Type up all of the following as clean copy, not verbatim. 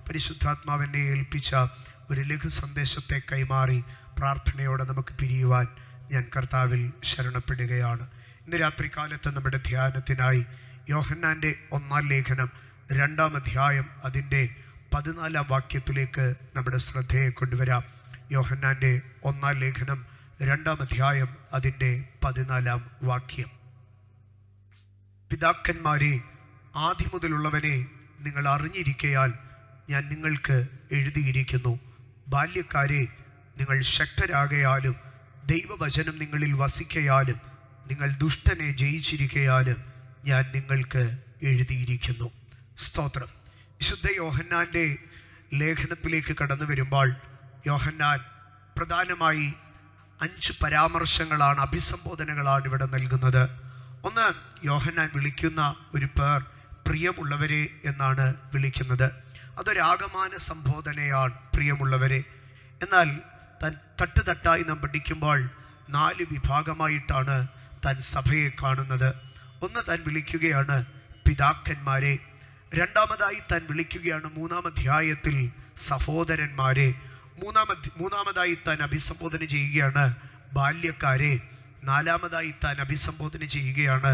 പരിശുദ്ധാത്മാവിനെ ഏൽപ്പിച്ച ഒരു ലഘു സന്ദേശത്തെ കൈമാറി പ്രാർത്ഥനയോടെ നമുക്ക് പിരിയുവാൻ ഞാൻ കർത്താവിൽ ശരണപ്പെടുകയാണ്. ഇന്ന് രാത്രികാലത്ത് നമ്മുടെ ധ്യാനത്തിനായി യോഹന്നാൻ്റെ 1-ാം ലേഖനം 2-ാം അധ്യായം അതിൻ്റെ 14-ാം വാക്യത്തിലേക്ക് നമ്മുടെ ശ്രദ്ധയെ കൊണ്ടുവരാം. യോഹന്നാൻ്റെ 1-ാം ലേഖനം 2-ാം അധ്യായം അതിൻ്റെ 14-ാം വാക്യം. പിതാക്കന്മാരെ, ആദ്യം മുതലുള്ളവനെ നിങ്ങൾ അറിഞ്ഞിരിക്കയാൽ ഞാൻ നിങ്ങൾക്ക് എഴുതിയിരിക്കുന്നു. ബാല്യക്കാരെ, നിങ്ങൾ ശക്തരാകയാലും ദൈവവചനം നിങ്ങളിൽ വസിക്കയാലും നിങ്ങൾ ദുഷ്ടനെ ജയിച്ചിരിക്കയാലും ഞാൻ നിങ്ങൾക്ക് എഴുതിയിരിക്കുന്നു. സ്തോത്രം. വിശുദ്ധ യോഹന്നാൻ്റെ ലേഖനത്തിലേക്ക് കടന്നു വരുമ്പോൾ യോഹന്നാൻ പ്രധാനമായി 5 പരാമർശങ്ങളാണ്, അഭിസംബോധനകളാണ് ഇവിടെ നൽകുന്നത്. ഒന്ന്, യോഹന്നാൻ വിളിക്കുന്ന ഒരു പേർ പ്രിയമുള്ളവരെ എന്നാണ് വിളിക്കുന്നത്. അതൊരാഗമാന സംബോധനയാണ്, പ്രിയമുള്ളവരെ. എന്നാൽ താൻ തട്ടുതട്ടായി നാം പഠിക്കുമ്പോൾ 4 വിഭാഗമായിട്ടാണ് താൻ സഭയെ കാണുന്നത്. ഒന്ന്, താൻ വിളിക്കുകയാണ് പിതാക്കന്മാരെ. രണ്ടാമതായി താൻ വിളിക്കുകയാണ് 3-ാം അധ്യായത്തിൽ സഹോദരന്മാരെ. മൂന്നാമതായി താൻ അഭിസംബോധന ചെയ്യുകയാണ് ബാല്യക്കാരെ. 4-ാമതായി താൻ അഭിസംബോധന ചെയ്യുകയാണ്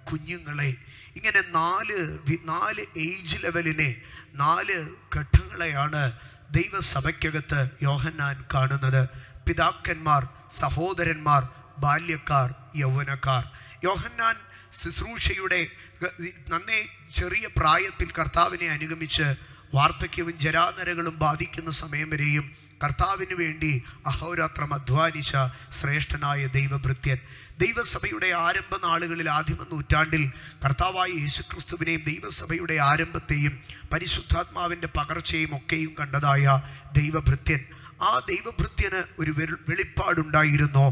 കുഞ്ഞുങ്ങളെ. ഇങ്ങനെ 4 ഏജ് ലെവലിനെ, 4 ഘട്ടങ്ങളെയാണ് ദൈവസഭയ്ക്കകത്ത് യോഹന്നാൻ കാണുന്നത്. പിതാക്കന്മാർ, സഹോദരന്മാർ, ബാല്യക്കാർ, യൗവനക്കാർ. യോഹന്നാൻ ശുശ്രൂഷയുടെ നന്നേ ചെറിയ പ്രായത്തിൽ കർത്താവിനെ അനുഗമിച്ച് വാർദ്ധക്യവും ജരാനരകളും ബാധിക്കുന്ന സമയം വരെയും കർത്താവിന് വേണ്ടി അഹോരാത്രം അധ്വാനിച്ച ശ്രേഷ്ഠനായ ദൈവഭൃത്യൻ. ദൈവസഭയുടെ ആരംഭ നാളുകളിൽ, ആദിമ നൂറ്റാണ്ടിൽ കർത്താവായ യേശുക്രിസ്തുവിനെയും ദൈവസഭയുടെ ആരംഭത്തെയും പരിശുദ്ധാത്മാവിൻ്റെ പകർച്ചയും ഒക്കെയും കണ്ടതായ ദൈവഭൃത്യൻ. ആ ദൈവഭൃത്യന് ഒരു വെളിപ്പാടുണ്ടായിരുന്നോ?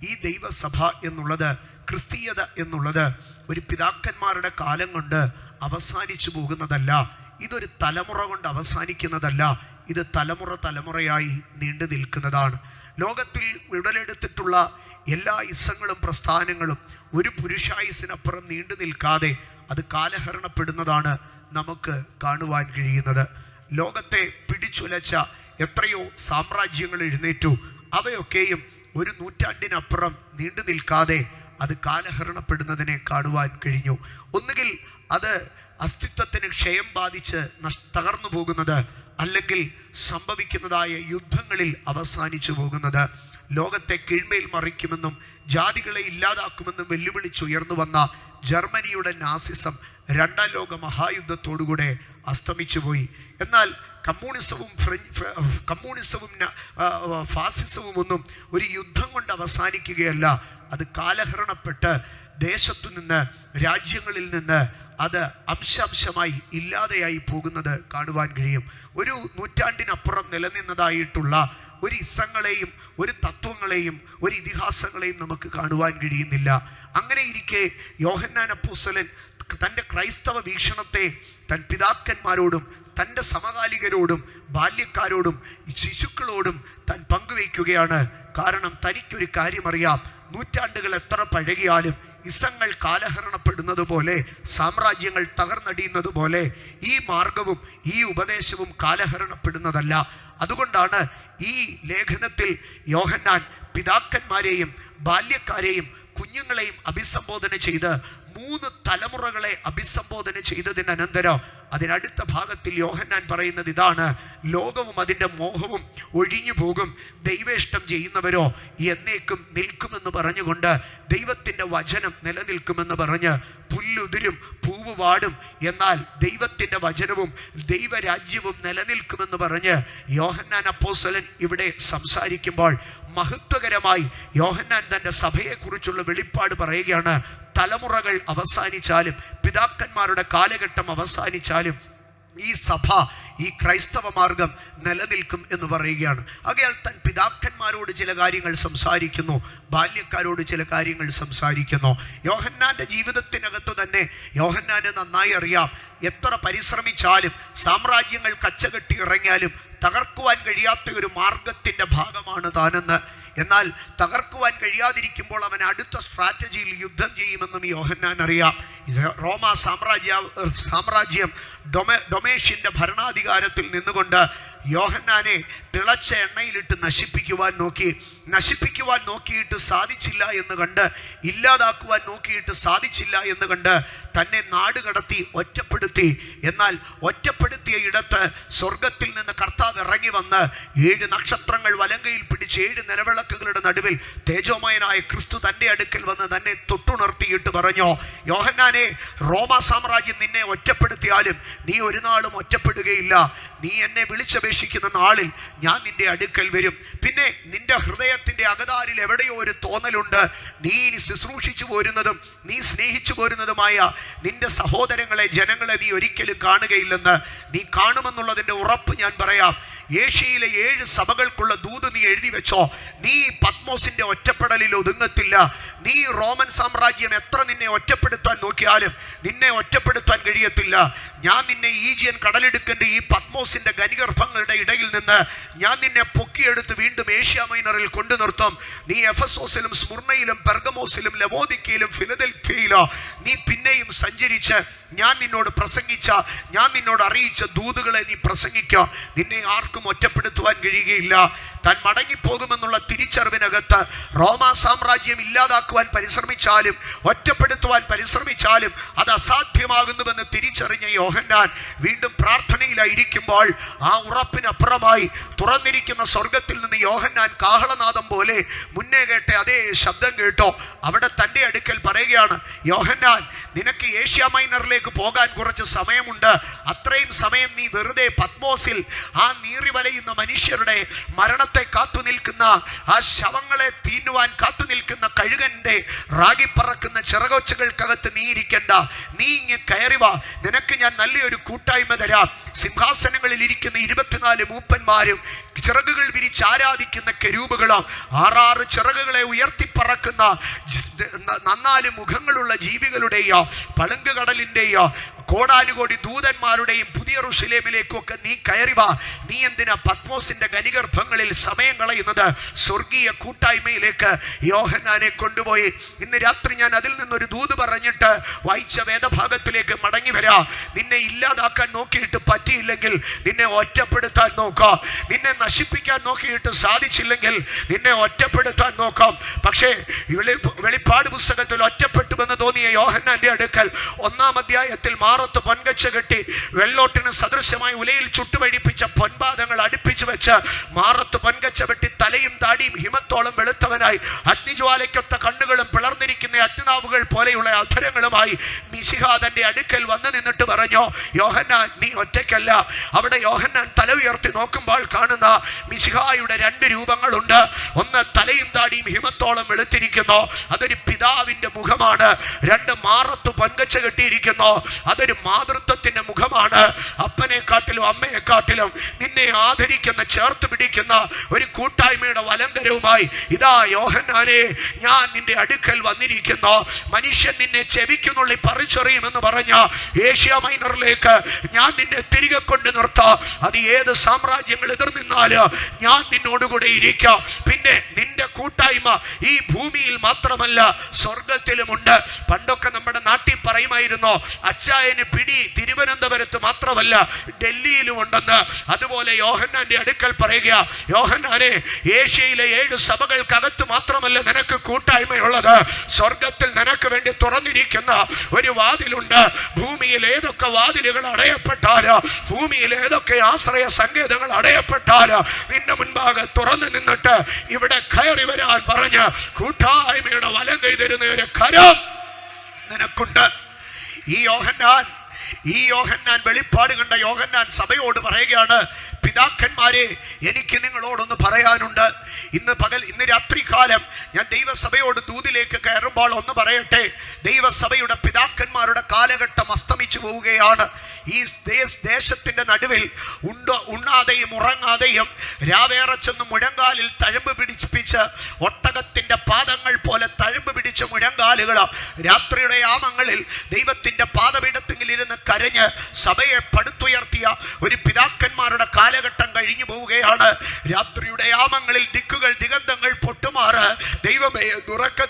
ഈ ദൈവസഭ എന്നുള്ളത്, ക്രിസ്തീയത എന്നുള്ളത് ഒരു പിതാക്കന്മാരുടെ കാലം കൊണ്ട് അവസാനിച്ചു പോകുന്നതല്ല. ഇതൊരു തലമുറ കൊണ്ട് അവസാനിക്കുന്നതല്ല. ഇത് തലമുറയായി നീണ്ടു നിൽക്കുന്നതാണ്. ലോകത്തിൽ ഉടലെടുത്തിട്ടുള്ള എല്ലാ ഇസങ്ങളും പ്രസ്ഥാനങ്ങളും ഒരു പുരുഷായുസിനപ്പുറം നീണ്ടു നിൽക്കാതെ അത് കാലഹരണപ്പെടുന്നതാണ് നമുക്ക് കാണുവാൻ കഴിയുന്നത്. ലോകത്തെ പിടിച്ചുലച്ച എത്രയോ സാമ്രാജ്യങ്ങൾ എഴുന്നേറ്റു. അവയൊക്കെയും ഒരു നൂറ്റാണ്ടിനപ്പുറം നീണ്ടു നിൽക്കാതെ അത് കാലഹരണപ്പെടുന്നതിനെ കാണുവാൻ കഴിഞ്ഞു. ഒന്നുകിൽ അത് അസ്തിത്വത്തിന് ക്ഷയം ബാധിച്ച് തകർന്നു പോകുന്നത്, അല്ലെങ്കിൽ സംഭവിക്കുന്നതായ യുദ്ധങ്ങളിൽ അവസാനിച്ചു പോകുന്നത്. ലോകത്തെ കീഴ്മേൽ മറിക്കുമെന്നും ജാതികളെ ഇല്ലാതാക്കുമെന്നും വെല്ലുവിളിച്ചുയർന്നു വന്ന ജർമ്മനിയുടെ നാസിസം 2-ാം ലോക മഹായുദ്ധത്തോടുകൂടെ അസ്തമിച്ചുപോയി. എന്നാൽ കമ്മ്യൂണിസവും ഫാസിസവും ഒന്നും ഒരു യുദ്ധം കൊണ്ട് അവസാനിക്കുകയല്ല. അത് കാലഹരണപ്പെട്ട് ദേശത്തു നിന്ന്, രാജ്യങ്ങളിൽ നിന്ന് അത് അംശാംശമായി ഇല്ലാതെയായി പോകുന്നത് കാണുവാൻ കഴിയും. ഒരു നൂറ്റാണ്ടിനപ്പുറം നിലനിന്നതായിട്ടുള്ള ഒരു ഇസങ്ങളെയും ഒരു തത്വങ്ങളെയും ഒരു ഇതിഹാസങ്ങളെയും നമുക്ക് കാണുവാൻ കഴിയുന്നില്ല. അങ്ങനെ ഇരിക്കെ യോഹന്നാൻ അപ്പോസ്തലൻ തൻ്റെ ക്രൈസ്തവ വീക്ഷണത്തെ തൻ പിതാക്കന്മാരോടും തൻ്റെ സമകാലികരോടും ബാല്യക്കാരോടും ശിശുക്കളോടും താൻ പങ്കുവയ്ക്കുകയാണ്. കാരണം തനിക്കൊരു കാര്യമറിയാം. നൂറ്റാണ്ടുകൾ എത്ര പഴകിയാലും, ഇസങ്ങൾ കാലഹരണപ്പെടുന്നത് പോലെ, സാമ്രാജ്യങ്ങൾ തകർന്നടിയുന്നത് പോലെ ഈ മാർഗവും ഈ ഉപദേശവും കാലഹരണപ്പെടുന്നതല്ല. അതുകൊണ്ടാണ് ഈ ലേഖനത്തിൽ യോഹന്നാൻ പിതാക്കന്മാരെയും ബാല്യക്കാരെയും കുഞ്ഞുങ്ങളെയും അഭിസംബോധന ചെയ്ത് 3 തലമുറകളെ അഭിസംബോധന ചെയ്തതിനന്തരം അതിനടുത്ത ഭാഗത്തിൽ യോഹന്നാൻ പറയുന്നത് ഇതാണ്: ലോകവും അതിൻ്റെ മോഹവും ഒഴിഞ്ഞു പോകും, ദൈവേഷ്ടം ചെയ്യുന്നവരോ എന്നേക്കും നിൽക്കുമെന്ന് പറഞ്ഞുകൊണ്ട്, ദൈവത്തിൻ്റെ വചനം നിലനിൽക്കുമെന്ന് പറഞ്ഞ് പുല്ലുതിരും പൂവ് വാടും, എന്നാൽ ദൈവത്തിൻ്റെ വചനവും ദൈവരാജ്യവും നിലനിൽക്കുമെന്ന് പറഞ്ഞ് യോഹന്നാൻ അപ്പോസ്തലൻ ഇവിടെ സംസാരിക്കുമ്പോൾ മഹത്വകരമായി യോഹന്നാൻ തൻ്റെ സഭയെക്കുറിച്ചുള്ള വെളിപ്പാട് പറയുകയാണ്. തലമുറകൾ അവസാനിച്ചാലും, പിതാക്കന്മാരുടെ കാലഘട്ടം അവസാനിച്ചാലും ഈ സഭ, ഈ ക്രൈസ്തവ മാർഗം നിലനിൽക്കും എന്ന് പറയുകയാണ്. ആകയാൽ തൻ പിതാക്കന്മാരോട് ചില കാര്യങ്ങൾ സംസാരിക്കുന്നു, ബാല്യക്കാരോട് ചില കാര്യങ്ങൾ സംസാരിക്കുന്നു. യോഹന്നാൻ്റെ ജീവിതത്തിനകത്ത് തന്നെ യോഹന്നാന് നന്നായി അറിയാം, എത്ര പരിശ്രമിച്ചാലും സാമ്രാജ്യങ്ങൾ കച്ചകെട്ടി ഇറങ്ങിയാലും തകർക്കുവാൻ കഴിയാത്ത ഒരു മാർഗത്തിൻ്റെ ഭാഗമാണ് താനെന്ന്. എന്നാൽ തകർക്കുവാൻ കഴിയാതിരിക്കുമ്പോൾ അവൻ അടുത്ത സ്ട്രാറ്റജിയിൽ യുദ്ധം ചെയ്യുമെന്നും യോഹന്നാൻ അറിയാം. റോമ സാമ്രാജ്യം ഡൊമേഷ്യൻ്റെ ഭരണാധികാരത്തിൽ നിന്നുകൊണ്ട് യോഹന്നാനെ തിളച്ച എണ്ണയിലിട്ട് നശിപ്പിക്കുവാൻ നോക്കിയിട്ട് സാധിച്ചില്ല എന്ന് കണ്ട്, ഇല്ലാതാക്കുവാൻ നോക്കിയിട്ട് സാധിച്ചില്ല എന്ന് കണ്ട് തന്നെ നാടുകടത്തി ഒറ്റപ്പെടുത്തി. എന്നാൽ ഒറ്റപ്പെടുത്തിയ ഇടത്ത് സ്വർഗത്തിൽ നിന്ന് കർത്താവ് ഇറങ്ങി വന്ന് 7 നക്ഷത്രങ്ങൾ വലങ്കയിൽ പിടിച്ച് 7 നിലവിളക്കുകളുടെ നടുവിൽ തേജോമയനായ ക്രിസ്തു തൻ്റെ അടുക്കൽ വന്ന് തന്നെ തൊട്ടുണർത്തിയിട്ട് പറഞ്ഞു, യോഹന്നാനെ, റോമ സാമ്രാജ്യം നിന്നെ ഒറ്റപ്പെടുത്തിയാലും നീ ഒരു നാളും ഒറ്റപ്പെടുകയില്ല. നീ എന്നെ വിളിച്ചപേക്ഷിക്കുന്ന നാളിൽ ഞാൻ നിന്റെ അടുക്കൽ വരും. പിന്നെ നിന്റെ ഹൃദയത്തിൻ്റെ അകതാരിൽ എവിടെയോ ഒരു തോന്നലുണ്ട്, നീ ശുശ്രൂഷിച്ചു പോരുന്നതും നീ സ്നേഹിച്ചു പോരുന്നതുമായ നിന്റെ സഹോദരങ്ങളെ, ജനങ്ങളെ നീ ഒരിക്കലും കാണുകയില്ലെന്ന്. നീ കാണുമെന്നുള്ളതിൻ്റെ ഉറപ്പ് ഞാൻ പറയാം. ഏഷ്യയിലെ 7 സഭകൾക്കുള്ള ദൂത് നീ എഴുതി വെച്ചോ. നീ പത്മോസിന്റെ ഒറ്റപ്പെടലിൽ ഒതുങ്ങത്തില്ല. നീ റോമൻ സാമ്രാജ്യം എത്ര നിന്നെ ഒറ്റപ്പെടുത്താൻ നോക്കിയാലും നിന്നെ ഒറ്റപ്പെടുത്താൻ കഴിയത്തില്ല. ഞാൻ നിന്നെ ഈജിയൻ കടലിടുക്കൻ്റെ ഈ പത്മോസിന്റെ ഖനിഗർഭങ്ങളുടെ ഇടയിൽ നിന്ന് ഞാൻ നിന്നെ പൊക്കിയെടുത്ത് വീണ്ടും ഏഷ്യ മൈനറിൽ കൊണ്ടു നിർത്തും. നീ എഫെസോസിലും സ്മുർണയിലും പെർഗമോസിലും ലവോദിക്കയിലും ഫിലദൽഫിയയിലോ നീ പിന്നെയും സഞ്ചരിച്ച് ഞാൻ നിന്നോട് പ്രസംഗിച്ച, ഞാൻ നിന്നോട് അറിയിച്ച ദൂതുകളെ നീ പ്രസംഗിക്കുക. നിന്നെ ആർക്കും ഒറ്റപ്പെടുത്തുവാൻ കഴിയുകയില്ല. താൻ മടങ്ങിപ്പോകുമെന്നുള്ള തിരിച്ചറിവിനകത്ത് റോമ സാമ്രാജ്യം ഇല്ലാതാക്കുവാൻ പരിശ്രമിച്ചാലും ഒറ്റപ്പെടുത്തുവാൻ പരിശ്രമിച്ചാലും അത് അസാധ്യമാകുന്നുവെന്ന് തിരിച്ചറിഞ്ഞ യോഹന്നാൻ വീണ്ടും പ്രാർത്ഥനയിലായിരിക്കുമ്പോൾ ആ ഉറപ്പിനപ്പുറമായി തുറന്നിരിക്കുന്ന സ്വർഗത്തിൽ നിന്ന് യോഹന്നാൻ കാഹളനാദം പോലെ മുന്നേ കേട്ട അതേ ശബ്ദം കേട്ടോ. അവിടെ തൻ്റെ അടുക്കൽ പറയുകയാണ്, യോഹന്നാൻ, നിനക്ക് ഏഷ്യ മൈനറിലേക്ക് പോകാൻ കുറച്ച് സമയമുണ്ട്. അത്രയും സമയം നീ വെറുതെ പത്മോസിൽ ആ നീറി വലയുന്ന മനുഷ്യരുടെ മരണത്തെ കാത്തു നിൽക്കുന്ന, ആ ശവങ്ങളെ തീന്നുവാൻ കാത്തു നിൽക്കുന്ന കഴുകന്റെ റാഗിപ്പറക്കുന്ന ചിറകൊച്ചകൾക്കകത്ത് നീ ഇരിക്കണ്ട. നീ ഇങ്ങ് കയറി വാ. നിനക്ക് ഞാൻ നല്ലൊരു കൂട്ടായ്മ തരാം. സിംഹാസനങ്ങളിൽ ഇരിക്കുന്ന 24 മൂപ്പന്മാരും ചിറകുകൾ വിരിച്ച് ആരാധിക്കുന്ന കെരൂബുകളും 6 ചിറകുകളെ ഉയർത്തിപ്പറക്കുന്ന 4 മുഖങ്ങളുള്ള ജീവികളുടെയോ പളുങ്ക് കടലിൻ്റെയോ കോടാനുകോടി ദൂതന്മാരുടെയും പുതിയ യെരൂശലേമിലേക്കൊക്കെ നീ കയറി വാ. നീ എന്തിനാ പത്മോസിന്റെ ഖനിഗർഭങ്ങളിൽ സമയം കളയുന്നത്? സ്വർഗീയ കൂട്ടായ്മയിലേക്ക് യോഹന്നാനെ കൊണ്ടുപോയി. ഇന്ന് രാത്രി ഞാൻ അതിൽ നിന്നൊരു ദൂത് പറഞ്ഞിട്ട് വായിച്ച വേദഭാഗത്തിലേക്ക് മടങ്ങി വരാം. നിന്നെ ഇല്ലാതാക്കാൻ നോക്കിയിട്ട് പറ്റിയില്ലെങ്കിൽ നിന്നെ ഒറ്റപ്പെടുത്താൻ നോക്കാം. നിന്നെ നശിപ്പിക്കാൻ നോക്കിയിട്ട് സാധിച്ചില്ലെങ്കിൽ നിന്നെ ഒറ്റപ്പെടുത്താൻ നോക്കാം. പക്ഷേ വെളിപ്പാട് പുസ്തകത്തിൽ ഒറ്റപ്പെട്ടുവെന്ന് തോന്നിയ യോഹന്നാന്റെ അടുക്കൽ 1-ാം അധ്യായത്തിൽ മാറത്ത് പൊൻകച്ച കെട്ടി വെള്ളോട്ടിന് സദൃശമായി ഉലയിൽ ചുട്ടുപഴിപ്പിച്ച പൊൻപാദങ്ങൾ അടുപ്പിച്ചു വെച്ച് മാറത്ത് പൊൻകച്ച വെട്ടി തലയും താടിയും ഹിമത്തോളം വെളുത്തവനായി അഗ്നിജ്വാലയ്ക്കൊത്ത കണ്ണുകളും പിളർന്നിരിക്കുന്ന അഗ്നിനാവുകൾ പോലെയുള്ള അധരങ്ങളുമായി മിശിഹ തന്റെ അടുക്കൽ വന്നു നിന്നിട്ട് പറഞ്ഞു, യോഹന്നാൻ, നീ ഒറ്റയ്ക്കല്ല. അവിടെ യോഹന്നാൻ തല ഉയർത്തി നോക്കുമ്പോൾ കാണുന്ന മിശിഹായുടെ 2 രൂപങ്ങളുണ്ട്. ഒന്ന് തലയും താടിയും ഹിമത്തോളം വെളുത്തിരിക്കുന്നു, അതൊരു പിതാവിന്റെ മുഖമാണ്. 2 മാറത്ത് പൊൻകച്ച കെട്ടിയിരിക്കുന്നു, അതൊരു മാതൃത്വത്തിന്റെ മുഖമാണ്. അപ്പനെക്കാട്ടിലും അമ്മയെക്കാട്ടിലും നിന്നെ ആദരിക്കുന്ന, ചേർത്ത് പിടിക്കുന്ന ഒരു കൂട്ടായ്മയുടെ വലങ്കരവുമായി ഇതാ യോഹന്നാനെ, ഞാൻ നിന്റെ അടുക്കൽ വന്നിരിക്കുന്നു. മനുഷ്യൻ നിന്നെ ചെവിക്കുന്നുള്ളിൽ പറിച്ചെറിയുമെന്ന് പറഞ്ഞ ഏഷ്യ മൈനറിലേക്ക് ഞാൻ നിന്നെ തിരികെ കൊണ്ട് നിർത്താം. അത് ഏത് സാമ്രാജ്യങ്ങൾ എതിർനിന്നാലും ഞാൻ നിന്നോടുകൂടെ ഇരിക്കാം. പിന്നെ നിന്റെ കൂട്ടായ്മ ഈ ഭൂമിയിൽ മാത്രമല്ല സ്വർഗത്തിലുമുണ്ട്. പണ്ടൊക്കെ നമ്മുടെ നാട്ടിൽ പറയുമായിരുന്നു, അച്ചായന് പിടി തിരുവനന്തപുരത്ത് മാത്രമല്ല ഡൽഹിയിലും ഉണ്ടെന്ന്. അതുപോലെ യോഹന്നാന്റെ അടുക്കൽ പറയുക, യോഹന്നാനെ, ഏഷ്യയിലെ 7 സഭകൾക്കകത്ത് മാത്രമല്ല നിനക്ക് കൂട്ടായ്മയുള്ളത്. സ്വർഗത്തിൽ നിനക്ക് വേണ്ടി തുറന്നിരിക്കുന്ന ഒരു വാതിലുണ്ട്. ഭൂമിയിൽ ഏതൊക്കെ വാതിലുകൾ അടയപ്പെട്ടാലോ, ഭൂമിയിൽ ഏതൊക്കെ ആശ്രയ സങ്കേതങ്ങൾ അടയപ്പെട്ടാലോ നിന്റെ മുൻപാകെ തുറന്നു നിന്നിട്ട് ഇവിടെ കയറി വരാൻ പറഞ്ഞ് കൂട്ടായ്മയുടെ വലം കൈതരുന്ന ഒരു കരം നിനക്കുണ്ട്. ഈ യോഹന്നാൻ വെളിപ്പാട് കണ്ട യോഹന്നാൻ സഭയോട് പറയുകയാണ്, പിതാക്കന്മാരെ, എനിക്ക് നിങ്ങളോടൊന്ന് പറയാനുണ്ട്. ഇന്ന് രാത്രികാലം ഞാൻ ദൈവസഭയോട് ദൂതിലേക്ക് കയറുമ്പോൾ ഒന്ന് പറയട്ടെ. ദൈവസഭയുടെ പിതാക്കന്മാരുടെ കാലഘട്ടം അസ്തമിച്ചു പോവുകയാണ്. ഈ ദേശത്തിന്റെ നടുവിൽ ഉണ്ണാതെയും ഉറങ്ങാതെയും രാവേറെ ചെന്ന് മുഴങ്കാലിൽ തഴമ്പ് പിടിപ്പിച്ച് ഒട്ടകത്തിന്റെ പാദങ്ങൾ പോലെ തഴമ്പ് പിടിച്ച മുഴങ്കാലുകളോ രാത്രിയുടെ യാമങ്ങളിൽ ദൈവത്തിന്റെ പാദപീഠത്തിൽ ഇരുന്ന് കരഞ്ഞ് സഭയെ പടുത്തുയർത്തിയ ഒരു പിതാക്കന്മാരുടെ കാലഘട്ടം കഴിഞ്ഞു പോവുകയാണ്. രാത്രിയുടെ യാമങ്ങളിൽ ദിക്കുകൾ ദിഗന്ധങ്ങൾ പൊട്ടും പിതാക്കന്മാര് ദൈവമേ ഉറക്ക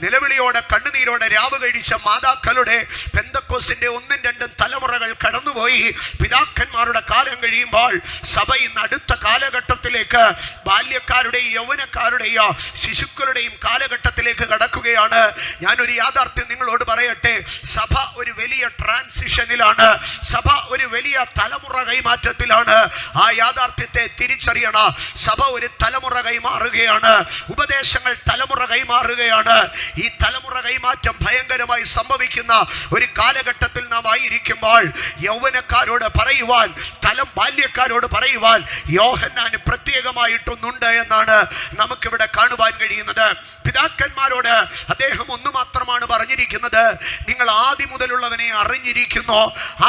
നിലവിളിയോടെ കണ്ണുനീരോടെ രാവ് കഴിച്ച മാതാക്കളുടെ പെന്തക്കോസ്തിന്റെ 1-2 തലമുറകൾ കടന്നുപോയി. പിതാക്കന്മാരുടെ കാലം കഴിയുമ്പോൾ സഭ ഇന്ന് അടുത്ത കാലഘട്ടത്തിലേക്ക്, ബാല്യക്കാരുടെയും യൗവനക്കാരുടെയോ ശിശുക്കളുടെയും കാലഘട്ടത്തിലേക്ക് കടക്കുകയാണ്. ഞാനൊരു യാഥാർത്ഥ്യം നിങ്ങളോട് പറയട്ടെ, സഭ ഒരു വലിയ ട്രാൻസിഷനിലാണ്, സഭ ഒരു വലിയ തലമുറ കൈമാറ്റത്തിലാണ്. ആ യാഥാർത്ഥ്യത്തെ തിരിച്ചറിയണം. സഭ ഒരു തലമുറ കൈമാറുകയാണ്, ഉപദേശങ്ങൾ തലമുറ കൈമാറുകയാണ്. ഈ തലമുറ കൈമാറ്റം ഭയങ്കരമായി സംഭവിക്കുന്ന ഒരു കാലഘട്ടത്തിൽ നാം ആയിരിക്കുമ്പോൾ യൗവനക്കാരോട് പറയുവാൻ, ബാല്യക്കാരോട് പറയുവാൻ യോഹന്നാന് പ്രത്യേകമായിട്ടൊന്നുണ്ട് എന്നാണ് നമുക്കിവിടെ കാണുവാൻ കഴിയുന്നത്. പിതാക്കന്മാരോട് അദ്ദേഹം ഒന്നു മാത്രമാണ് പറഞ്ഞിരിക്കുന്നത്, നിങ്ങൾ ആദ്യം മുതലുള്ളവനെ അറിഞ്ഞിരിക്കുന്നു,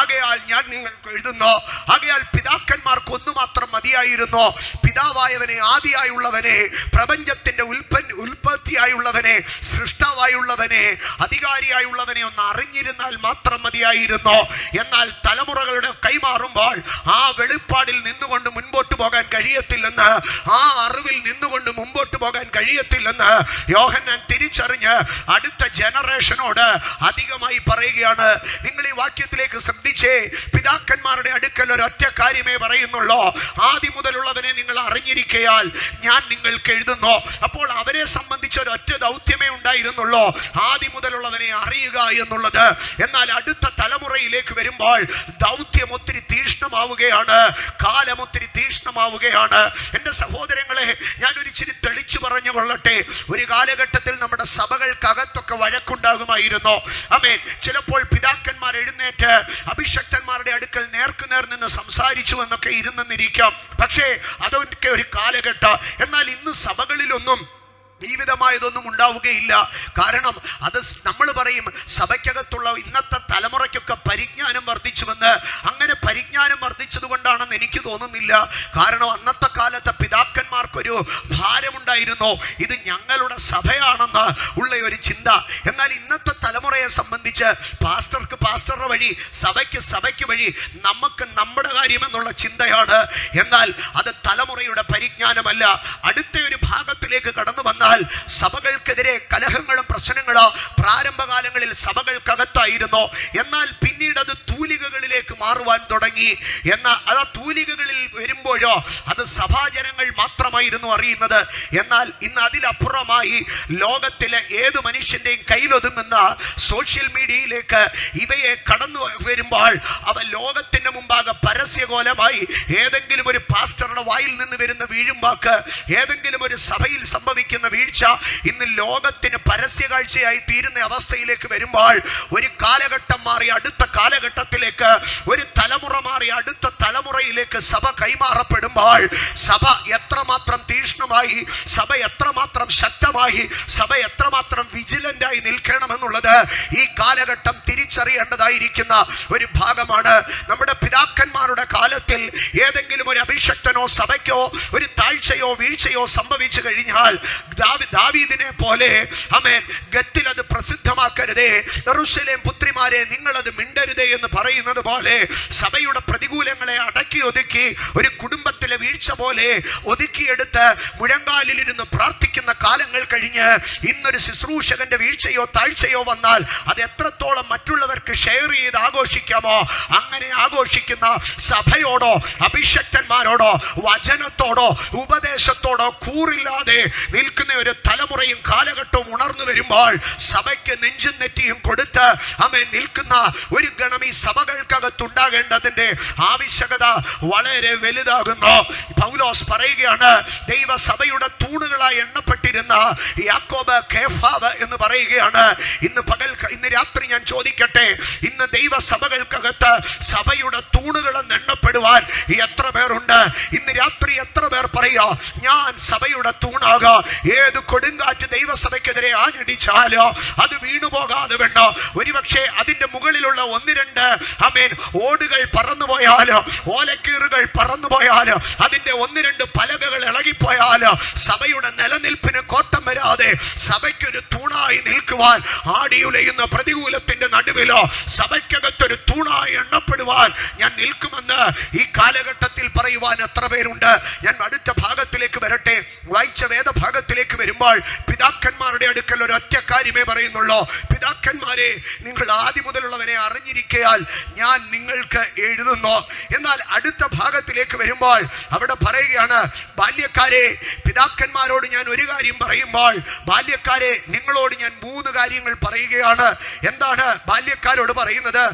ആകയാൽ ഞാൻ നിങ്ങൾക്ക് എഴുതുന്നു. ആകയാൽ പിതാക്കന്മാർക്ക് ഒന്നു മാത്രം മതിയായിരുന്നു, പിതാവായവനെ, ആദിയായുള്ളവനെ, പ്രപഞ്ചത്തിന്റെ ഉൽപ്പത്തിയായുള്ളവനെ, സൃഷ്ടാവായുള്ളവനെ, അധികാരിയായുള്ളവനെ ഒന്ന് അറിഞ്ഞിരുന്നാൽ മാത്രം മതിയായിരുന്നു. എന്നാൽ തലമുറകളുടെ കൈമാറുമ്പോൾ ആ വെളിപ്പാടിൽ നിന്നുകൊണ്ട് മുൻപോട്ട് പോകാൻ കഴിയത്തില്ലെന്ന്, ആ അറിവിൽ നിന്നുകൊണ്ട് മുമ്പോട്ട് പോകാൻ കഴിയത്തില്ലെന്ന് യോഹന്നാൻ തിരിച്ചറിഞ്ഞ് അടുത്ത ജനറേഷനോട് അധികമായി പറയുകയാണ്. നിങ്ങൾ ഈ വാക്യത്തിലേക്ക് ശ്രദ്ധിച്ചേ. പിതാക്കന്മാരുടെ അടുക്കൽ ഒരൊറ്റ കാര്യമേ പറയുന്നുള്ളൂ, ആദ്യം മുതലുള്ളവനെ നിങ്ങൾ അറിഞ്ഞിരിക്കയാൽ ഞാൻ നിങ്ങൾക്ക് എഴുതുന്നു. അപ്പോൾ അവരെ സംബന്ധിച്ച് ഒരൊറ്റ ദൗത്യമേ ഉണ്ടായിരുന്നുള്ളൂ, ആദ്യം മുതലുള്ളവനെ അറിയുക എന്നുള്ളത്. എന്നാൽ അടുത്ത തലമുറയിലേക്ക് വരുമ്പോൾ ദൗത്യം ഒത്തിരി തീഷ്ണമാവുകയാണ്, കാലം ഒത്തിരി തീഷ്ണമാവുകയാണ്. എൻ്റെ സഹോദരങ്ങളെ, ഞാനൊരു ഇച്ചിരി തെളിച്ചു പറഞ്ഞു കൊള്ളട്ടെ. ഒരു കാലഘട്ടത്തിൽ നമ്മുടെ സഭകൾക്കകത്തൊക്കെ വഴക്കുണ്ടാകുമായിരുന്നു. ആമേൻ. ചിലപ്പോൾ പിതാക്കന്മാർ എഴുന്നേറ്റ് അഭിഷക്തന്മാരുടെ അടുക്കൽ നേർക്കുനേർ നിന്ന് സംസാരിച്ചു എന്നൊക്കെ ഇരുന്നെന്നിരിക്കാം. പക്ഷേ അതൊക്കെ ഒരു കാലഘട്ടം. എന്നാൽ ഇന്ന് സഭകളിലൊന്നും ജീവിതമായതൊന്നും ഉണ്ടാവുകയില്ല. കാരണം അത് നമ്മൾ പറയും സഭയ്ക്കകത്തുള്ള ഇന്നത്തെ തലമുറയ്ക്കൊക്കെ പരിജ്ഞാനം വർദ്ധിച്ചുവെന്ന്. അങ്ങനെ പരിജ്ഞാനം വർദ്ധിച്ചത് കൊണ്ടാണെന്ന് എനിക്ക് തോന്നുന്നില്ല. കാരണം അന്നത്തെ കാലത്തെ പിതാക്കന്മാർക്കൊരു ഭാരമുണ്ടായിരുന്നു, ഇത് ഞങ്ങളുടെ സഭയാണെന്ന് ഉള്ള ഒരു ചിന്ത. എന്നാൽ ഇന്നത്തെ തലമുറയെ സംബന്ധിച്ച് പാസ്റ്റർക്ക് പാസ്റ്ററുടെ വഴി, സഭയ്ക്ക് വഴി, നമുക്ക് നമ്മുടെ കാര്യമെന്നുള്ള ചിന്തയാണ്. എന്നാൽ അത് തലമുറയുടെ പരിജ്ഞാനമല്ല. അടുത്ത ഒരു ഭാഗത്തിലേക്ക് കടന്നു വന്ന സഭകൾക്കെതിരെ കലഹങ്ങളും പ്രശ്നങ്ങളോ പ്രാരംഭകാലങ്ങളിൽ സഭകൾക്കകത്തായിരുന്നു. എന്നാൽ പിന്നീട് അത് തൂലികകളിലേക്ക് മാറുവാൻ തുടങ്ങി. എന്നാൽ ആ തൂലികകളിൽ വരുമ്പോഴോ അത് സഭാജനങ്ങൾ മാത്രമായിരുന്നു അറിയുന്നത്. എന്നാൽ ഇന്ന് അതിലപ്പുറമായി ലോകത്തിലെ ഏത് മനുഷ്യന്റെയും കയ്യിലൊതുങ്ങുന്ന സോഷ്യൽ മീഡിയയിലേക്ക് ഇവയെ കടന്നു വരുമ്പോൾ അവ ലോകത്തിന്റെ മുമ്പാകെ പരസ്യകോലമായി ഏതെങ്കിലും ഒരു പാസ്റ്ററുടെ വായിൽ നിന്ന് വരുന്ന വീഴുംവാക്ക്, ഏതെങ്കിലും ഒരു സഭയിൽ സംഭവിക്കുന്ന വീഴ്ച ഇന്ന് ലോകത്തിന് പരസ്യകാഴ്ചയായി തീരുന്ന അവസ്ഥയിലേക്ക് വരുമ്പോൾ, ഒരു കാലഘട്ടം മാറി അടുത്ത കാലഘട്ടത്തിലേക്ക്, ഒരു തലമുറ മാറി അടുത്ത തലമുറയിലേക്ക് സഭ കൈമാറപ്പെടുമ്പോൾ, സഭ എത്രമാത്രം തീഷ്ണമായി, സഭ എത്രമാത്രം ശക്തമായി, സഭ എത്രമാത്രം വിജിലന്റായി നിൽക്കണമെന്നുള്ളത് ഈ കാലഘട്ടം തിരിച്ചറിയേണ്ടതായിരിക്കുന്ന ഒരു ഭാഗമാണ്. നമ്മുടെ പിതാക്കന്മാരുടെ കാലത്തിൽ ഏതെങ്കിലും ഒരു അഭിഷക്തനോ സഭയ്ക്കോ ഒരു താഴ്ചയോ വീഴ്ചയോ സംഭവിച്ചു കഴിഞ്ഞാൽ ദാവീദിനെ പോലെ ആമേൻ ഗത്തിൽ അത് പ്രസിദ്ധമാക്കരുതേ, യെരൂശലേം പുത്രിമാരെ നിങ്ങളത് മിണ്ടരുതേ എന്ന് പറയുന്നത് പോലെ സഭയുടെ പ്രതികൂലങ്ങളെ അടക്കി ഒതുക്കി ഒരു കുടുംബത്തിലെ വീഴ്ച പോലെ ഒതുക്കിയെടുത്ത് മുഴങ്കാലിലിരുന്ന് പ്രാർത്ഥിക്കുന്ന കാലങ്ങൾ കഴിഞ്ഞ് ഇന്നൊരു ശുശ്രൂഷകന്റെ വീഴ്ചയോ താഴ്ചയോ വന്നാൽ അത് എത്രത്തോളം മറ്റുള്ളവർക്ക് ഷെയർ ചെയ്ത് ആഘോഷിക്കാമോ അങ്ങനെ ആഘോഷിക്കുന്ന സഭയോടോ അഭിഷക്തന്മാരോടോ വചനത്തോടോ ഉപദേശത്തോടോ കൂറില്ലാതെ നിൽക്കുന്ന ഒരു തലമുറയും കാലഘട്ടവും ഉണർന്നു വരുമ്പോൾ സഭയ്ക്ക് നെഞ്ചും നെറ്റിയും കൊടുത്ത് ആമേൻ നിൽക്കുന്ന ഒരു ഗണം ഈ സഭകൾക്കകത്തുണ്ടാകേണ്ടതിന്റെ ആവശ്യകത വളരെ വലുതാകുന്നു. പൗലോസ് പറയുകയാണ്, ദൈവസഭയുടെ തൂണുകളായി എണ്ണപ്പെട്ടിരുന്ന യാക്കോബ്, കേഫാവ് എന്ന് പറയുകയാണ്. ഇന്ന് രാത്രി ഞാൻ ചോദിക്കട്ടെ, ഇന്ന് ദൈവസഭകൾക്കകത്ത് സഭയുടെ തൂണുകളെന്ന് എണ്ണപ്പെടുവാൻ എത്ര പേരുണ്ട്? ഇന്ന് രാത്രി എത്ര പേർ പറയുക, ഞാൻ സഭയുടെ തൂണാകാം? ഏത് കൊടുങ്കാറ്റ് ദൈവസഭയ്ക്കെതിരെ ആഞ്ഞടിച്ചാലോ അത് വീണുപോകാതെ വേണ്ടോ, ഒരുപക്ഷെ അതിന്റെ മുകളിലുള്ള 1-2 ആമേൻ ഓടുകൾ പറന്നുപോയാലോ, ഓലക്കീറുകൾ പറന്നുപോയാലോ, അതിന്റെ 1-2 പലകകൾ ഇളകിപ്പോയാലോ സഭയുടെ നിലനിൽപ്പിന് ദൈവത്തിന് കോട്ടം വരാതെ സഭയ്ക്കൊരു തൂണായി നിൽക്കുവാൻ, ആടിയുലയുന്ന പ്രതികൂലത്തിന്റെ നടുവിലോ സഭയ്ക്കകത്തൊരു തൂണായി എണ്ണപ്പെടുവാൻ ഞാൻ നിൽക്കുമെന്ന് ഈ കാലഘട്ടത്തിൽ പറയുവാൻ എത്ര പേരുണ്ട്? ഞാൻ അടുത്ത ഭാഗത്തിലേക്ക് വരട്ടെ. വായിച്ച വേദഭാഗത്തിലേക്ക് വരുമ്പോൾ പിതാക്കന്മാരുടെ അടുക്കൽ ഒരു ഒറ്റ കാര്യമേ പറയുന്നുള്ളൂ. പിതാക്കന്മാരെ, നിങ്ങൾ ആദ്യം മുതലുള്ളവനെ അറിഞ്ഞിരിക്കയാൽ ഞാൻ നിങ്ങൾക്ക് എഴുതുന്നു. എന്നാൽ അടുത്ത ഭാഗത്തിലേക്ക് വരുമ്പോൾ അവിടെ പറയുകയാണ്, ബാല്യക്കാരെ, പിതാക്കന്മാരോട് ഞാൻ ഒരു കാര്യം പറയുമ്പോൾ ബാല്യക്കാരെ നിങ്ങളോട് ഞാൻ 3 കാര്യങ്ങൾ പറയുകയാണ്. എന്താണ് ബാല്യക്കാരോട് പറയുന്നത്?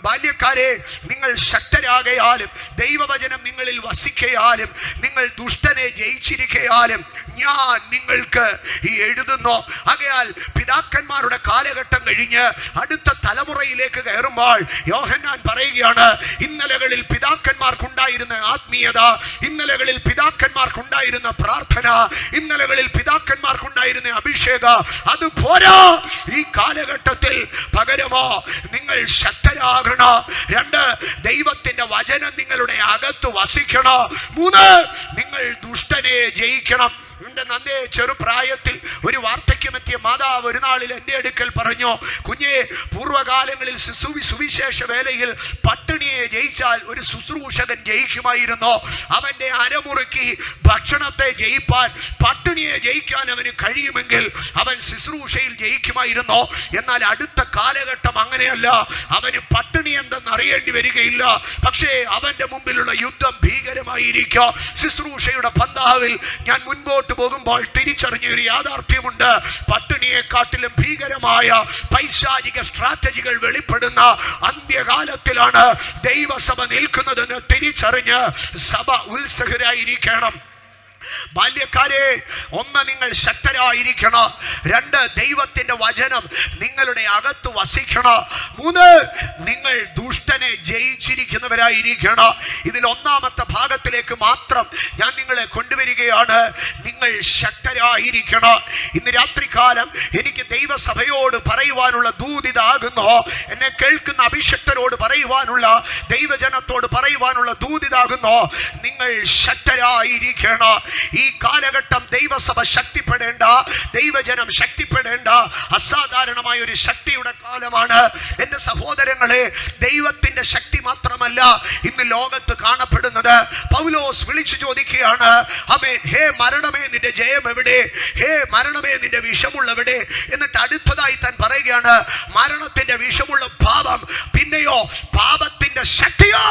ബാല്യക്കാരെ, നിങ്ങൾ ശക്തരാകയാലും ദൈവവചനം നിങ്ങളിൽ വസിക്കയാലും നിങ്ങൾ ദുഷ്ടനെ ജയിച്ചിരിക്കയാലും ഞാൻ നിങ്ങൾക്ക് ഈ എഴുതുന്നു. ആകയാൽ പിതാക്കന്മാരുടെ കാലഘട്ടം കഴിഞ്ഞ് അടുത്ത തലമുറയിലേക്ക് കയറുമ്പോൾ യോഹന്നാൻ പറയുകയാണ്, ഇന്നലകളിൽ പിതാക്കന്മാർക്കുണ്ടായിരുന്ന ആത്മീയത, ഇന്നലകളിൽ പിതാക്കന്മാർക്കുണ്ടായിരുന്ന പ്രാർത്ഥന, ഇന്നലകളിൽ പിതാക്കന്മാർക്കുണ്ടായിരുന്ന അഭിഷേക, അത് പോരാ. ഈ കാലഘട്ടത്തിൽ പകരമോ നിങ്ങൾ ശക്തരാകണം. 2, ദൈവത്തിന്റെ വചനം നിങ്ങളുടെ അകത്ത് വസിക്കണം. 3, നിങ്ങൾ ദുഷ്ടനെ ജയിക്കണം. എൻ്റെ നന്നേ ചെറുപ്രായത്തിൽ ഒരു വാർദ്ധക്യമെത്തിയ മാതാവ് ഒരു നാളിൽ എൻ്റെ അടുക്കൽ പറഞ്ഞു, കുഞ്ഞെ, പൂർവ്വകാലങ്ങളിൽ സുവിശേഷ വേലയിൽ പട്ടിണിയെ ജയിച്ചാൽ ഒരു ശുശ്രൂഷകൻ ജയിക്കുമായിരുന്നു. അവൻ്റെ അരമുറുക്കി ഭക്ഷണത്തെ ജയിപ്പാൻ, പട്ടിണിയെ ജയിക്കാൻ അവന് കഴിയുമെങ്കിൽ അവൻ ശുശ്രൂഷയിൽ ജയിക്കുമായിരുന്നു. എന്നാൽ അടുത്ത കാലഘട്ടം അങ്ങനെയല്ല. അവന് പട്ടിണി എന്തെന്ന് അറിയേണ്ടി വരികയില്ല. പക്ഷേ അവൻ്റെ മുമ്പിലുള്ള യുദ്ധം ഭീകരമായിരിക്കും. ശുശ്രൂഷയുടെ പന്താവിൽ ഞാൻ മുൻപോട്ട് പോകുമ്പോൾ തിരിച്ചറിഞ്ഞ ഒരു യാഥാർത്ഥ്യമുണ്ട്. പട്ടിണിയെക്കാട്ടിലും ഭീകരമായ പൈശാചിക സ്ട്രാറ്റജികൾ വെളിപ്പെടുന്ന അന്ത്യകാലത്തിലാണ് ദൈവസഭ നിൽക്കുന്നതെന്ന് തിരിച്ചറിഞ്ഞ് സഭ ഉത്സുകരായിരിക്കണം. ബാല്യക്കാരെ, 1, നിങ്ങൾ ശക്തരായിരിക്കണം. 2, ദൈവത്തിന്റെ വചനം നിങ്ങളുടെ അകത്ത് വസിക്കണം. 3, നിങ്ങൾ ദുഷ്ടനെ ജയിച്ചിരിക്കുന്നവരായിരിക്കണം. ഇതിൽ 1ാമത്തെ ഭാഗത്തിലേക്ക് മാത്രം ഞാൻ നിങ്ങളെ കൊണ്ടുവരികയാണ്. നിങ്ങൾ ശക്തരായിരിക്കണം. ഇന്ന് രാത്രികാലം എനിക്ക് ദൈവസഭയോട് പറയുവാനുള്ള ദൂതിതാകുന്നു. എന്നെ കേൾക്കുന്ന അഭിഷക്തരോട് പറയുവാനുള്ള, ദൈവജനത്തോട് പറയുവാനുള്ള ദൂതിതാകുന്നു, നിങ്ങൾ ശക്തരായിരിക്കണം. ഈ കാലഘട്ടം ദൈവസഭ ശക്തിപ്പെടേണ്ട, ദൈവജനം ശക്തിപ്പെടേണ്ട അസാധാരണമായ ഒരു ശക്തിയുടെ കാലമാണ്. എൻ്റെ സഹോദരങ്ങളെ, ദൈവത്തിന്റെ ശക്തി മാത്രമല്ല ഇന്ന് ലോകത്ത് കാണപ്പെടുന്നത്. പൗലോസ് വിളിച്ചു ചോദിക്കുകയാണ്, ആമേൻ, ഹേ മരണമേ നിന്റെ ജയം എവിടെ? ഹേ മരണമേ നിന്റെ വിഷമുള്ളവിടെ? എന്നിട്ട് അടുത്തതായി താൻ പറയുകയാണ്, മരണത്തിന്റെ വിഷമുള്ള പാപം, പിന്നെയോ പാപത്തിന്റെ ശക്തിയോ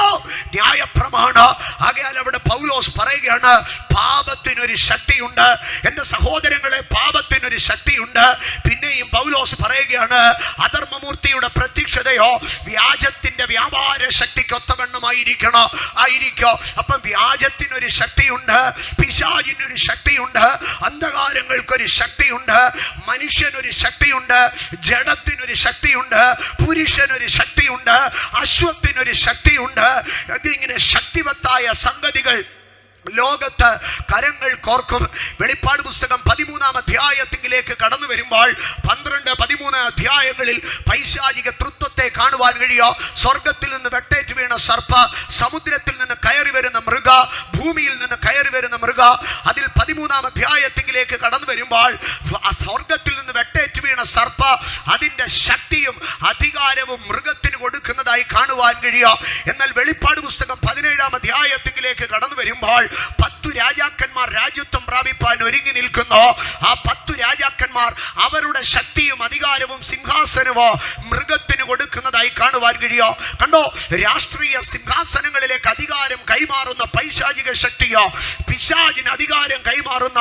ന്യായപ്രമാണം. ആകയാൽ അവിടെ പൗലോസ് പറയുകയാണ്, പാപത്തിനൊരു ശക്തിയുണ്ട്. എൻ്റെ സഹോദരങ്ങളെ, പാപത്തിനൊരു ശക്തിയുണ്ട്. പിന്നെയും പൗലോസ് പറയുകയാണ്, അധർമ്മമൂർത്തിയുടെ പ്രത്യക്ഷതയോ വ്യാജത്തിന്റെ വ്യാപാര ശക്തിക്കൊത്തവണ്ണമായിരിക്കണോ ആയിരിക്കോ. അപ്പം വ്യാജത്തിനൊരു ശക്തിയുണ്ട്, പിശാചിനൊരു ശക്തിയുണ്ട്, അന്ധകാരങ്ങൾക്കൊരു ശക്തിയുണ്ട്, മനുഷ്യനൊരു ശക്തിയുണ്ട്, ജഡത്തിനൊരു ശക്തിയുണ്ട്, പുരുഷനൊരു ശക്തിയുണ്ട്, അശ്വത്തിനൊരു ശക്തിയുണ്ട്. ഇതിങ്ങനെ ശക്തിവത്തായ സംഗതികൾ ലോകത്ത് കരങ്ങൾ കോർക്കും. വെളിപ്പാട് പുസ്തകം 13-ാം അധ്യായത്തിലേക്ക് കടന്നു വരുമ്പോൾ 12-13 അധ്യായങ്ങളിൽ പൈശാചിക തൃത്വത്തെ കാണുവാൻ കഴിയോ. സ്വർഗത്തിൽ നിന്ന് വെട്ടേറ്റ് വീണ സർപ്പ, സമുദ്രത്തിൽ നിന്ന് കയറി വരുന്ന മൃഗ, ഭൂമിയിൽ നിന്ന് കയറി വരുന്ന മൃഗ. അതിൽ 13-ാം അധ്യായത്തിലേക്ക് കടന്നു വരുമ്പോൾ സ്വർഗത്തിൽ നിന്ന് വെട്ടേറ്റ് വീണ സർപ്പ, അതിൻ്റെ ശക്തിയും അധികാരവും മൃഗത്തിന് കൊടുക്കുന്നതായി കാണുവാൻ കഴിയോ. എന്നാൽ വെളിപ്പാട് പുസ്തകം 17-ാം അധ്യായത്തിലേക്ക് കടന്നു വരുമ്പോൾ 10 രാജാക്കന്മാർ രാജ്യത്വം പ്രാപിപ്പാൻ ഒരുങ്ങി നിൽക്കുന്നു. ആ 10 രാജാക്കന്മാർ അവരുടെ ശക്തിയും അധികാരവും സിംഹാസനമോ മൃഗത്തിന് കൊടുക്കുന്നതായി കാണുവാൻ കഴിയോ. കണ്ടോ, രാഷ്ട്രീയ സിംഹാസനങ്ങളിലേക്ക് അധികാരം കൈമാറുന്ന പൈശാചിക ശക്തിയോ, പിശാചിന് അധികാരം കൈമാറുന്ന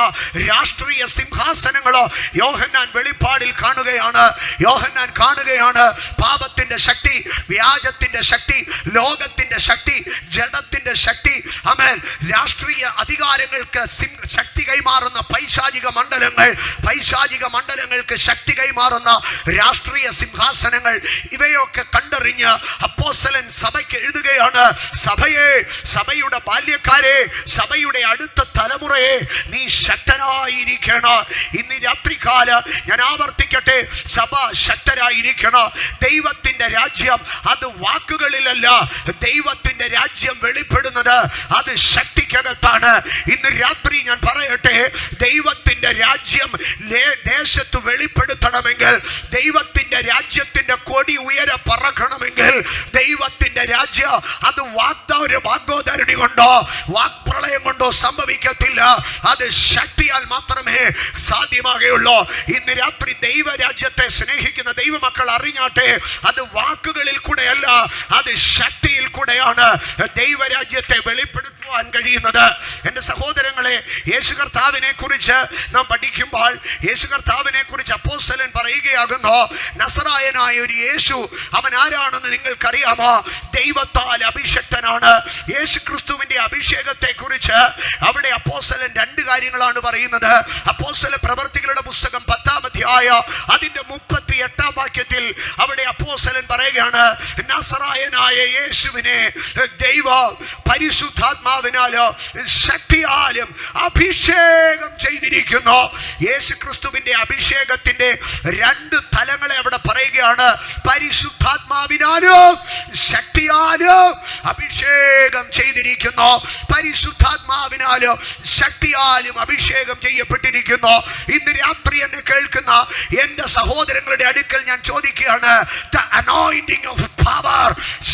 രാഷ്ട്രീയ സിംഹാസനങ്ങളോ യോഹന്നാൻ വെളിപ്പാടിൽ കാണുകയാണ്. യോഹന്നാൻ കാണുകയാണ് പാപത്തിന്റെ ശക്തി, വ്യാജത്തിന്റെ ശക്തി, ലോകത്തിന്റെ ശക്തി, ജഡത്തിന്റെ ശക്തി, ആമേൻ, രാഷ്ട്രീയ അധികാരങ്ങൾക്ക് ശക്തി കൈമാറുന്ന പൈശാചിക മണ്ഡലങ്ങൾക്ക് ശക്തി കൈമാറുന്ന രാഷ്ട്രീയ സിംഹാസനങ്ങൾ, ഇവയൊക്കെ കണ്ടറിഞ്ഞ് അപ്പോസ്തലൻ സഭയ്ക്ക് എഴുതുകയാണ്, സഭയെ, സഭയുടെ ബാല്യക്കാരെ, സഭയുടെ അടുത്ത തലമുറയെ, നീ ശക്തനായിരിക്കണം. ഇന്ന് രാത്രികാലം ഞാൻ ആവർത്തിക്കട്ടെ, സഭ ശക്തരായിരിക്കണം. ദൈവത്തിന്റെ രാജ്യം അത് വാക്കുകളിലല്ല, ദൈവത്തിന്റെ രാജ്യം വെളിപ്പെടുന്നത് അത് ശക്തി പരിധിക്കകത്താണ്. ഇന്ന് രാത്രി ഞാൻ പറയട്ടെ, ദൈവത്തിന്റെ രാജ്യം ദേശത്ത് വെളിപ്പെടുത്തണമെങ്കിൽ, ദൈവത്തിന്റെ രാജ്യത്തിന്റെ കൊടി ഉയരെ പറക്കണമെങ്കിൽ, ദൈവത്തിന്റെ രാജ്യം അത് വാഗ്ദാരണി കൊണ്ടോ വാക്പ്രളയം കൊണ്ടോ സംഭവിക്കത്തില്ല. അത് ശക്തിയാൽ മാത്രമേ സാധ്യമാകുകയുള്ളൂ. ഇന്ന് രാത്രി ദൈവരാജ്യത്തെ സ്നേഹിക്കുന്ന ദൈവമക്കൾ അറിഞ്ഞാട്ടെ, അത് വാക്കുകളിൽ കൂടെയല്ല, അത് ശക്തിയിൽ കൂടെയാണ് ദൈവരാജ്യത്തെ വെളിപ്പെടുത്തുവാൻ കഴിയുന്നത്. എൻ്റെ സഹോദരങ്ങളെ, യേശു കർത്താവിനെ കുറിച്ച് നാം പഠിക്കുമ്പോൾ യേശു കർത്താവിനെ കുറിച്ച് അപ്പോസ്തലൻ പറയുകയാകുന്നു, നസറായനായ ഒരു യേശു, അവൻ ആരാണെന്ന് നിങ്ങൾക്കറിയാമോ? ദൈവത്താൽ അഭിഷക്തനാണ്. യേശു ക്രിസ്തുവിന്റെ അഭിഷേകത്തെ കുറിച്ച് അവിടെ അപ്പോസ്തലൻ രണ്ട് കാര്യങ്ങളാണ് പറയുന്നത്. അപ്പോസ്തല പ്രവർത്തികളുടെ പുസ്തകം 10-ാം അധ്യായം അതിന്റെ 38-ാം വാക്യത്തിൽ അവിടെ അപ്പോസ്തലൻ പറയുകയാണ്, നസറായനായ യേശുവിനെ ദൈവം പരിശുദ്ധാത്മാവിനാലും ശക്തിയാലും അഭിഷേകം ചെയ്തിരിക്കുന്നു. യേശു ക്രിസ്തുവിന്റെ അഭിഷേകത്തിന്റെ രണ്ട് തലങ്ങളെ അവിടെ പറയുകയാണ്. പരിശുദ്ധാത്മാവിനാലും ശക്തിയാലും അഭിഷേകം ചെയ്തിരിക്കുന്നു. പരിശുദ്ധാത്മാവിനാലും ശക്തിയാലും അഭിഷേകം ചെയ്യപ്പെട്ടിരിക്കുന്നു. ഇന്ന് രാത്രി എന്നെ കേൾക്കുന്ന എൻ്റെ സഹോദരങ്ങളുടെ അടുക്കൽ ഞാൻ ചോദിക്കുകയാണ്, the anointing of power,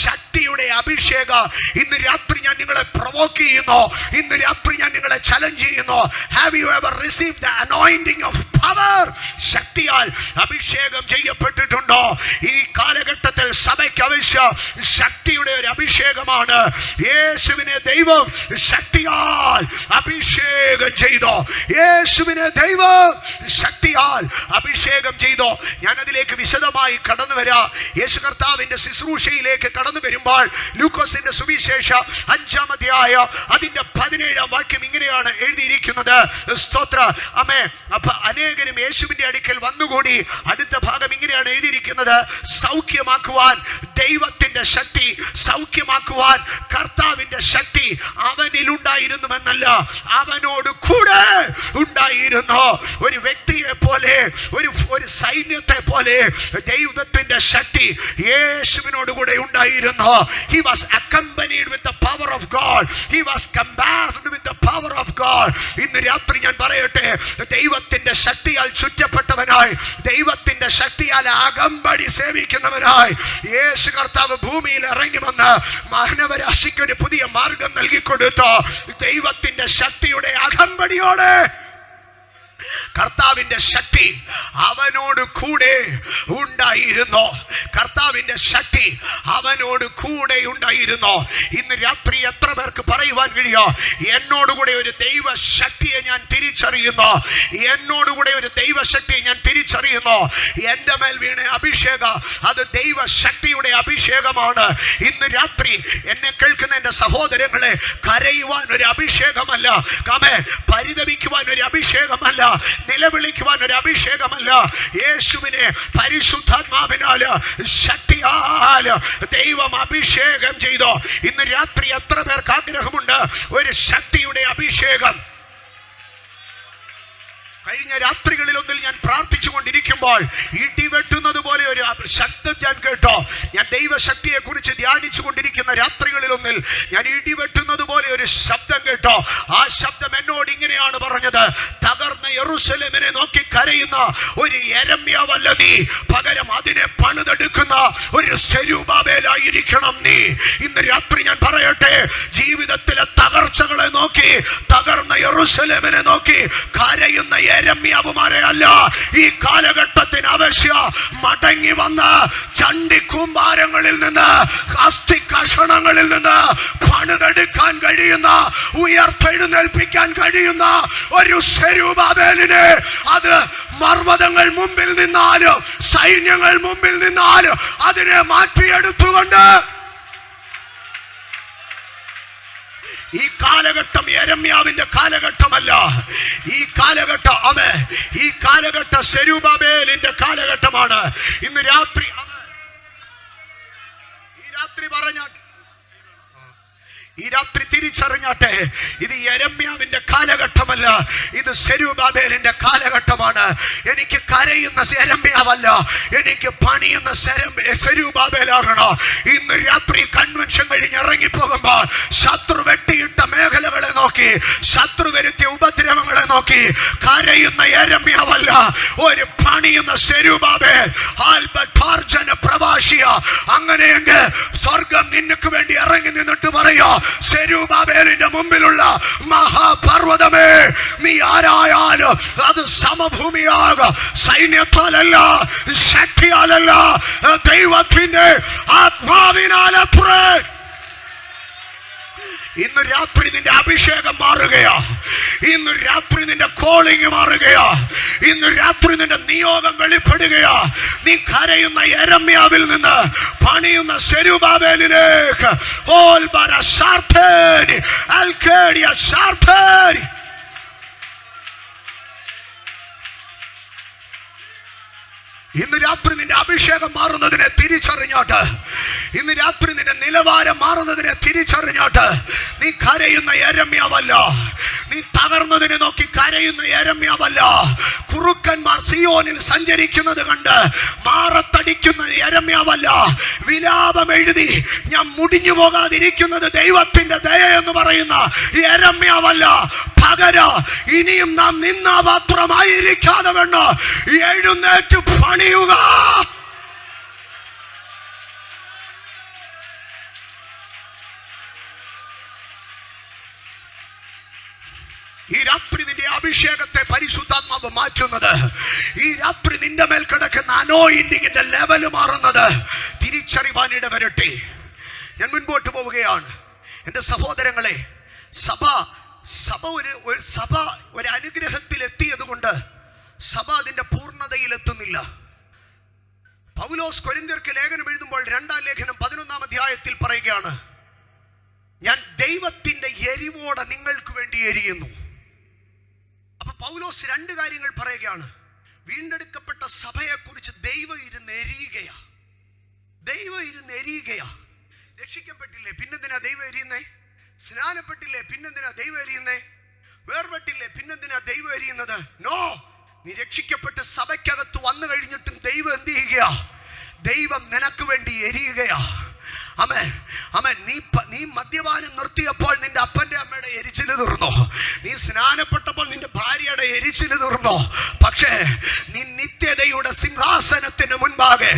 ശക്തിയുടെ അഭിഷേകം ഇന്ന് രാത്രി ഞാൻ നിങ്ങളെ പ്രൊവോക്ക് ചെയ്യുന്നു. ഇന്ന് രാത്രി ഞാൻ നിങ്ങളെ ചലഞ്ച് ചെയ്യുന്നു. Have you ever received the anointing of power? ശക്തിയാൽ അഭിഷേകം ചെയ്യപ്പെട്ടിട്ടുണ്ടോ? ഈ കാലഘട്ടത്തിൽ സഭയ്ക്ക് ആവശ്യം ശക്തിയുടെ ഒരു അഭിഷേകമാണ്. യേശുവിനെ ദൈവം ശക്തിയാൽ അഭിഷേകം ചെയ്തോ. യേശുവിനെ ദൈവം ശക്തിയാൽ അഭിഷേകം ചെയ്തോ. ഞാൻ അതിലേക്ക് വിശദമായി കടന്നു വരാം. യേശു കർത്താവിന്റെ ശുശ്രൂഷയിലേക്ക് കടന്നു വരുമ്പോൾ ലൂക്കോസിന്റെ സുവിശേഷം 5-ാം അധ്യായം അതിന്റെ 17-ാം വാക്യം ഇങ്ങനെയാണ് എഴുതിയിരിക്കുന്നത്. സ്തോത്ര ആമേ. അപ്പൊ അനേകരും യേശുവിന്റെ അടുക്കൽ വന്നുകൂടി. അടുത്ത ഭാഗം ഇങ്ങനെയാണ് എഴുതിയിരിക്കുന്നത്, സൗഖ്യമാക്കുവാൻ ദൈവത്തിന്റെ ശക്തി, സൗഖ്യമാക്കുവാൻ കർത്താവിന്റെ ശക്തി അവനിലുണ്ടായിരുന്നുവെന്നല്ല, അവനോട് കൂടെ ഉണ്ടായിരുന്നു. ഒരു വ്യക്തിയെ പോലെ, ഒരു സൈന്യത്തെ പോലെ ദൈവത്തിന്റെ ശക്തി യേശുവിനോട് കൂടെ ഉണ്ടായിരുന്നു. He was accompanied with the power of God. He was compassed with the power of God. ഇന്ന് രാത്രി ഞാൻ പറയട്ടെ, ദൈവത്തിന്റെ ശക്തിയാൽ ചുറ്റപ്പെട്ടവനായി, ദൈവത്തിന്റെ ശക്തിയാൽ അകമ്പടി സേവിക്കുന്നവനായി യേശു കർത്താവ് ഭൂമിയിൽ ഇറങ്ങി വന്ന് മാനവരാശിക്ക് ഒരു പുതിയ മാർഗം നൽകിക്കൊടുത്തു. ദൈവത്തിന്റെ ശക്തിയുടെ അകമ്പടിയോടെ കർത്താവിന്റെ ശക്തി അവനോട് കൂടെ ഉണ്ടായിരുന്നു. കർത്താവിന്റെ ശക്തി അവനോട് കൂടെ ഉണ്ടായിരുന്നു. ഇന്ന് രാത്രി എത്ര പേർക്ക് പറയുവാൻ കഴിയോ, എന്നോടുകൂടെ ഒരു ദൈവശക്തിയെ ഞാൻ തിരിച്ചറിയുന്നു, എന്നോടുകൂടെ ഒരു ദൈവശക്തിയെ ഞാൻ തിരിച്ചറിയുന്നു. എൻ്റെ മേൽ വീണ അഭിഷേകം അത് ദൈവശക്തിയുടെ അഭിഷേകമാണ്. ഇന്ന് രാത്രി എന്നെ കേൾക്കുന്ന എൻ്റെ സഹോദരങ്ങളെ, കരയുവാൻ ഒരു അഭിഷേകമല്ല, പരിതപിക്കുവാൻ ഒരു അഭിഷേകമല്ല, നിലവിളിക്കുവാൻ ഒരു അഭിഷേകമല്ല. യേശുവിനെ പരിശുദ്ധാത്മാവിനാല് ശക്തിയാല് ദൈവം അഭിഷേകം ചെയ്തു. ഇന്ന് രാത്രി എത്ര പേർക്ക് ആഗ്രഹമുണ്ട് ഒരു ശക്തിയുടെ അഭിഷേകം? കഴിഞ്ഞ രാത്രികളിലൊന്നിൽ ഞാൻ പ്രാർത്ഥിച്ചു കൊണ്ടിരിക്കുമ്പോൾ ഇടിവെട്ടുന്നത് പോലെ ഒരു ശബ്ദം ഞാൻ കേട്ടോ. ഞാൻ ദൈവശക്തിയെ കുറിച്ച് ധ്യാനിച്ചു കൊണ്ടിരിക്കുന്ന രാത്രികളിലൊന്നിൽ ഞാൻ ഇടിവെട്ടുന്നത് പോലെ ഒരു ശബ്ദം കേട്ടോ. ആ ശബ്ദം എന്നോട് ഇങ്ങനെയാണ് പറഞ്ഞത്, തകർന്ന യെരൂശലേമിനെ നോക്കി കരയുന്ന ഒരു യെരമ്യാവല്ല നീ, പകരം അതിനെ പണിതെടുക്കുന്ന ഒരു സെരുബാബേലായിരിക്കണം നീ. ഇന്ന് രാത്രി ഞാൻ പറയട്ടെ, ജീവിതത്തിലെ തകർച്ചകളെ നോക്കി, തകർന്ന യെരൂശലേമിനെ നോക്കി കരയുന്ന യെരമ്യാവുമാരെ അല്ല, ഈ കാലഘട്ടത്തിന് ആവശ്യം മടങ്ങി വന്ന് ചണ്ടി കൂമ്പാരങ്ങളിൽ നിന്ന്, അസ്ഥി കഷണങ്ങളിൽ നിന്ന് പണിതെടുക്കാൻ കഴിയുന്ന, ഉയർത്തെഴുന്നേൽപ്പിക്കാൻ കഴിയുന്ന ഒരു സെരുബാബേലിനെ, അത് പർവ്വതങ്ങൾ മുമ്പിൽ നിന്നാലും സൈന്യങ്ങൾ മുമ്പിൽ നിന്നാലും അതിനെ മാറ്റിയെടുത്തുകൊണ്ട് ഈ കാലഘട്ടം യെരമ്യാവിന്റെ കാലഘട്ടമല്ല. ഈ കാലഘട്ടം സെരുബാബേലിന്റെ കാലഘട്ടമാണ്. ഇന്ന് രാത്രി പറഞ്ഞാട്ടെ, ഈ രാത്രി തിരിച്ചറിഞ്ഞാട്ടെ, ഇത് യെരമ്യാവിന്റെ കാലഘട്ടമല്ല, ഇത് സെരുബാബേലിന്റെ കാലഘട്ടമാണ്. എനിക്ക് കരയുന്ന യെരമ്യാവല്ല, എനിക്ക് പണിയുന്ന സെരുബാബേലാകണം. ഇന്ന് രാത്രി കൺവെൻഷൻ കഴിഞ്ഞ് ഇറങ്ങിപ്പോകുമ്പോൾ ശത്രു വെട്ടിയിട്ട മേഖലകളെ നോക്കി നോക്കി, ശത്രു വരുത്തിയ ഉപദ്രവങ്ങളെ നോക്കി കരയുന്ന യെരമ്യാവല്ല, ഒരു പണിയുന്ന സെരുബാബേൽ, പ്രവാസിയ. അങ്ങനെയെങ്കിൽ സ്വർഗം നിനക്ക് വേണ്ടി ഇറങ്ങി നിന്നിട്ട് പറയാ, സെരുബാബേലിന്റെ മുമ്പിലുള്ള മഹാപർവ്വതമേ, നീ ആരായാലും അത് സമഭൂമിയാക, സൈന്യത്താലല്ല, ശക്തിയാലല്ല, ദൈവത്തിന്റെ ആത്മാവിനാലത്രേ. ഇന്ന് രാത്രി നിന്റെ അഭിഷേകം മാറുകയാ, ഇന്ന് രാത്രി നിന്റെ കോളിംഗ് മാറുകയാ, ഇന്ന് രാത്രി നിന്റെ നിയോഗം വെളിപ്പെടുകയാ. നീ കരയുന്ന യെരമ്യാവിൽ നിന്ന് പണിയുന്ന സെരുബാബേലിലേക്ക്. ഇന്ന് രാത്രി നിന്റെ അഭിഷേകം മാറുന്നതിനെ തിരിച്ചറിഞ്ഞോട്ട്, ഇന്ന് രാത്രി നിന്റെ നിലവാരം മാറുന്നതിനെ തിരിച്ചറിഞ്ഞോട്ട്. നീ കരയുന്ന യെരമ്യാവല്ല, നീ തകർന്നതിനെ നോക്കി കരയുന്ന യെരമ്യാവല്ല, കുറുക്കന്മാർ സിയോനിൽ സഞ്ചരിക്കുന്നത് കണ്ട് മാറത്തടിക്കുന്ന യെരമ്യാവല്ല, വിലാപം എഴുതി ഞാൻ മുടിഞ്ഞു പോകാതിരിക്കുന്നത് ദൈവത്തിന്റെ ദയ എന്ന് പറയുന്ന യെരമ്യാവല്ല. പകരം ഇനിയും നാം നിന്നാപാത്രമായിരിക്കാതെ വേണം എഴുന്നേറ്റ് പണിയുക. ഈ രാത്രി നിന്റെ അഭിഷേകത്തെ പരിശുദ്ധാത്മാവ് മാറ്റുന്നത്, ഈ രാത്രി നിന്റെ മേൽ കിടക്കുന്ന അനോയിന്റിങ്ങിന്റെ ലെവൽ മാറുന്നത് തിരിച്ചറിവാനിട വരട്ടെ. ഞാൻ മുൻപോട്ട് പോവുകയാണ് എൻ്റെ സഹോദരങ്ങളെ. സഭ ഒരു അനുഗ്രഹത്തിൽ എത്തിയത് കൊണ്ട് സഭ അതിന്റെ പൂർണ്ണതയിൽ എത്തുന്നില്ല. പൗലോസ് കൊരിന്ത്യർക്ക് ലേഖനം എഴുതുമ്പോൾ 2-ാം ലേഖനം 11-ാം അധ്യായത്തിൽ പറയുകയാണ്, ഞാൻ ദൈവത്തിന്റെ എരിവോടെ നിങ്ങൾക്ക് വേണ്ടി എരിയുന്നു. അപ്പൊ പൗലോസ് 2 കാര്യങ്ങൾ പറയുകയാണ്. വീണ്ടെടുക്കപ്പെട്ട സഭയെ കുറിച്ച് ദൈവം ഇരുന്ന് എരിയുകയാ, ദൈവം ഇരുന്ന് എരിയുകയാ. രക്ഷിക്കപ്പെട്ടില്ലേ, പിന്നെന്തിനാ ദൈവം എരിയുന്നേ? സ്നാനപ്പെട്ടില്ലേ, പിന്നെന്തിനാ ദൈവം എരിയുന്നേ? വേർപെട്ടില്ലേ, പിന്നെന്തിനാ ദൈവം എരിയുന്നത്? നോ, നീ രക്ഷിക്കപ്പെട്ട് സഭയ്ക്കകത്ത് വന്നു കഴിഞ്ഞിട്ടും ദൈവം എന്ത് ചെയ്യുകയാ? ദൈവം നിനക്ക് വേണ്ടി എരിയുകയാ. ആമേൻ, ആമേൻ. നീ മദ്യപാനം നിർത്തിയപ്പോൾ നിന്റെ അപ്പന്റെ അമ്മയുടെ എരിച്ചില് തീർന്നോ? നീ സ്നാനപ്പെട്ടപ്പോൾ നിന്റെ ഭാര്യയുടെ എരിച്ചില് തീർന്നോ? പക്ഷേ നീ നിത്യതയുടെ സിംഹാസനത്തിന് മുൻപാകെ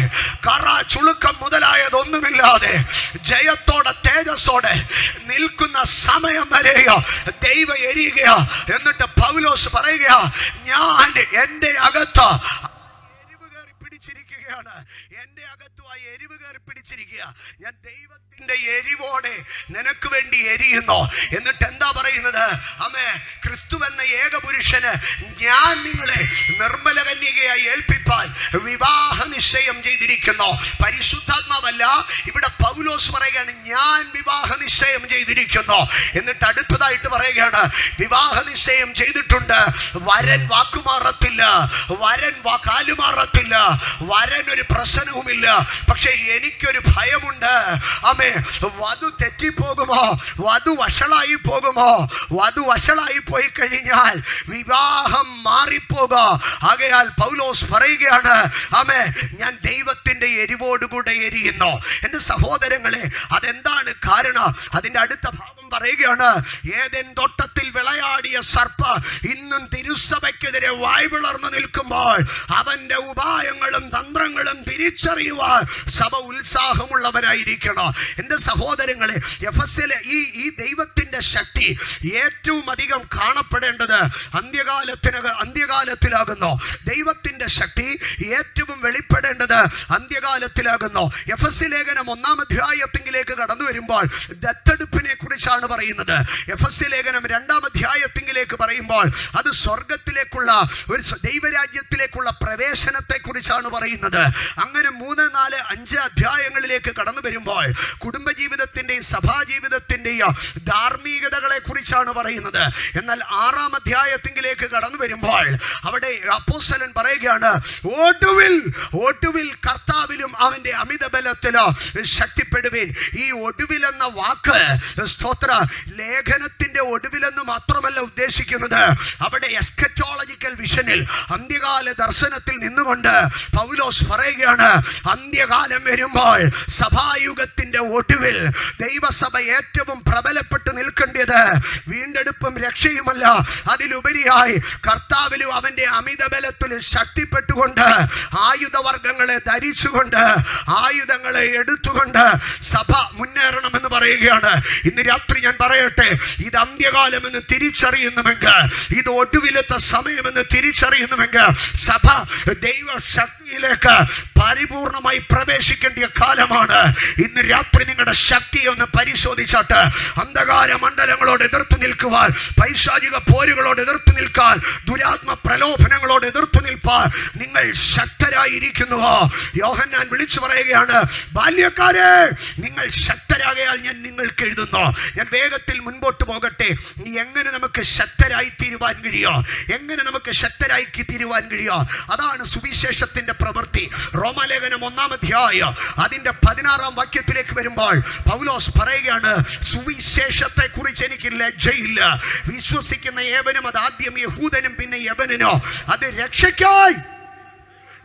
കറ ചുളുക്കം മുതലായതൊന്നുമില്ലാതെ ജയത്തോടെ തേജസ്സോടെ നിൽക്കുന്ന സമയം വരെയോ ദൈവം എരിയുകയാ. എന്നിട്ട് പൗലോസ് പറയുകയാ, ഞാൻ എൻ്റെ അകത്ത് എരിവ് കയറി പിടിച്ചിരിക്കുകയാണ്, എൻ്റെ അകത്ത് ആ എരിവ് കയറി പിടിച്ചിരിക്കുക. ഞാൻ ദൈവത്തിന്റെ എരിവോടെ നിനക്ക് വേണ്ടി എരിയുന്നു. എന്നിട്ട് എന്താ പറയുന്നത്? ആമേ, ക്രിസ്തു എന്ന ഏകപുരുഷന് ഞാൻ നിങ്ങളെ നിർമ്മല കന്യകയായി ഏൽപ്പിപ്പാൻ വിവാഹ നിശ്ചയം ചെയ്തിരിക്കുന്നു. പരിശുദ്ധാത്മാവല്ല, ഇവിടെ പൗലോസ് പറയുകയാണ്, ഞാൻ വിവാഹ നിശ്ചയം ചെയ്തിരിക്കുന്നു. എന്നിട്ട് അടുത്തതായിട്ട് പറയുകയാണ്, വിവാഹ നിശ്ചയം ചെയ്തിട്ടുണ്ട്, വരൻ വാക്കുമാറത്തില്ല, വരൻ കാലുമാറത്തില്ല, വരൻ ഒരു പ്രശ്നവുമില്ല. പക്ഷെ എനിക്കൊരു ഭയമുണ്ട്. ആമേ, വധു തെറ്റിപ്പോകുമോ? വധു വഷളായി പോകുമോ? വധു വഷളായി പോയി കഴിഞ്ഞാൽ വിവാഹം മാറിപ്പോകുക. ആകയാൽ പൗലോസ് പറയുകയാണ്, ആമേ, ഞാൻ ദൈവത്തിന്റെ എരിവോടുകൂടെ എരിയുന്നു. എൻ്റെ സഹോദരങ്ങളെ, അതെന്താണ് കാരണം? അതിന്റെ അടുത്ത ഭാഗം പറയുകയാണ്, ഏദെൻ തോട്ടത്തിൽ വിളയാടിയ സർപ്പ ഇന്നും തിരുസഭയ്ക്കെതിരെ വായ് വിളർന്നു നിൽക്കുമ്പോൾ അവന്റെ ഉപായങ്ങളും തന്ത്രങ്ങളും തിരിച്ചറിയുവാൻ സഭ ഉത്സാഹമുള്ളവരായിരിക്കണം. എൻ്റെ സഹോദരങ്ങളെ, എഫെസ്യയിലെ ഈ ദൈവത്തിന്റെ ശക്തി ഏറ്റവും അധികം കാണപ്പെടേണ്ടത് അന്ത്യകാലത്തിലാകുന്നു. ദൈവത്തിന്റെ ശക്തി ഏറ്റവും വെളിപ്പെടേണ്ടത് അന്ത്യകാലത്തിലാകുന്നു. എഫെസ്യ ലേഖനം 1-ാം അധ്യായത്തിലേക്ക് കടന്നു വരുമ്പോൾ ദത്തെടുപ്പിനെ കുറിച്ചാണ് പറയുന്നത്. എഫെസ്യ ലേഖനം 2-ാം അധ്യായത്തിലേക്ക് പറയുമ്പോൾ അത് സ്വർഗത്തിലേക്കുള്ള ഒരു ദൈവരാജ്യത്തിലേക്കുള്ള പ്രവേശനത്തെ കുറിച്ചാണ് പറയുന്നത്. അങ്ങനെ 3, 4, 5 അധ്യായങ്ങളിലേക്ക് കടന്നു വരുമ്പോൾ കുടുംബജീവിതത്തിന്റെയും സഭാജീവിതത്തിന്റെയും ധാർമ്മികതകളെ കുറിച്ചാണ് പറയുന്നത്. എന്നാൽ 6-ാം അധ്യായത്തിലേക്ക് കടന്നു വരുമ്പോൾ അവിടെ അപ്പോസ്തലൻ പറയുകയാണ്, ഒടുവിൽ കർത്താവിലും അവന്റെ അമിത ബലത്തിലോ ശക്തിപ്പെടുവീൻ. ഈ ഒടുവിൽ എന്ന വാക്ക് സ്തോത്ര ലേഖനത്തിന്റെ അതിന്റെ ഒടുവിലെന്ന് മാത്രമല്ല ഉദ്ദേശിക്കുന്നത്. അവിടെ എസ്കറ്റോളജിക്കൽ വിഷനിൽ, അന്ത്യകാല ദർശനത്തിൽ നിന്നുകൊണ്ട് പൗലോസ് പറയുകയാണ്, അന്ത്യകാലം വരുമ്പോൾ സഭായുഗത്തിന്റെ ഒടുവിൽ ദൈവസഭ ഏറ്റവും പ്രബലപ്പെട്ട് നിൽക്കേണ്ടത് വീണ്ടെടുപ്പും രക്ഷയുമല്ല, അതിലുപരിയായി കർത്താവിലും അവന്റെ അമിത ബലത്തിലും ശക്തിപ്പെട്ടുകൊണ്ട് ആയുധവർഗങ്ങളെ ധരിച്ചുകൊണ്ട് ആയുധങ്ങളെ എടുത്തുകൊണ്ട് സഭ മുന്നേറണമെന്ന് പറയുകയാണ്. ഇന്ന് രാത്രി ഞാൻ പറയട്ടെ, ഇത് അന്ത്യകാലമെന്ന് തിരിച്ചറിയുന്നുവെങ്കിൽ, ഇത് ഒടുവിലത്തെ സമയമെന്ന് തിരിച്ചറിയുന്നുവെങ്കിൽ, സഭ ദൈവശക്തിയിലേക്ക് പരിപൂർണമായി പ്രവേശിക്കേണ്ട കാലമാണ്. ഇന്ന് രാത്രി നിങ്ങളുടെ ശക്തിയെ ഒന്ന് പരിശോധിച്ചാട്ട്, അന്ധകാര മണ്ഡലങ്ങളോട് എതിർത്ത് നിൽക്കുവാൻ, പൈശാചിക പോരുകളോട് എതിർത്ത് നിൽക്കാൻ, ദുരാത്മ പ്രലോഭനങ്ങളോട് എതിർത്ത് നിൽപ്പാൻ നിങ്ങൾ ശക്തരായിരിക്കുന്നുവോ? യോഹന്നാൻ വിളിച്ചു പറയുകയാണ്, ബാല്യക്കാരെ നിങ്ങൾ ശക്തരാകയാൽ ഞാൻ നിങ്ങൾക്ക് എഴുതുന്നു. ഞാൻ വേഗത്തിൽ മുൻപോട്ട് പോകട്ടെ. എങ്ങനെ നമുക്ക് ശക്തരായി തീരുവാൻ കഴിയോ? എങ്ങനെ നമുക്ക് ശക്തരായി തീരുവാൻ കഴിയോ? അതാണ് സുവിശേഷത്തിന്റെ പ്രവൃത്തി. റോമാലേഖനം 1-ാം അധ്യായം അതിന്റെ 16-ാം വാക്യത്തിലേക്ക് വരുമ്പോൾ പൗലോസ് പറയുകയാണ്, സുവിശേഷത്തെ കുറിച്ച് എനിക്ക് ലജ്ജയില്ല. വിശ്വസിക്കുന്ന ഏവനും, അത് ആദ്യം യഹൂദനും പിന്നെ യവനനോ, അത് രക്ഷയ്ക്കായി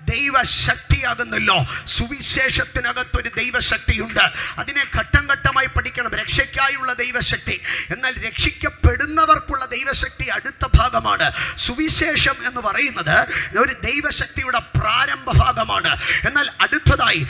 ദൈവശക്തിയാകുന്നല്ലോ. സുവിശേഷത്തിനകത്തൊരു ദൈവശക്തിയുണ്ട്. അതിനെ ഘട്ടം ഘട്ടമായി പഠിക്കണം. രക്ഷയ്ക്കായുള്ള ദൈവശക്തി, എന്നാൽ രക്ഷിക്കപ്പെടുന്നവർക്കുള്ള ദൈവശക്തി അടുത്ത ഭാഗമാണ്. സുവിശേഷം എന്ന് പറയുന്നത് ഒരു ദൈവശക്തിയുടെ പ്രാരംഭ ഭാഗമാണ്. എന്നാൽ അടുത്തതായി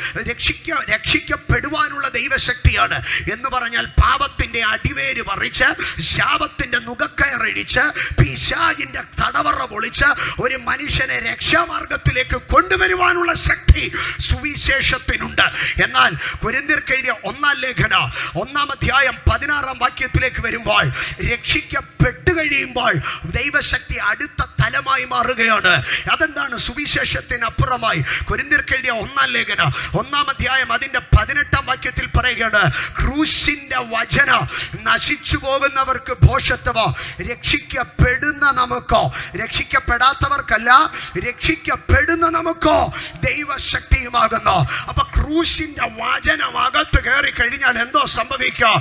രക്ഷിക്കപ്പെടുവാനുള്ള ദൈവശക്തിയാണ് എന്ന് പറഞ്ഞാൽ പാപത്തിന്റെ അടിവേര് പറിച്ച്, ശാപത്തിന്റെ നുകക്കയറിടിച്ച്, പിശാചിന്റെ തടവറ പൊളിച്ച് ഒരു മനുഷ്യനെ രക്ഷാമാർഗത്തിലേക്ക് കൊണ്ടുവരുവാനുള്ള ശക്തി സുവിശേഷത്തിനുണ്ട്. എന്നാൽ കൊരിന്ത്യർക്ക് എഴുതിയ 1-ാം ലേഖനം 1-ാം അധ്യായം 16-ാം വാക്യത്തിലേക്ക് വരുമ്പോൾ, രക്ഷിക്കപ്പെട്ടു കഴിയുമ്പോൾ ദൈവശക്തി അടുത്ത തലമായി മാറുകയാണ്. അതെന്താണ്? സുവിശേഷത്തിനപ്പുറമായി. കൊരിന്ത്യർക്ക് എഴുതിയ 1-ാം ലേഖനം 1-ാം അധ്യായം അതിന്റെ 18-ാം വാക്യത്തിൽ പറയുകയാണ്, ക്രൂശിന്റെ വചനം നശിച്ചു പോകുന്നവർക്ക് ഭോഷത്വമോ, രക്ഷിക്കപ്പെടുന്ന നമുക്കോ, രക്ഷിക്കപ്പെടാത്തവർക്കല്ല, രക്ഷിക്കപ്പെടുന്ന നമുക്കോ ദൈവശക്തിയുമാകുന്നു. അപ്പൊ ക്രൂശിന്റെ വചനം അകത്ത് കയറി കഴിഞ്ഞാൽ എന്തോ സംഭവിക്കുക?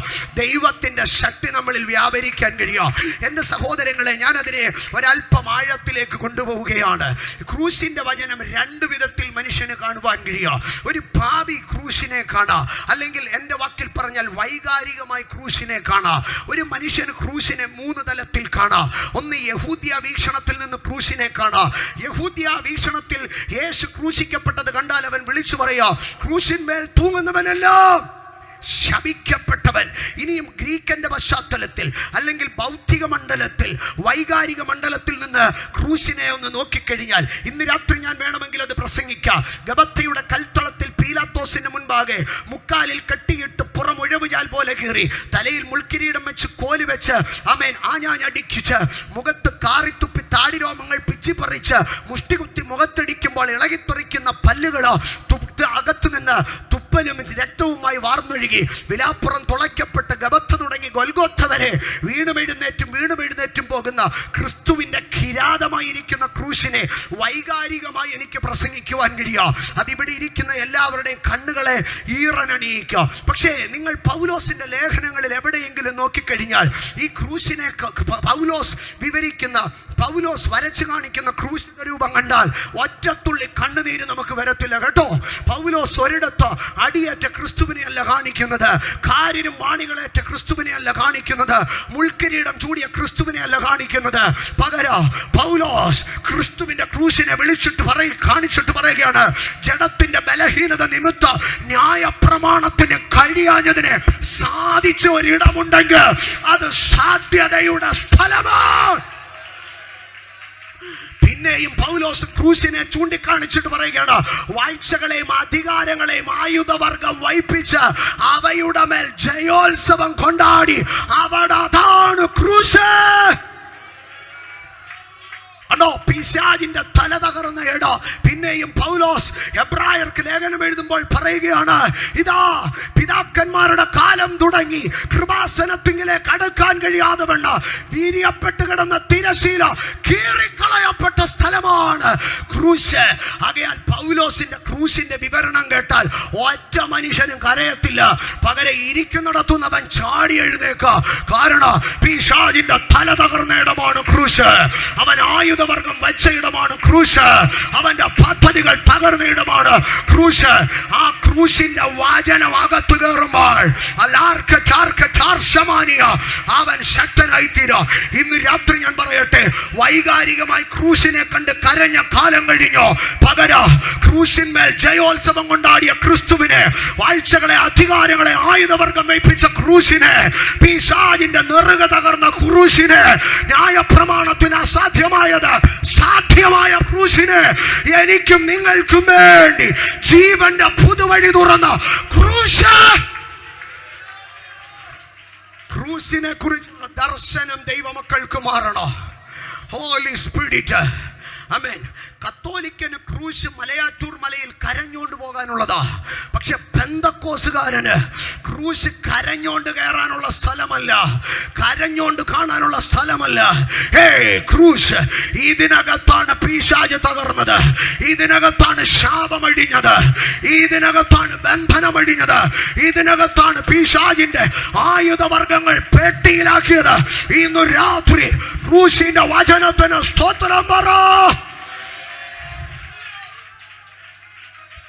ദൈവത്തിന്റെ ശക്തി നമ്മളിൽ വ്യാപരിക്കാൻ കഴിയുക. എന്റെ സഹോദരങ്ങളെ, ഞാൻ അതിനെ ഒരല്പം ആഴത്തിലേക്ക് കൊണ്ടുപോവുകയാണ്. ക്രൂശിന്റെ വചനം രണ്ട് വിധത്തിൽ മനുഷ്യന് കാണുവാൻ കഴിയുക. ഒരു പാപി ക്രൂശിനെ കാണാം, അല്ലെങ്കിൽ എൻ്റെ വാക്കിൽ പറഞ്ഞാൽ വൈകാരികമായി ക്രൂശിനെ കാണാം. ഒരു മനുഷ്യന് ക്രൂശിനെ 3 തലത്തിൽ കാണാം. ഒന്ന്, യഹൂദ്യ വീക്ഷണത്തിൽ നിന്ന് ക്രൂശിനെ കാണാം. യഹൂദ്യ വീക്ഷണത്തിൽ യേശു ക്രൂശിക്കപ്പെട്ടത് കണ്ടാൽ അവൻ വിളിച്ചു പറയാ, ക്രൂശിന്മേൽ തൂങ്ങുന്നവനെല്ലാം ശപിക്കപ്പെട്ടവൻ. ഇനിയും ഗ്രീക്കന്റെ പശ്ചാത്തലത്തിൽ അല്ലെങ്കിൽ ഭൗതിക മണ്ഡലത്തിൽ, വൈകാരിക മണ്ഡലത്തിൽ നിന്ന് ക്രൂശിനെ ഒന്ന് നോക്കിക്കഴിഞ്ഞാൽ, ഇന്ന് രാത്രി ഞാൻ വേണമെങ്കിൽ അത് പ്രസംഗിക്കാം. ഗബത്തയുടെ കൽത്തളത്തിൽ പീലാത്തോസിന് മുൻപാകെ മുക്കാലിൽ കെട്ടിയിട്ട് പുറമുഴവുചാൽ പോലെ കീറി, തലയിൽ മുൾക്കിരീടം വെച്ച് കോല് വെച്ച് ആമേൻ ആഞ്ഞാഞ്ഞടിക്കിച്ച്, മുഖത്ത് കാറിത്തുപ്പി താടിരോമങ്ങൾ പിച്ചിപ്പറിച്ച്, മുഷ്ടികുത്തി മുഖത്തടിക്കുമ്പോൾ ഇളകിത്തെറിക്കുന്ന പല്ലുകളോ, അകത്തു നിന്ന് തുപ്പലും രക്തവുമായി വാർന്നൊഴുകി, വിലാപ്പുറം തുളയ്ക്കപ്പെട്ട് ഗബത്ത തുടങ്ങി ഗൊൽഗോത്ത വരെ വീണുമെഴുന്നേറ്റും പോകുന്ന ക്രിസ്തുവിന്റെ കിരാതമായിരിക്കുന്ന ക്രൂശിനെ വൈകാരികമായി എനിക്ക് പ്രസംഗിക്കുവാൻ കഴിയുക. അതിവിടെ ഇരിക്കുന്ന എല്ലാവരുടെയും കണ്ണുകളെ ഈറനണിയിക്കുക. പക്ഷേ നിങ്ങൾ പൗലോസിന്റെ ലേഖനങ്ങളിൽ എവിടെയെങ്കിലും നോക്കിക്കഴിഞ്ഞാൽ ഈ ക്രൂശിനെ പൗലോസ് വിവരിക്കുന്ന, പൗലോസ് വരച്ചു കാണിക്കുന്ന ക്രൂശിന്റെ രൂപം കണ്ടാൽ ഒറ്റത്തുള്ളി കണ്ണുനീര് നമുക്ക് വരത്തില്ല കേട്ടോ. പൗലോസ് ഒരിടത്ത് അടിയേറ്റ ക്രിസ്തുവിനെ അല്ല കാണിക്കുന്നത്, കാരിനും വാണികളേറ്റ ക്രിസ്തുവിനെ അല്ല കാണിക്കുന്നത്, മുൾക്കിരീടം ചൂടിയ ക്രിസ്തുവിനെ അല്ല കാണിക്കുന്നത്. പകരം പൗലോസ് ക്രിസ്തുവിന്റെ ക്രൂശിനെ കാണിച്ചിട്ട് പറയുകയാണ്, ജഡത്തിന്റെ ബലഹീനത നിമിത്തം ന്യായപ്രമാണത്തിന് കഴിയാഞ്ഞതിനെ സാധിച്ച ഒരിടമുണ്ടെങ്കിൽ അത് സാധ്യതയുടെ സ്ഥലമാണ്. പിന്നെയും പൗലോസ് ക്രൂശിനെ ചൂണ്ടിക്കാണിച്ചിട്ട് പറയുകയാണ്, വാഴ്ചകളെയും അധികാരങ്ങളെയും ആയുധവർഗം വഹിപ്പിച്ച് അവയുടെ മേൽ ജയോത്സവം കൊണ്ടാടി, അവിടെ അതാണ് ക്രൂശ്. പിശാചിന്റെ തല തകർന്ന ഇട. പിന്നെയും പൗലോസ് എബ്രായർക്ക് ലേഖനം എഴുതുമ്പോൾ പറയുകയാണ്, ഇതാ പിതാക്കന്മാരുടെ കാലം തുടങ്ങി കൃപാസനത്തിങ്കിലേക്ക് അടുക്കാൻ കഴിയാതെ വണ്ണ വീര്യപ്പെട്ട് കിടന്ന തിരശീല കീറിക്കളയപ്പെട്ട സ്ഥലമാണ് ക്രൂശ്. ആകയാൽ പൗലോസിന്റെ ക്രൂശിന്റെ വിവരണം കേട്ടാൽ ഒറ്റ മനുഷ്യനും കരയത്തില്ല. പകരം ഇരിക്കുന്നിടത്തുനിന്ന് അവൻ ചാടി എഴുന്നേക്ക. കാരണം പിശാചിന്റെ തല തകർന്ന ഇടമാണ് ക്രൂശ്. അവൻ ആയുധവർഗം വെച്ച ഇടമാണ് ക്രൂശ്. അവന്റെ പദ്ധതികൾ തകർന്ന ഇടമാണ് ക്രൂശ്. ആ ക്രൂശിന്റെ വാചനം അകത്തു കയറുമ്പോൾ അവൻ ശക്തനായി തീരാ. ഇന്ന് രാത്രി ഞാൻ പറയട്ടെ, വൈകാരികമായി ക്രൂശിനെ കണ്ട് കരഞ്ഞ കാലം കഴിഞ്ഞോ. പകരം ക്രൂശിന്മേൽ ജയോത്സവം കൊണ്ടാടിയ ക്രിസ്തുവിനെ, വാഴ്ചകളെ അധികാരങ്ങളെ ആയുധവർഗം വയ്പ്പിച്ച ക്രൂശിനെ, പിശാചിന്റെ നെറുക തകർന്ന ക്രൂശിനെ, ന്യായപ്രമാണത്തിന് അസാധ്യമായത് സാധ്യമായ ക്രൂശിനെ, എനിക്കും നിങ്ങൾക്കും വേണ്ടി ജീവന്റെ പുതുവഴി തുറന്ന ക്രൂശ്. ക്രൂശിനെ കുറിച്ചുള്ള ദർശനം ദൈവമക്കൾക്ക് മാറണം. ഹോളി സ്പിരിറ്റ്, ആമേൻ. കത്തോലിക്കന് ക്രൂശ് മലയാറ്റൂർ മലയിൽ കരഞ്ഞോണ്ട് പോകാനുള്ളതാ. പക്ഷെ പെന്തക്കോസുകാരന് ക്രൂശ് കരഞ്ഞോണ്ട് കയറാനുള്ള സ്ഥലമല്ല, കരഞ്ഞോണ്ട് കാണാനുള്ള സ്ഥലമല്ല. ക്രൂശ്, ഇതിനകത്താണ് പിശാച് തകർന്നത്, ഇതിനകത്താണ് ശാപമഴിഞ്ഞത്, ഇതിനകത്താണ് ബന്ധനമഴിഞ്ഞത്, ഇതിനകത്താണ് പിശാചിന്റെ ആയുധവർഗങ്ങൾ പെട്ടിയിലാക്കിയത്. ഇന്ന് രാത്രി ക്രൂശിന്റെ വചനത്തിന് സ്തോത്രം പറ.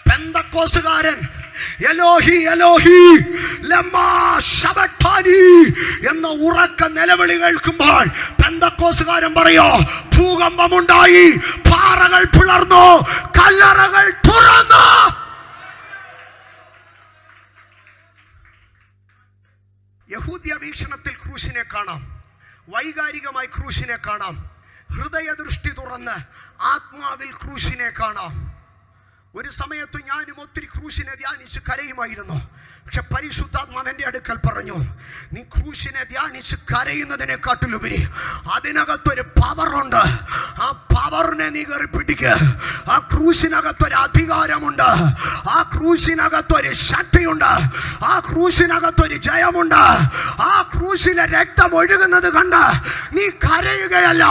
പെന്തക്കോസുകാരൻ എലോഹി എലോഹി ലമ്മാ ശബക്താനി എന്ന ഉറക്ക നിലവിളി കേൾക്കുമ്പോൾ പെന്തക്കോസുകാരൻ പറയോ, ഭൂകമ്പമുണ്ടായി, പാറകൾ പിളർന്നു, കല്ലറകൾ തുറന്നു. യഹൂദ്യ വീക്ഷണത്തിൽ ക്രൂശിനെ കാണാം, വൈകാരികമായി ക്രൂശിനെ കാണാം, ഹൃദയദൃഷ്ടി തുറന്ന് ആത്മാവിൽ ക്രൂശിനെ കാണാം. ഒരു സമയത്ത് ഞാനും ഒത്തിരി ക്രൂശിനെ ധ്യാനിച്ച് കരയുമായിരുന്നു. പക്ഷെ പരിശുദ്ധാത്മാവ് എൻ്റെ അടുക്കൽ പറഞ്ഞു, നീ ക്രൂശിനെ ധ്യാനിച്ച് കരയുന്നതിനെക്കാട്ടിലുപരി അതിനകത്തൊരു പവറുണ്ട്. ആ പവറിനെ നീ കയറി പിടിക്കുക. ആ ക്രൂശിനകത്തൊരു അധികാരമുണ്ട്, ആ ക്രൂശിനകത്തൊരു ശക്തിയുണ്ട്, ആ ക്രൂശിനകത്തൊരു ജയമുണ്ട്. ആ ക്രൂശിലെ രക്തം ഒഴുകുന്നത് കണ്ട് നീ കരയുകയല്ല,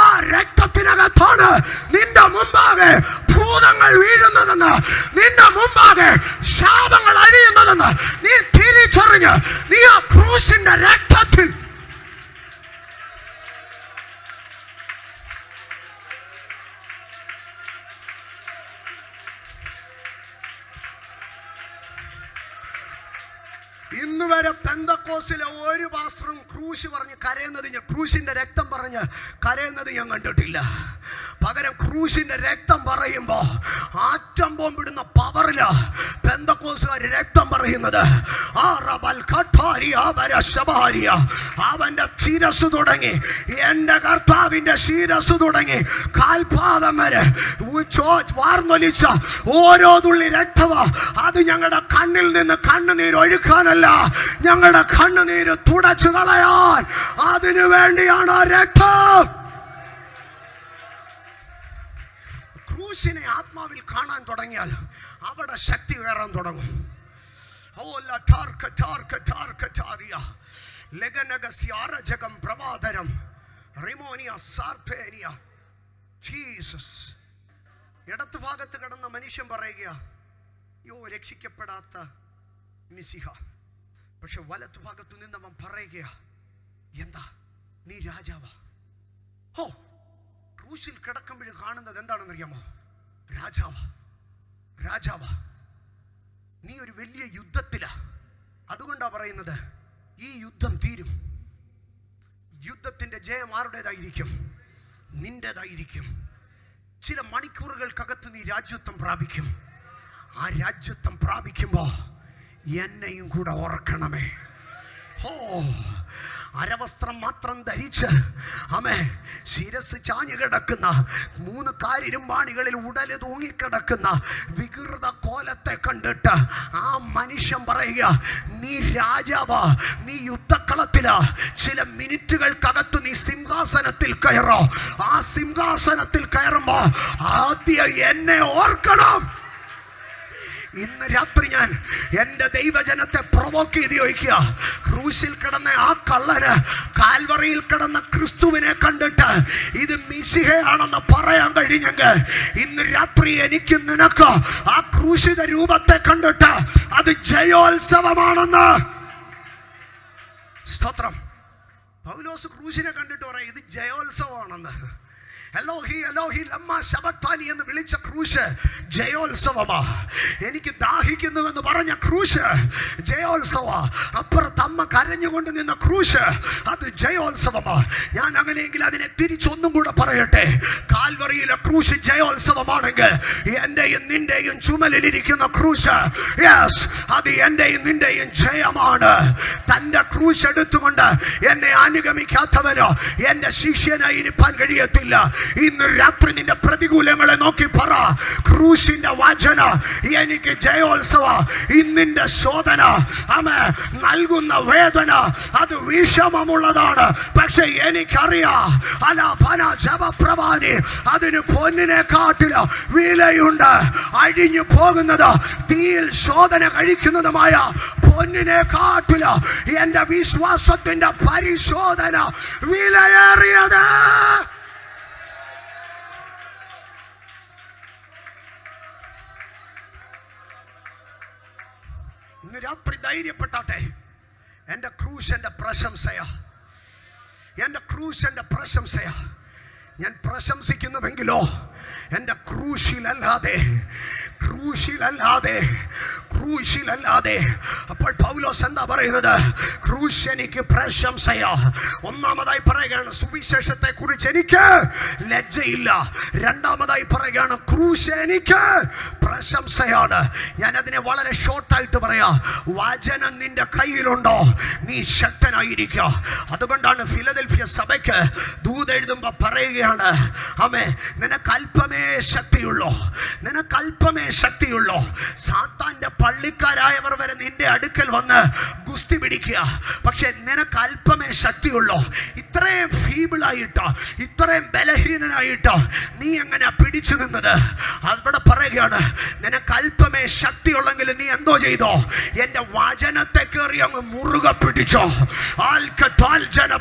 ആ രക്തത്തിനകത്താണ് നിന്റെ മുമ്പാകെ ഭൂതങ്ങൾ വീഴുന്നതെന്ന്, നിന്റെ മുമ്പാകെ ശാപങ്ങൾ അഴിയുന്നതെന്ന് നീ തിരിച്ചറിഞ്ഞ് നീ ആ ക്രൂശിന്റെ രക്തത്തിൽ ഇന്ന് വരെ പെന്തക്കോസിലെ ഒരു പാസ്റ്ററും ക്രൂശ് പറഞ്ഞ് കരയുന്നത്, ക്രൂശിന്റെ രക്തം പറഞ്ഞ് കരയുന്നത് ഞാൻ കണ്ടിട്ടില്ല. പകരം ക്രൂശിന്റെ രക്തം പറയുമ്പോ ആറ്റം ബോംബിടുന്ന പവറില പെന്തക്കോസുകാർ രക്തം പറയുന്നത്. അവന്റെ ശിരസ് തുടങ്ങി, എന്റെ കർത്താവിന്റെ ശിരസ് തുടങ്ങി കാൽപാദം വരെ വാർന്നൊലിച്ച ഓരോ തുള്ളി രക്തവ. അത് ഞങ്ങളുടെ കണ്ണിൽ നിന്ന് കണ്ണുനീര് ഒഴുക്കാനല്ല, ഞങ്ങളുടെ കണ്ണുനീര് തുടച്ചു കളയാൻ അതിനു വേണ്ടിയാണ് ആ രക്തം. ക്രൂശിനെ ആത്മാവിൽ കാണാൻ തുടങ്ങിയാൽ അവിടെ ശക്തി കയറാൻ തുടങ്ങും. ഇടത്ത് ഭാഗത്ത് കിടന്ന മനുഷ്യൻ പറയുക, യോ രക്ഷിക്കപ്പെടാത്ത മിശിഹ. പക്ഷെ വലത്തു ഭാഗത്തു നിന്നവൻ പറയുക, എന്താ നീ രാജാവാ? ഹോ, ക്രൂശിൽ കിടക്കുമ്പോഴും കാണുന്നത് എന്താണെന്നറിയാമോ? രാജാവാ, രാജാവാ. നീ ഒരു വലിയ യുദ്ധത്തിലാ. അതുകൊണ്ടാ പറയുന്നത്, ഈ യുദ്ധം തീരും. യുദ്ധത്തിന്റെ ജയം ആരുടേതായിരിക്കും? നിന്റേതായിരിക്കും. ചില മണിക്കൂറുകൾക്കകത്ത് നീ രാജ്യത്വം പ്രാപിക്കും. ആ രാജ്യത്വം പ്രാപിക്കുമ്പോ എന്നെയും കൂടെ ഓർക്കണമേ. ഹോ, അരവസ്ത്രം മാത്രം ധരിച്ച് ശിരസ് ചാഞ്ഞു കിടക്കുന്ന, 3 കാരിരുമ്പാണികളിൽ ഉടല് തൂങ്ങിക്കിടക്കുന്ന വികൃത കോലത്തെ കണ്ടിട്ട് ആ മനുഷ്യൻ പറയുക, നീ രാജാവാ, നീ യുദ്ധക്കളത്തിലാ. ചില മിനിറ്റുകൾക്കകത്ത് നീ സിംഹാസനം സിംഹാസനത്തിൽ കയറോ. ആ സിംഹാസനത്തിൽ കയറുമ്പോ ആദ്യം എന്നെ ഓർക്കണം. ഇന്ന് രാത്രി ഞാൻ എൻ്റെ ദൈവജനത്തെ പ്രൊവോക്ക് ചെയ്ത് ചോദിക്കുക, ക്രൂശിൽ കിടന്ന ആ കള്ളന് കാൽവറിയിൽ കിടന്ന ക്രിസ്തുവിനെ കണ്ടിട്ട് ഇത് മിശിഹയാണെന്ന് പറയാൻ കഴിഞ്ഞെങ്കിൽ ഇന്ന് രാത്രി എനിക്ക് നിനക്ക് ആ ക്രൂശിത രൂപത്തെ കണ്ടിട്ട് അത് ജയോത്സവമാണെന്ന്. സ്തോത്രം. പൗലോസ് ക്രൂശിനെ കണ്ടിട്ട് പറയാം ഇത് ജയോത്സവമാണെന്ന്. എലോഹി എലോഹി ലമ്മ ശബക്താനി എന്ന് വിളിച്ച ക്രൂശ് ജയോത്സവമാ. എനിക്ക് ദാഹിക്കുന്നുവെന്ന് പറഞ്ഞ ക്രൂശ് ജയോത്സവമാ. അപ്പുറത്ത് അമ്മ കരഞ്ഞുകൊണ്ട് നിന്ന ക്രൂശ് അത് ജയോത്സവമാ. ഞാൻ അങ്ങനെയെങ്കിൽ അതിനെ തിരിച്ചൊന്നും കൂടെ പറയട്ടെ. കാൽവറിയിലെ ക്രൂശ് ജയോത്സവമാണെങ്കിൽ എന്റെയും നിന്റെയും ചുമലിലിരിക്കുന്ന ക്രൂശ്, യെസ്, അത് എന്റെയും നിന്റെയും ജയമാണ്. തന്റെ ക്രൂശ് എടുത്തുകൊണ്ട് എന്നെ അനുഗമിക്കാത്തവനോ എന്റെ ശിഷ്യനായി ഇരിപ്പാൻ കഴിയത്തില്ല. ഇന്ന് രാത്രി നിന്റെ പ്രതികൂലങ്ങളെ നോക്കി പറ, ക്രൂശിന്റെ വചന എനിക്ക് ജയോത്സവ. ഇന്നിന്റെ ശോധന നൽകുന്ന വേദന അത് വിഷമമുള്ളതാണ്. പക്ഷെ എനിക്കറിയാം അതിന് പൊന്നിനെ കാട്ടില വിലയുണ്ട്. അഴിഞ്ഞു പോകുന്നത് തീയിൽ ശോധന കഴിക്കുന്നതുമായ പൊന്നിനെ കാട്ടില എന്റെ വിശ്വാസത്തിന്റെ പരിശോധന വിലയേറിയത്. ഇന്ന് രാത്രി ധൈര്യപ്പെട്ടാട്ടെ. എൻ്റെ ക്രൂശ് എൻ്റെ പ്രശംസയാ. എൻ്റെ ക്രൂശ് എൻ്റെ പ്രശംസയാ. ഞാൻ പ്രശംസിക്കുന്നുവെങ്കിലോ എൻ്റെ ക്രൂശിലല്ലാതെ അപ്പോൾ പൗലോസ് എന്താ പറയുന്നത്? ക്രൂശ് എനിക്ക് പ്രശംസയാ. ഒന്നാമതായി പറയുകയാണ് സുവിശേഷത്തെ കുറിച്ച് എനിക്ക് ലജ്ജയില്ല. രണ്ടാമതായി പറയുകയാണ് ക്രൂശ് എനിക്ക് പ്രശംസയാണ്. ഞാൻ അതിനെ വളരെ ഷോർട്ടായിട്ട് പറയാം. വചനം നിന്റെ കയ്യിലുണ്ടോ നീ ശക്തനായിരിക്കുക. അതുകൊണ്ടാണ് ഫിലദൽഫിയ സഭയ്ക്ക് ദൂതെഴുതുമ്പോൾ പറയുകയാണ്, ആമേ, നിനക്ക് അല്പമേ ശക്തിയുള്ളൂ. സാത്താന്റെ പള്ളിക്കാരായവർ വരെ നിന്റെ അടുക്കൽ വന്ന് ഗുസ്തി പിടിക്കുക. പക്ഷെ നിനക്ക് അല്പമേ ശക്തിയുള്ളൂ. ഇത്രയും ഫീബിളായിട്ടോ ഇത്രയും ബലഹീനനായിട്ടോ നീ എങ്ങനെ പിടിച്ചു നിന്നത്? അവിടെ പറയുകയാണ്, നിനക്ക് അല്പമേ ശക്തിയുള്ളെങ്കിൽ നീ എന്തോ ചെയ്തോ? എന്റെ വചനത്തെ കയറി അങ്ങ് മുറുകെ പിടിച്ചോ.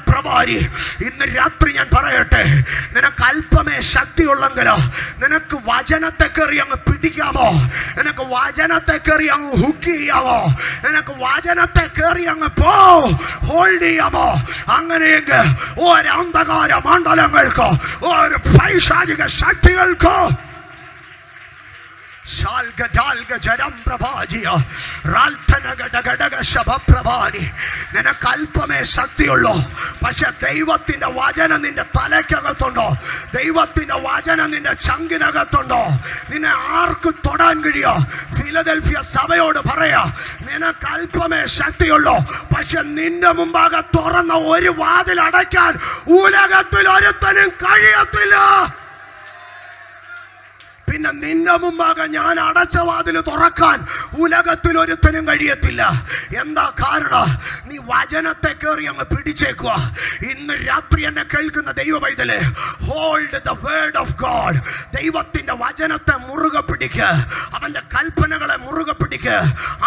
പ്രഭാരി ഇന്ന് രാത്രി ഞാൻ പറയട്ടെ, നിനക്ക് അല്പമേ ശക്തിയുള്ളെങ്കിലോ നിനക്ക് വചനത്തെ കയറി അങ്ങ് പിടിക്കാമോ? നിനക്ക് വചനത്തെ കയറി അങ്ങ് ഹുക്ക് ചെയ്യാമോ? നിനക്ക് വചനത്തെ കയറി അങ്ങ് ഹോൾഡ് ചെയ്യാമോ? അങ്ങനെയെങ്കിൽ ഒരു അന്ധകാര മണ്ഡലങ്ങൾക്കോ ഒരു പൈശാചിക ശക്തികൾക്കോ നിനക്ക് അല്പമേ ശക്തിയുള്ളൂ. പക്ഷെ ദൈവത്തിന്റെ വചനം നിന്റെ തലയ്ക്കകത്തുണ്ടോ? ദൈവത്തിന്റെ വചനം നിന്റെ ചങ്കിനകത്തുണ്ടോ? നിന്നെ ആർക്ക് തൊടാൻ കഴിയോ? ഫിലദൽഫിയ സഭയോട് പറയാ, നിനക്ക് അല്പമേ ശക്തിയുള്ളൂ. പക്ഷെ നിന്റെ മുമ്പാകെ തുറന്ന ഒരു വാതിൽ അടയ്ക്കാൻ ഉലകത്തിൽ ഒരുത്തനും കഴിയത്തില്ല. പിന്നെ നിന്റെ മുമ്പാകെ ഞാൻ അടച്ച വാതിൽ തുറക്കാൻ ഉലകത്തിൽ ഒരുത്തനും കഴിയത്തില്ല. എന്താ കാരണം? നീ വചനത്തെ കയറി അങ്ങ് പിടിച്ചേക്കുക. ഇന്ന് രാത്രി എന്നെ കേൾക്കുന്ന ദൈവ പൈതലേ, hold the word of God. ദൈവത്തിന്റെ വചനത്തെ മുറുകെ പിടിക്ക്. അവന്റെ കൽപ്പനകളെ മുറുകെ പിടിക്ക്.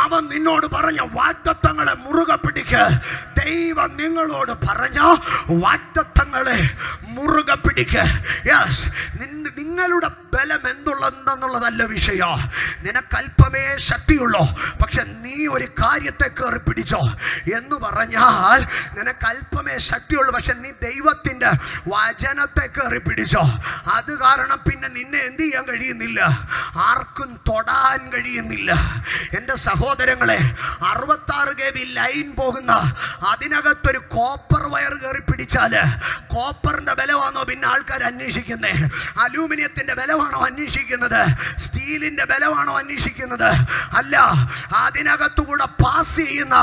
അവൻ നിന്നോട് പറഞ്ഞ വാഗ്ദത്തങ്ങളെ മുറുകെ പിടിക്ക്. ദൈവം നിങ്ങളോട് പറഞ്ഞ വാഗ്ദത്തങ്ങളെ മുറുകെ പിടിക്ക്. യെസ്, നിങ്ങളുടെ ബലം എന്തുള്ളതെന്നുള്ളതല്ല വിഷയം. നിനക്ക് അല്പമേ ശക്തിയുള്ളൂ. പക്ഷെ നീ ഒരു കാര്യത്തെ കയറി പിടിച്ചോ എന്ന് പറഞ്ഞാൽ നിനക്ക് അല്പമേ ശക്തിയുള്ളൂ. പക്ഷെ നീ ദൈവത്തിന്റെ വചനത്തെ കയറി പിടിച്ചോ. അത് കാരണം പിന്നെ നിന്നെ എന്ത് ചെയ്യാൻ കഴിയുന്നില്ല? ആർക്കും തൊടാൻ കഴിയുന്നില്ല. എൻ്റെ സഹോദരങ്ങളെ, 66 kV ലൈൻ പോകുന്ന അതിനകത്തൊരു കോപ്പർ വയർ കയറി പിടിച്ചാല് കോപ്പറിന്റെ ബലമാണോ പിന്നെ ആൾക്കാർ അന്വേഷിക്കുന്നേ? അലൂമിനിയത്തിന്റെ ബലമാണോ അന്വേഷിക്കുന്നത്? സ്റ്റീലിന്റെ ബലമാണോ അന്വേഷിക്കുന്നത്? അല്ല, അതിനകത്തുകൂടെ പാസ് ചെയ്യുന്ന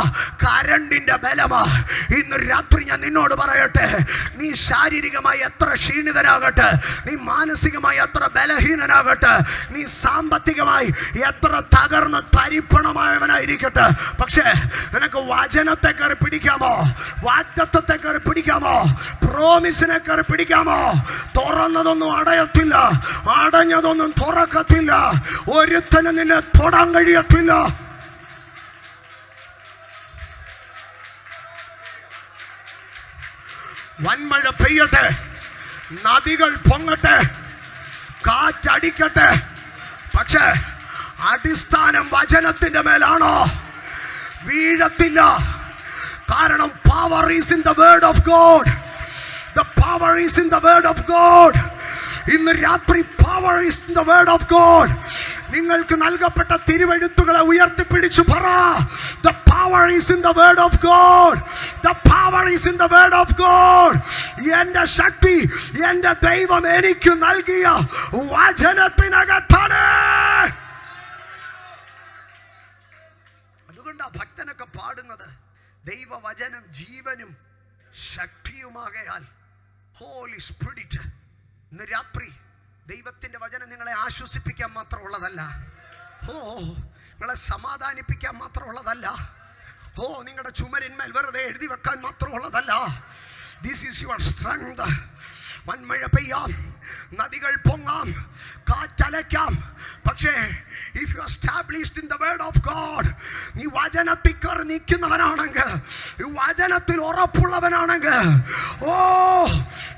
കരണ്ടിന്റെ ബലമാ. ഇന്ന് രാത്രി ഞാൻ നിന്നോട് പറയട്ടെ, നീ ശാരീരികമായി എത്ര ക്ഷീണിതനാകട്ടെ, നീ മാനസികമായി എത്ര ബലഹീനനാകട്ടെ, നീ സാമ്പത്തികമായി എത്ര തകർന്ന് തരിപ്പണമായവനായിരിക്കട്ടെ, പക്ഷേ നിനക്ക് വചനത്തെ കയറി പിടിക്കാമോ? വാഗ്ദത്തത്തെ കയറി പിടിക്കാമോ? പ്രോമിസിനെ കയറി പിടിക്കാമോ? തുറന്നതൊന്നും അടയത്തില്ല, അടഞ്ഞതൊന്നും തുറക്കത്തില്ല, ഒരുത്തനും നിന്നെ തൊടാൻ കഴിയത്തില്ല. വൻമഴ പെയ്യട്ടെ, നദികൾ പൊങ്ങട്ടെ, കാറ്റടിക്കട്ടെ, പക്ഷേ അടിസ്ഥാനം വചനത്തിന്റെ മേലാണോ? വീഴത്തില്ല. കാരണം power is in the word of God. The power is in the word of God. ഇന്ന് രാത്രി power is in the word of God. നിങ്ങൾക്ക് നൽകപ്പെട്ട തിരുവെഴുത്തുകളെ ഉയർത്തിപ്പിടിച്ചു പറ, the power is in the word of God. The power is in the word of God. എൻ്റെ ശക്തി എൻ്റെ ദൈവം എനിക്ക് നൽകിയ വചനത്തിനകത്താണ്. അതുകൊണ്ടാ ഭക്തനൊക്കെ പാടുന്നത്, ദൈവവചനം ജീവനും ശക്തിയുമാകയാൽ. ഹോളി സ്പിരിറ്റ്, ഇന്ന് രാത്രി ദൈവത്തിന്റെ വചനം നിങ്ങളെ ആശ്വസിപ്പിക്കാൻ മാത്രമുള്ളതല്ല, നിങ്ങളെ സമാധാനിപ്പിക്കാൻ മാത്രമുള്ളതല്ല, നിങ്ങളുടെ ചുമരിന്മേൽ വെറുതെ എഴുതി വെക്കാൻ മാത്രമുള്ളതല്ല. This is your strength. വൻമഴ പെയ്യാം, നദികൾ പൊങ്ങാം, കാറ്റലയ്ക്കാം, പക്ഷേ if you are established in the word of God, നീ വചനത്തിൽ കയറി നിൽക്കുന്നവനാണെങ്കിൽ, വചനത്തിൽ ഉറപ്പുള്ളവനാണെങ്കിൽ,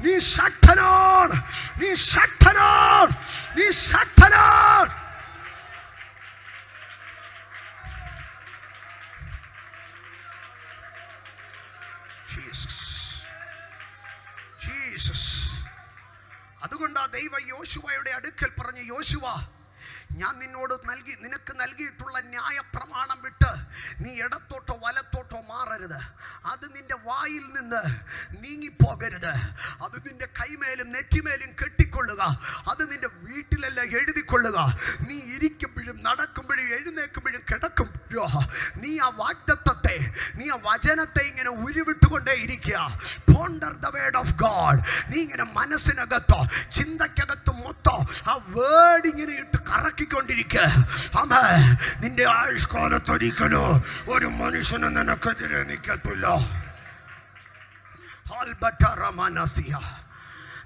നീ ശക്തനാണ്, നീ ശക്തനാണ്, നീ ശക്തനാണ്. ജീസസ്. അതുകൊണ്ടാ ദൈവം യോശുവയുടെ അടുക്കൽ പറഞ്ഞു, യോശുവ, ഞാൻ നിനക്ക് നൽകിയിട്ടുള്ള ന്യായ പ്രമാണം വിട്ട് നീ ഇടത്തോട്ടോ വലത്തോട്ടോ മാറരുത്. അത് നിന്റെ വായിൽ നിന്ന് നീങ്ങിപ്പോകരുത്. അത് നിന്റെ കൈമേലും നെറ്റിമേലും കെട്ടിക്കൊള്ളുക. അത് നിന്റെ വീട്ടിലെല്ലാം എഴുതിക്കൊള്ളുക. നീ ഇരിക്കുമ്പോഴും നടക്കുമ്പോഴും എഴുന്നേൽക്കുമ്പോഴും കിടക്കുമ്പോഴും നീ ആ വാഗ്ദത്തത്തെ, നീ ആ വചനത്തെ ഇങ്ങനെ ഉരുവിട്ടുകൊണ്ടേ ഇരിക്കുക. Ponder the word of God. നീ ഇങ്ങനെ മനസ്സിനകത്തോ ചിന്തക്കകത്തോ മൊത്തം ആ വേർഡ് ഇങ്ങനെ ഇട്ട് കറക്കിക്കൊണ്ടിരിക്കുക. നിന്റെ ആയുഷ്കാലത്തൊരിക്കലോ ഒരു മനുഷ്യന് നിനക്കെതിരെ നിൽക്കത്തില്ല.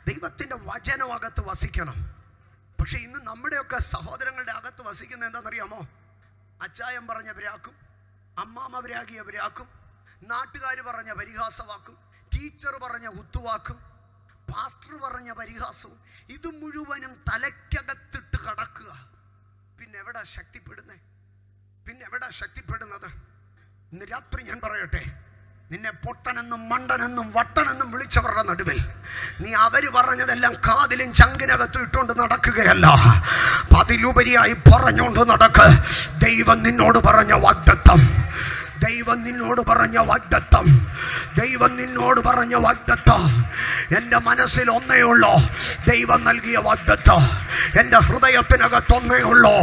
ദൈവത്തിന്റെ വചനം അകത്ത് വസിക്കണം. പക്ഷെ ഇന്ന് നമ്മുടെയൊക്കെ സഹോദരങ്ങളുടെ അകത്ത് വസിക്കുന്നത് എന്താണെന്നറിയാമോ? അച്ചായം പറഞ്ഞവരാക്കും, അമ്മാമവരാകിയവരാക്കും, നാട്ടുകാർ പറഞ്ഞ പരിഹാസവാക്കും, ടീച്ചർ പറഞ്ഞ കുത്തുവാക്കും, പാസ്റ്റർ പറഞ്ഞ പരിഹാസവും, ഇത് മുഴുവനും തലയ്ക്കകത്തിട്ട് കടക്കുക. പിന്നെ എവിടാ ശക്തിപ്പെടുന്നത്? ഇന്ന് രാത്രി ഞാൻ പറയട്ടെ, നിന്നെ പൊട്ടനെന്നും മണ്ടനെന്നും വട്ടനെന്നും വിളിച്ചവരുടെ നടുവിൽ നീ അവര് പറഞ്ഞതെല്ലാം കാതിലും ചങ്കിനകത്തും ഇട്ടുകൊണ്ട് നടക്കുകയല്ല, അതിലുപരിയായി പറഞ്ഞുകൊണ്ട് നടക്ക്. ദൈവം നിന്നോട് പറഞ്ഞ വാഗ്ദത്തം, ദൈവം നിന്നോട് പറഞ്ഞ വാഗ്ദത്തം, ദൈവം നിന്നോട് പറഞ്ഞ വാഗ്ദത്തം. എൻ്റെ മനസ്സിൽ ഒന്നേ ഉള്ളൂ, ദൈവം നൽകിയ വാഗ്ദത്തം. എൻ്റെ ഹൃദയത്തിനകത്ത് ഒന്നേ ഉള്ളൂ,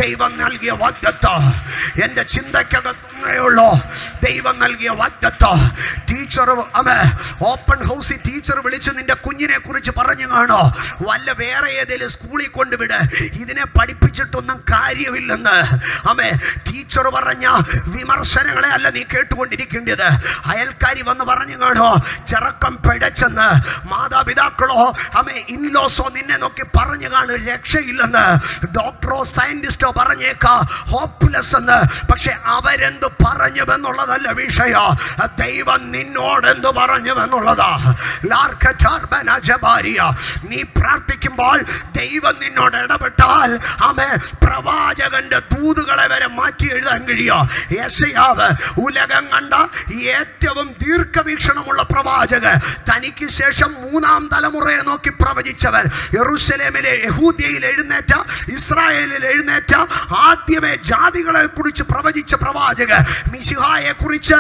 ദൈവം നൽകിയ വാഗ്ദത്തം. എൻ്റെ ചിന്തയ്ക്കകത്തൊന്നേ ഉള്ളൂ, ദൈവം നൽകിയ വാഗ്ദത്തം. ടീച്ചർ ഓപ്പൺ ഹൗസിൽ ടീച്ചർ വിളിച്ച് നിന്റെ കുഞ്ഞിനെ കുറിച്ച് പറഞ്ഞു കാണോ, വല്ല വേറെ ഏതെങ്കിലും സ്കൂളിൽ കൊണ്ടുവിട്, ഇതിനെ പഠിപ്പിച്ചിട്ടൊന്നും കാര്യമില്ലെന്ന്. ടീച്ചർ പറഞ്ഞ വിമർശനങ്ങളെ അല്ല നീ കേട്ടുകൊണ്ടിരിക്കേണ്ടത്. അയൽക്കാരി വന്ന് പറഞ്ഞു കാണോ, ചെറുക്കം പിഴച്ചെന്ന്. മാതാപിതാക്കളോ ഇൻലോസോ നിന്നെ നോക്കി പറഞ്ഞു കാണും രക്ഷയില്ലെന്ന്. ഡോക്ടറോ സയന്റിസ്റ്റോ പറഞ്ഞേക്കാ ഹോപ്പ്ലെസ് എന്ന്. പക്ഷെ അവരെന്ത് പറഞ്ഞുവെന്നുള്ളതല്ല വിഷയം, ദൈവം നിന്നോടെന്ത് പറഞ്ഞുവെന്നുള്ളതാ. നീ പ്രാർത്ഥിക്കുമ്പോൾ ദൈവം നിന്നോട് ഇടപെട്ടാൽ പ്രവാചകന്റെ ദൂതുകളെ വരെ മാറ്റി എഴുതാൻ കഴിയോ? യെശയ്യാവ് ഉലകം കണ്ട ഏറ്റവും ദീർഘവീക്ഷണമുള്ള പ്രവാചകൻ, തനിക്ക് ശേഷം 3-ാം തലമുറയെ നോക്കി പ്രവചിച്ചവൻ, യെരൂശലേമിലെ യഹൂദ്യയിൽ എഴുന്നേറ്റ, ഇസ്രായേലിൽ എഴുന്നേറ്റ ആദ്യമേ ജാതികളെ കുറിച്ച് പ്രവചിച്ച പ്രവാചകൻ, മിശിഹായെ കുറിച്ച്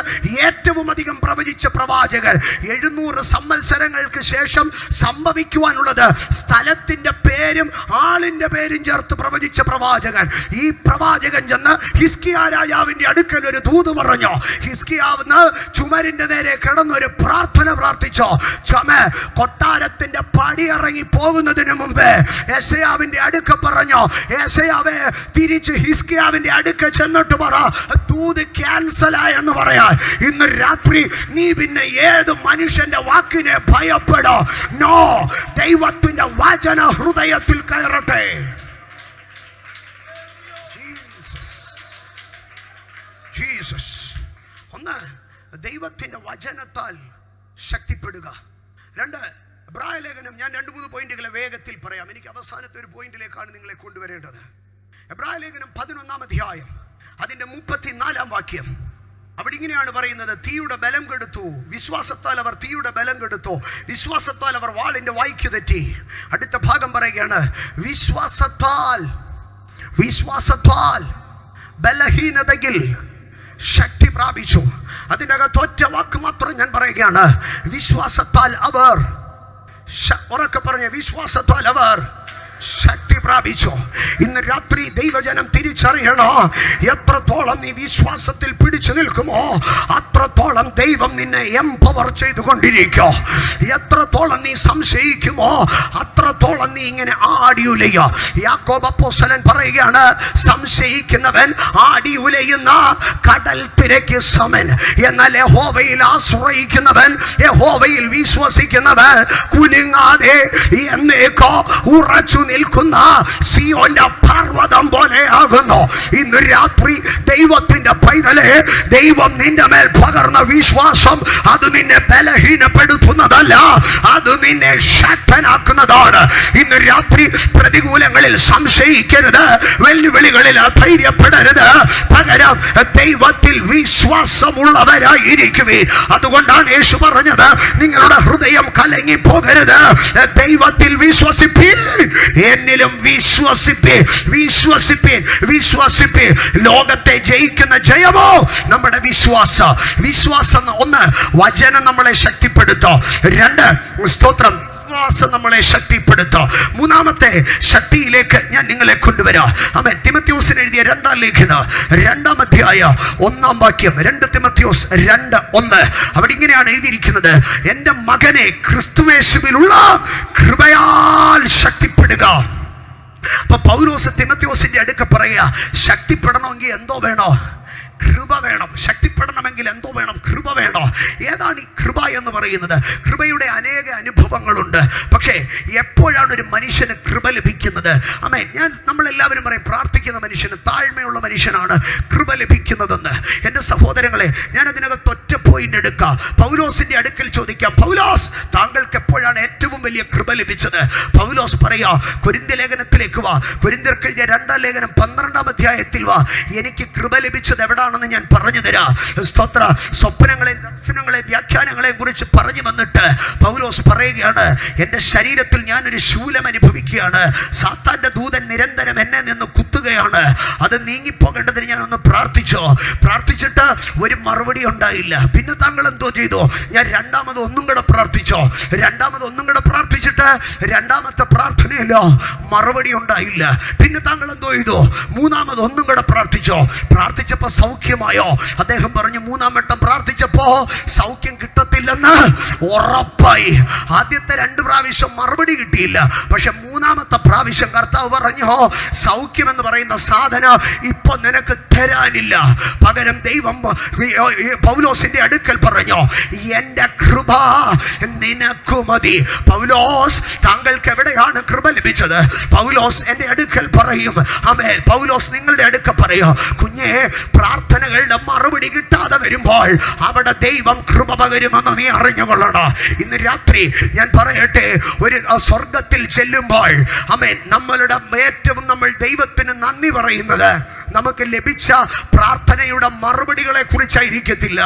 ഏറ്റവും അധികം പ്രവചിച്ച പ്രവാചകൻ, 700 സംവത്സരങ്ങൾക്ക് ശേഷം സംഭവിക്കുവാനുള്ളത് സ്ഥലത്തിന്റെ പേരും ആളിന്റെ പേരും ചേർത്ത് പ്രവചിച്ച പ്രവാചകൻ. ഈ പ്രവാചകൻ ചെന്ന് ഹിസ്കിയാ രാജാവിന്റെ അടുക്കൽ ഒരു ദൂത് പറഞ്ഞു. ഹിസ്കിയാവ് ചുമരിന്റെ നേരെ കിടന്നൊരു പ്രാർത്ഥന പ്രാർത്ഥിച്ചോ. കൊട്ടാരത്തിന്റെ പടിയിറങ്ങി പോകുന്നതിന് മുമ്പേ യെശയ്യാവിന്റെ അടുക്ക പറഞ്ഞു, യെശയ്യാവേ തിരിച്ച് ഹിസ്കിയാവിന്റെ അടുക്ക ചെന്നിട്ട് പറ, ദൂത് ക്യാൻസലായെന്ന് പറയാൻ. ഇന്ന് രാത്രി നീ പിന്നെ ഏത് മനുഷ്യന്റെ വാക്കിനെ ഭയപ്പെടോ? നോ, ദൈവത്തിന്റെ വചന ഹൃദയത്തിൽ കയറട്ടെ. ജീസസ്. ഒന്ന്, ദൈവത്തിന്റെ വചനത്താൽ ശക്തിപ്പെടുക. 2, എബ്രായ ലേഖനം. ഞാൻ 2-3 പോയിന്റുകളെ വേഗത്തിൽ പറയാം. എനിക്ക് അവസാനത്തെ ഒരു പോയിന്റിലേക്കാണ് നിങ്ങളെ കൊണ്ടുവരേണ്ടത്. എബ്രായ ലേഖനം 11-ാം അധ്യായം അതിന്റെ 34-ാം വാക്യം. അവിടെ ഇങ്ങനെയാണ് പറയുന്നത്, തീയുടെ ബലം കെടുത്തു, വിശ്വാസത്താൽ അവർ തീയുടെ ബലം കെടുത്തു, വിശ്വാസത്താൽ അവർ വാളിന്റെ വായ്ക്ക് തെറ്റി. അടുത്ത ഭാഗം പറയുകയാണ്, വിശ്വാസത്താൽ ബലഹീനതയിൽ ശക്തി പ്രാപിച്ചു. അതിൻ്റെ അകത്ത് ഒറ്റ വാക്ക് മാത്രം ഞാൻ പറയുകയാണ്, വിശ്വാസത്താൽ അവർ, ഉറക്കെ പറഞ്ഞ, വിശ്വാസത്താൽ അവർ ശക്തി പ്രാപിച്ചു. ഇന്ന് രാത്രി ദൈവജനം തിരിച്ചറിയണോ, എത്രത്തോളം നീ വിശ്വാസത്തിൽ പിടിച്ചു നിൽക്കുമോ അത്രത്തോളം ദൈവം നിന്നെ എംപവർ ചെയ്തുകൊണ്ടിരിക്കോ. എത്രത്തോളം നീ സംശയിക്കുമോ അത്രത്തോളം നീ ഇങ്ങനെ ആടിയുലയോ. യാക്കോബ് അപ്പോസ്തലൻ പറയുകയാണ്, സംശയിക്കുന്നവൻ ആടിയുലയുന്ന കടൽ തിരക്ക് സമൻ. എന്നാൽ യഹോവയിൽ ആശ്രയിക്കുന്നവൻ, യഹോവയിൽ വിശ്വസിക്കുന്നവൻ കുലുങ്ങാതെ എന്നേക്കോ ഉറച്ചു നിൽക്കുന്ന സിയോന്റെ പർവ്വതം പോലെ ആകുന്നു. ഇന്ന് രാത്രി ദൈവത്തിന്റെ പൈതലേ, ദൈവം നിന്റെ മേൽ പകർന്ന വിശ്വാസം അത് നിന്നെ ബലഹീനപ്പെടുത്തുന്നതല്ല, അത് നിന്നെ ശക്തനാക്കുന്നതാണ്. ഇന്ന് രാത്രി പ്രതികൂലങ്ങളിൽ സംശയിക്കരുത്, വെല്ലുവിളികളിൽ ധൈര്യപ്പെടരുത്, പകരം ദൈവത്തിൽ വിശ്വാസമുള്ളവരായിരിക്കുവേ. അതുകൊണ്ടാണ് യേശു പറഞ്ഞത്, നിങ്ങളുടെ ഹൃദയം കലങ്ങി പോകരുത്, ദൈവത്തിൽ വിശ്വസിപ്പീൻ, എന്നിലും വിശ്വസിപ്പീൻ. ലോകത്തെ ജയിക്കുന്ന ജയമോ നമ്മുടെ വിശ്വാസം. 1, വചനം നമ്മളെ ശക്തിപ്പെടുത്തും. 2, സ്തോത്രം, വിശ്വാസം നമ്മളെ ശക്തിപ്പെടുത്തും. 3ാമത്തെ ശക്തിയിലേക്ക് ഞാൻ നിങ്ങളെ കൊണ്ടുവരാം. ആമേൻ. തിമോഥെയോസിന് എഴുതിയ 2-ാം ലേഖനം 2-ാം അധ്യായം 1-ാം വാക്യം. 2 തിമോഥെയോസ് 2:1. അവിടെ ഇങ്ങനെയാണ് എഴുതിയിരിക്കുന്നത്, എൻ്റെ മകനെ ക്രിസ്തുയേശുവിലുള്ള കൃപയാൽ ശക്തിപ്പെടുക. അപ്പൊ പൗലോസ് തിമോഥെയോസിന്റെ അടുക്ക പറയുക, ശക്തിപ്പെടണമെങ്കിൽ എന്തോ വേണോ? കൃപ വേണം. ശക്തിപ്പെടണമെങ്കിൽ എന്തോ വേണം? കൃപ വേണോ? ഏതാണ് ഈ കൃപ എന്ന് പറയുന്നത്? കൃപയുടെ അനേക അനുഭവങ്ങളുണ്ട്. പക്ഷേ എപ്പോഴാണ് ഒരു മനുഷ്യന് കൃപ ലഭിക്കുന്നത്? നമ്മളെല്ലാവരും പറയും, പ്രാർത്ഥിക്കുന്ന മനുഷ്യന്, താഴ്മയുള്ള മനുഷ്യനാണ് കൃപ ലഭിക്കുന്നതെന്ന്. എൻ്റെ സഹോദരങ്ങളെ, ഞാൻ അതിനകത്ത് ഒറ്റ പോയിന്റ് എടുക്കാം. പൗലോസിന്റെ അടുക്കൽ ചോദിക്കാം, പൗലോസ്, താങ്കൾക്ക് എപ്പോഴാണ് ഏറ്റവും വലിയ കൃപ ലഭിച്ചത്? പൗലോസ് പറയാ, കൊരിന്ത്യ ലേഖനത്തിലേക്ക് വാ. കൊരിന്ത്യർക്ക് എഴുതിയ 2-ാം ലേഖനം 12-ാം അധ്യായത്തിൽ വാ. എനിക്ക് കൃപ ലഭിച്ചത് എവിടാണെന്ന് ഞാൻ പറഞ്ഞു തരാം. സ്തോത്ര. സ്വപ്നങ്ങളെയും ദർശനങ്ങളെയും വ്യാഖ്യാനങ്ങളെയും കുറിച്ച് പറഞ്ഞു വന്നിട്ട് പൗലോസ് പറയുകയാണ്, എൻ്റെ ശരീരത്തിൽ ഞാനൊരു ശൂലം അനുഭവിക്കുകയാണ്, സാത്താന്റെ ദൂതൻ നിരന്തരം എന്നെ നിന്ന് കുത്തുകയാണ്, അത് നീങ്ങിപ്പോകേണ്ടതിന് ഞാനൊന്ന് പ്രാർത്ഥിച്ചിട്ട് ഒരു മറുപടി ഉണ്ടായില്ല. പിന്നെ താങ്കൾ എന്തോ ചെയ്തു? ഞാൻ രണ്ടാമത് ഒന്നും കൂടെ പ്രാർത്ഥിച്ചിട്ട് 2ാമത്തെ പ്രാർത്ഥനയിലോ മറുപടി ഉണ്ടായില്ല. പിന്നെ താങ്കൾ എന്തോ ചെയ്തു? 3ാമത് ഒന്നും കൂടെ പ്രാർത്ഥിച്ചപ്പോ സൗഖ്യമായോ? അദ്ദേഹം പറഞ്ഞു, 3ാം വട്ടം പ്രാർത്ഥിച്ചപ്പോ സൗഖ്യം കിട്ടത്തില്ലെന്ന് ഉറപ്പായി. ആദ്യത്തെ 2 പ്രാവശ്യം മറുപടി കിട്ടിയില്ല. പക്ഷെ 3ാമത്തെ പ്രാവശ്യം കർത്താവ് പറഞ്ഞു, സൗഖ്യം എന്ന് പറയുന്ന സാധനം ഇപ്പൊ നിനക്ക് തരാനില്ല. പകരം ദൈവം പൗലോസിന്റെ അടുക്കൽ പറഞ്ഞു, എൻ്റെ കൃപ നിനക്കു മതി. പൗലോസ്, താങ്കൾക്ക് എവിടെയാണ് കൃപ ലഭിച്ചത്? പൗലോസ് എൻ്റെ അടുക്കൽ പറയും. ആമേൻ. പൗലോസ് നിങ്ങളുടെ അടുക്കൽ പറയും, കുഞ്ഞെ, പ്രാർത്ഥനകളുടെ മറുപടി കിട്ടാതെ വരുമ്പോൾ അവിടെ ദൈവം കൃപ പകരുമെന്ന് നീ അറിഞ്ഞുകൊള്ളണം. ഇന്ന് രാത്രി ഞാൻ പറയട്ടെ, ഒരു സ്വർഗത്തിൽ ചെല്ലുമ്പോൾ, ആമേൻ, നമ്മൾ ദൈവത്തിന് നന്ദി പറയുന്നത് നമുക്ക് ലഭിച്ച പ്രാർത്ഥനയുടെ മറുപടികളെ കുറിച്ചായിരിക്കത്തില്ല.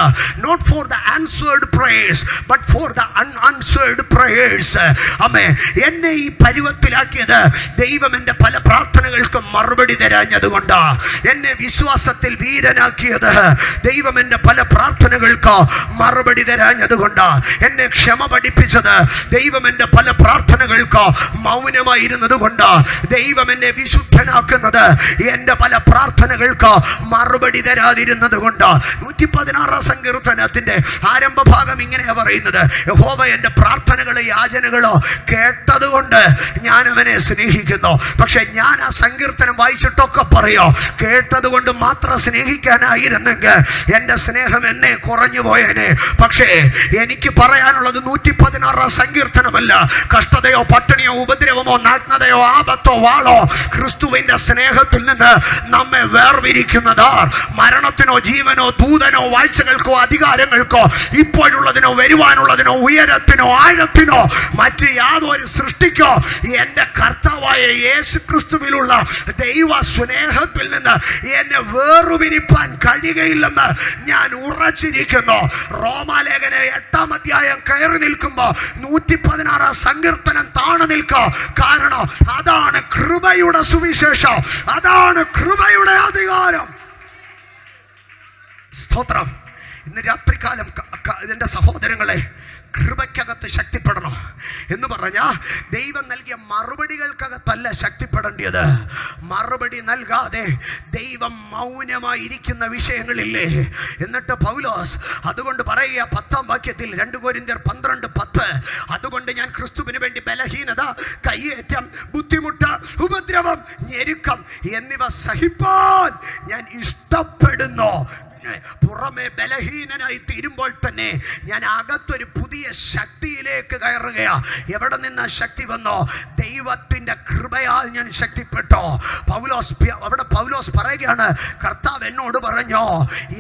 Not for the answered prayers but for the unanswered prayers. ആമേ, എന്നെ ഈ പരുവത്തിലാക്കിയത് ദൈവം എൻ്റെ പല പ്രാർത്ഥനകൾക്കും മറുപടി തരാഞ്ഞതുകൊണ്ടാ. എന്നെ വിശ്വാസത്തിൽ വീരനാക്കിയത് ദൈവം എൻ്റെ പല പ്രാർത്ഥനകൾക്ക് മറുപടി തരാഞ്ഞതുകൊണ്ടാ. എന്നെ ക്ഷമ പഠിപ്പിച്ചത് ദൈവം എൻ്റെ പല പ്രാർത്ഥനകൾക്ക് മൗനമായിരുന്നത് കൊണ്ടാ. ദൈവം എന്നെ വിശുദ്ധനാക്കുന്നത് എൻ്റെ പല പ്രാർത്ഥനകൾക്ക് മറുപടി തരാതിരുന്നത് കൊണ്ടാ. 116 സങ്കീർത്തനത്തിന്റെ ആരംഭ ഭാഗം ഇങ്ങനെയാ പറയുന്നത്: യഹോവ എൻ്റെ പ്രാർത്ഥനകളോ യാചനകളോ കേട്ടതുകൊണ്ട് ഞാൻ അവനെ സ്നേഹിക്കുന്നു. പക്ഷെ ഞാൻ ആ സങ്കീർത്തനം വായിച്ചിട്ടൊക്കെ പറയോ, കേട്ടതുകൊണ്ട് മാത്രം സ്നേഹിക്കാനായിരുന്നെങ്കിൽ എൻ്റെ സ്നേഹം എന്നെ കുറഞ്ഞു പോയേനെ. പക്ഷേ എനിക്ക് പറയാനുള്ളത് 116 സങ്കീർത്തനമല്ല. കഷ്ടതയോ പട്ടിണിയോ ഉപദ്രവമോ നഗ്നതയോ ആപത്തോ വാളോ ക്രിസ്തുവിന്റെ സ്നേഹത്തിൽ നിന്ന് നമ്മെ വേർപിരിക്കുന്നതാ. മരണത്തിനോ ജീവനോ ദൂതനോ വാഴ്ചകൾക്കോ അധികാരങ്ങൾക്കോ ഇപ്പോഴുള്ളതിനോ വരുവാനുള്ളതിനോ ഉയരത്തിനോ ആഴത്തിനോ മറ്റ് യാതൊരു സൃഷ്ടിക്കോ എൻ്റെ കർത്താവായ യേശു ക്രിസ്തുവിലുള്ള ദൈവ സ്നേഹത്തിൽ നിന്ന് എന്നെ വേർപിരിപ്പാൻ കഴിയുകയില്ലെന്ന് ഞാൻ ഉറച്ചിരിക്കുന്നു. റോമാലേഖന 8-ാം അധ്യായം കയറി നിൽക്കുമ്പോൾ 116 സങ്കീർത്തനം താണു നിൽക്കുക. കാരണം അതാണ് കൃപയുടെ സുവിശേഷം, അതാണ് കൃപയുടെ അധികാരം. സ്തോത്രം. ഇന്ന് രാത്രികാലം എൻ്റെ സഹോദരങ്ങളെ, കൃപയ്ക്കകത്ത് ശക്തിപ്പെടണം എന്ന് പറഞ്ഞാൽ ദൈവം നൽകിയ മറുപടികൾക്കകത്തല്ല ശക്തിപ്പെടേണ്ടത്. മറുപടി നൽകാതെ ദൈവം മൗനമായിരിക്കുന്ന വിഷയങ്ങളില്ലേ? എന്നിട്ട് പൗലോസ് അതുകൊണ്ട് പറയുക 10-ാം വാക്യത്തിൽ 2 കൊരിന്ത്യർ 12:10, അതുകൊണ്ട് ഞാൻ ക്രിസ്തുവിന് വേണ്ടി ബലഹീനത, കയ്യേറ്റം, ബുദ്ധിമുട്ട്, ഉപദ്രവം, ഞെരുക്കം എന്നിവ സഹിപ്പാൻ ഞാൻ ഇഷ്ടപ്പെടുന്നു. പുറമെ ബലഹീനനായി തീരുമ്പോൾ തന്നെ ഞാൻ അകത്തൊരു പുതിയ ശക്തിയിലേക്ക് കയറുകയാ. എവിടെ നിന്ന് ശക്തി വന്നോ? ദൈവത്തിന്റെ കൃപയാൽ ഞാൻ ശക്തിപ്പെട്ടോ. പൗലോസ് പറയുകയാണ്, കർത്താവ് എന്നോട് പറഞ്ഞോ,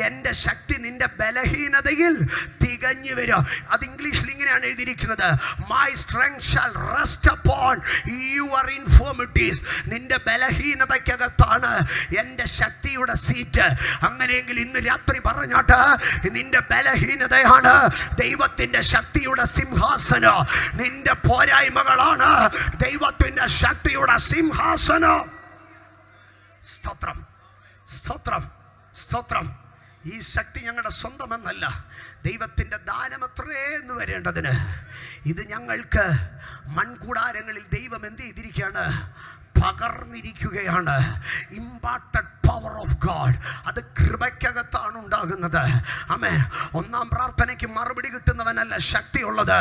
എൻ്റെ ശക്തി നിന്റെ ബലഹീനതയിൽ തികഞ്ഞു വരും. അത് ഇംഗ്ലീഷിൽ ഇങ്ങനെയാണ് എഴുതിയിരിക്കുന്നത്: my strength shall rest upon your infirmities. നിന്റെ ബലഹീനതയ്ക്കകത്താണ് എൻ്റെ ശക്തിയുടെ സീറ്റ്. അങ്ങനെയെങ്കിൽ ഇന്ന് രാത്രി പറഞ്ഞാട്ട്, നിന്റെ ബലഹീനതയാണ് ദൈവത്തിന്റെ ശക്തിയുടെ സിംഹാസനം. നിന്റെ പോരായ്മകളാണ് ദൈവത്തിന്റെ ശക്തിയുടെ സിംഹാസനം. സ്തോത്രം, സ്തോത്രം, സ്തോത്രം. ഈ ശക്തി ഞങ്ങളുടെ സ്വന്തമെന്നല്ല, ദൈവത്തിൻ്റെ ദാനമത്രേ എന്ന് വരേണ്ടതിന് ഇത് ഞങ്ങൾക്ക് മൺകൂടാരങ്ങളിൽ ദൈവം എന്ത് ചെയ്തിരിക്കുകയാണ്? പകർന്നിരിക്കുകയാണ്. Imparted power of God. അത് കൃപയ്ക്കകത്താണ് ഉണ്ടാകുന്നത്. ആമേൻ. 1-ാം പ്രാർത്ഥനയ്ക്ക് മറുപടി കിട്ടുന്നവനല്ല ശക്തിയുള്ളത്.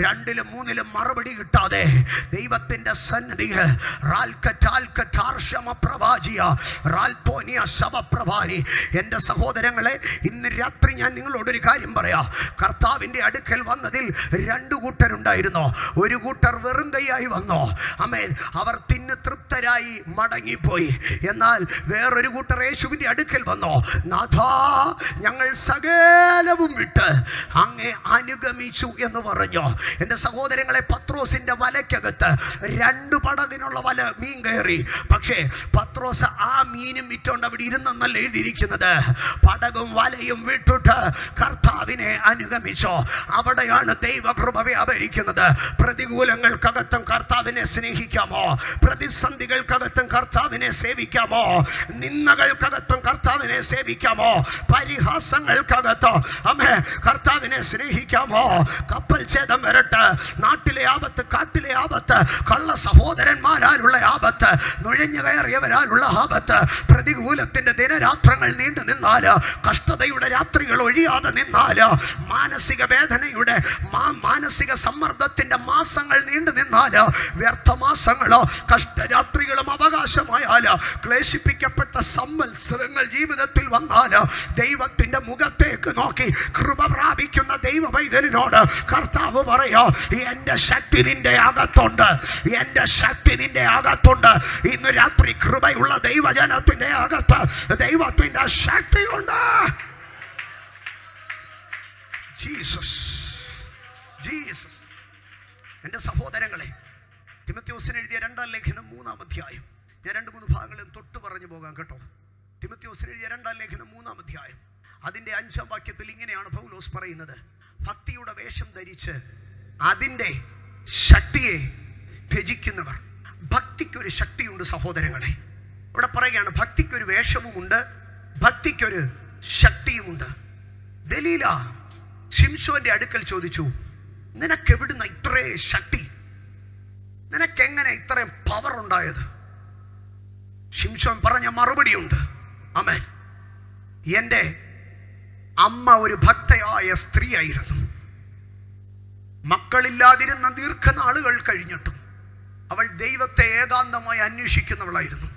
2-ലും 3-ലും മറുപടി കിട്ടാതെ ദൈവത്തിന്റെ സന്നിധിയിൽ എൻ്റെ സഹോദരങ്ങളെ, ഇന്ന് രാത്രി ഞാൻ നിങ്ങളോടൊരു കാര്യം പറയാം. കർത്താവിൻ്റെ അടുക്കൽ വന്നതിൽ 2 കൂട്ടരുണ്ടായിരുന്നു. ഒരു കൂട്ടർ വെറും കൈയായി വന്നു. ആമേൻ. അവർ തിന്ന് തൃപ്തരായി മടങ്ങിപ്പോയി. എന്നാൽ വേറൊരു കൂട്ടർ യേശുവിൻ്റെ അടുക്കൽ വന്നു. നാഥാ, ഞങ്ങൾ സകലവും വിട്ട് അങ്ങേ അനുഗമിച്ചു എന്ന് പറഞ്ഞു. എൻ്റെ സഹോദരങ്ങളെ, പത്രോസിൻ്റെ വലയ്ക്കകത്ത് 2 പടകിനുള്ള വല മീൻ കയറി. പക്ഷേ പത്രോസ് ആ മീനും വിറ്റോണ്ട് അവിടെ ഇരുന്നെന്നല്ല എഴുതിയിരിക്കുന്നത്. പടകും വലയും വിട്ടിട്ട് കർത്താവിനെ അനുഗമിച്ചു. അവിടെയാണ് ദൈവകൃപ വ്യാപരിക്കുന്നത്. പ്രതികൂലങ്ങൾക്കകത്തും കർത്താവിനെ സ്നേഹിക്കാമോ? പ്രതിസന്ധികൾക്കകത്തും കർത്താവിനെ സേവിക്കാമോ? നിന്ദകൾക്കകത്തും കർത്താവിനെ സേവിക്കാമോ? പരിഹാസങ്ങൾക്കകത്തോ അമ്മേ കർത്താവിനെ സ്നേഹിക്കാമോ? കപ്പൽ ഛേദം വരട്ടെ, നാട്ടിലെ ആപത്ത്, കാട്ടിലെ ആപത്ത്, കള്ള സഹോദരന്മാരാലുള്ള ആപത്ത്, നുഴഞ്ഞു കയറിയവരാലുള്ള ആപത്ത്, പ്രതികൂലത്തിന്റെ ദിനരാത്രങ്ങൾ നീണ്ടു നിന്നാല്, കഷ്ടതയുടെ രാത്രികൾ ഒഴിയാതെ നിന്നാല്, മാനസിക വേദനയുടെ മാനസിക സമ്മർദ്ദത്തിന്റെ മാസങ്ങൾ നീണ്ടു നിന്നാല്, വ്യർത്ഥമാസങ്ങളോ കഷ്ടരാത്രികളും അവകാശമായാല്, ക്ലേശിപ്പിക്കപ്പെട്ട സംവത്സരങ്ങൾ ജീവിതത്തിൽ വന്നാല്, ദൈവത്തിന്റെ മുഖത്തേക്ക് നോക്കി കൃപ പ്രാപിക്കുന്ന ദൈവ പൈതലിനോട് കർത്താവ് പറയാ, എന്റെ ശക്തി നിന്റെ അകത്തുണ്ട്, എന്റെ ശക്തി നിന്റെ അകത്തുണ്ട്. ഇന്ന് രാത്രി കൃപയുള്ള ദൈവജനത്തിന്റെ അകത്ത് ദൈവത്തിന്റെ ശക്തിയുണ്ട്. Jesus, Jesus. എൻ്റെ സഹോദരങ്ങളെ, തിമോഥെയോസിന് എഴുതിയ 2-ാം ലേഖനം 3-ാം അധ്യായം, ഞാൻ 2-3 ഭാഗങ്ങളും തൊട്ട് പറഞ്ഞു പോകാം കേട്ടോ. തിമോഥെയോസിന് എഴുതിയ 2-ാം ലേഖനം 3-ാം അധ്യായം അതിൻ്റെ 5-ാം വാക്യത്തിൽ ഇങ്ങനെയാണ് പൗലോസ് പറയുന്നത്: ഭക്തിയുടെ വേഷം ധരിച്ച് അതിൻ്റെ ശക്തിയെ ത്യജിക്കുന്നവർ. ഭക്തിക്കൊരു ശക്തിയുണ്ട് സഹോദരങ്ങളെ. ഇവിടെ പറയുകയാണ് ഭക്തിക്കൊരു വേഷവുമുണ്ട്, ഭക്തിക്കൊരു ശക്തിയുമുണ്ട്. ദലീല ശിംശോന്റെ അടുക്കൽ ചോദിച്ചു, നിനക്കെവിടുന്ന ഇത്രയും ശക്തി, നിനക്കെങ്ങനെ ഇത്രയും പവർ ഉണ്ടായത്? ശിംശോൻ പറഞ്ഞ മറുപടിയുണ്ട്. ആമേൻ. എൻ്റെ അമ്മ ഒരു ഭക്തയായ സ്ത്രീയായിരുന്നു. മക്കളില്ലാതിരുന്ന ദീർഘനാളുകൾ കഴിഞ്ഞിട്ടും അവൾ ദൈവത്തെ ഏകാന്തമായി അന്വേഷിക്കുന്നവളായിരുന്നു.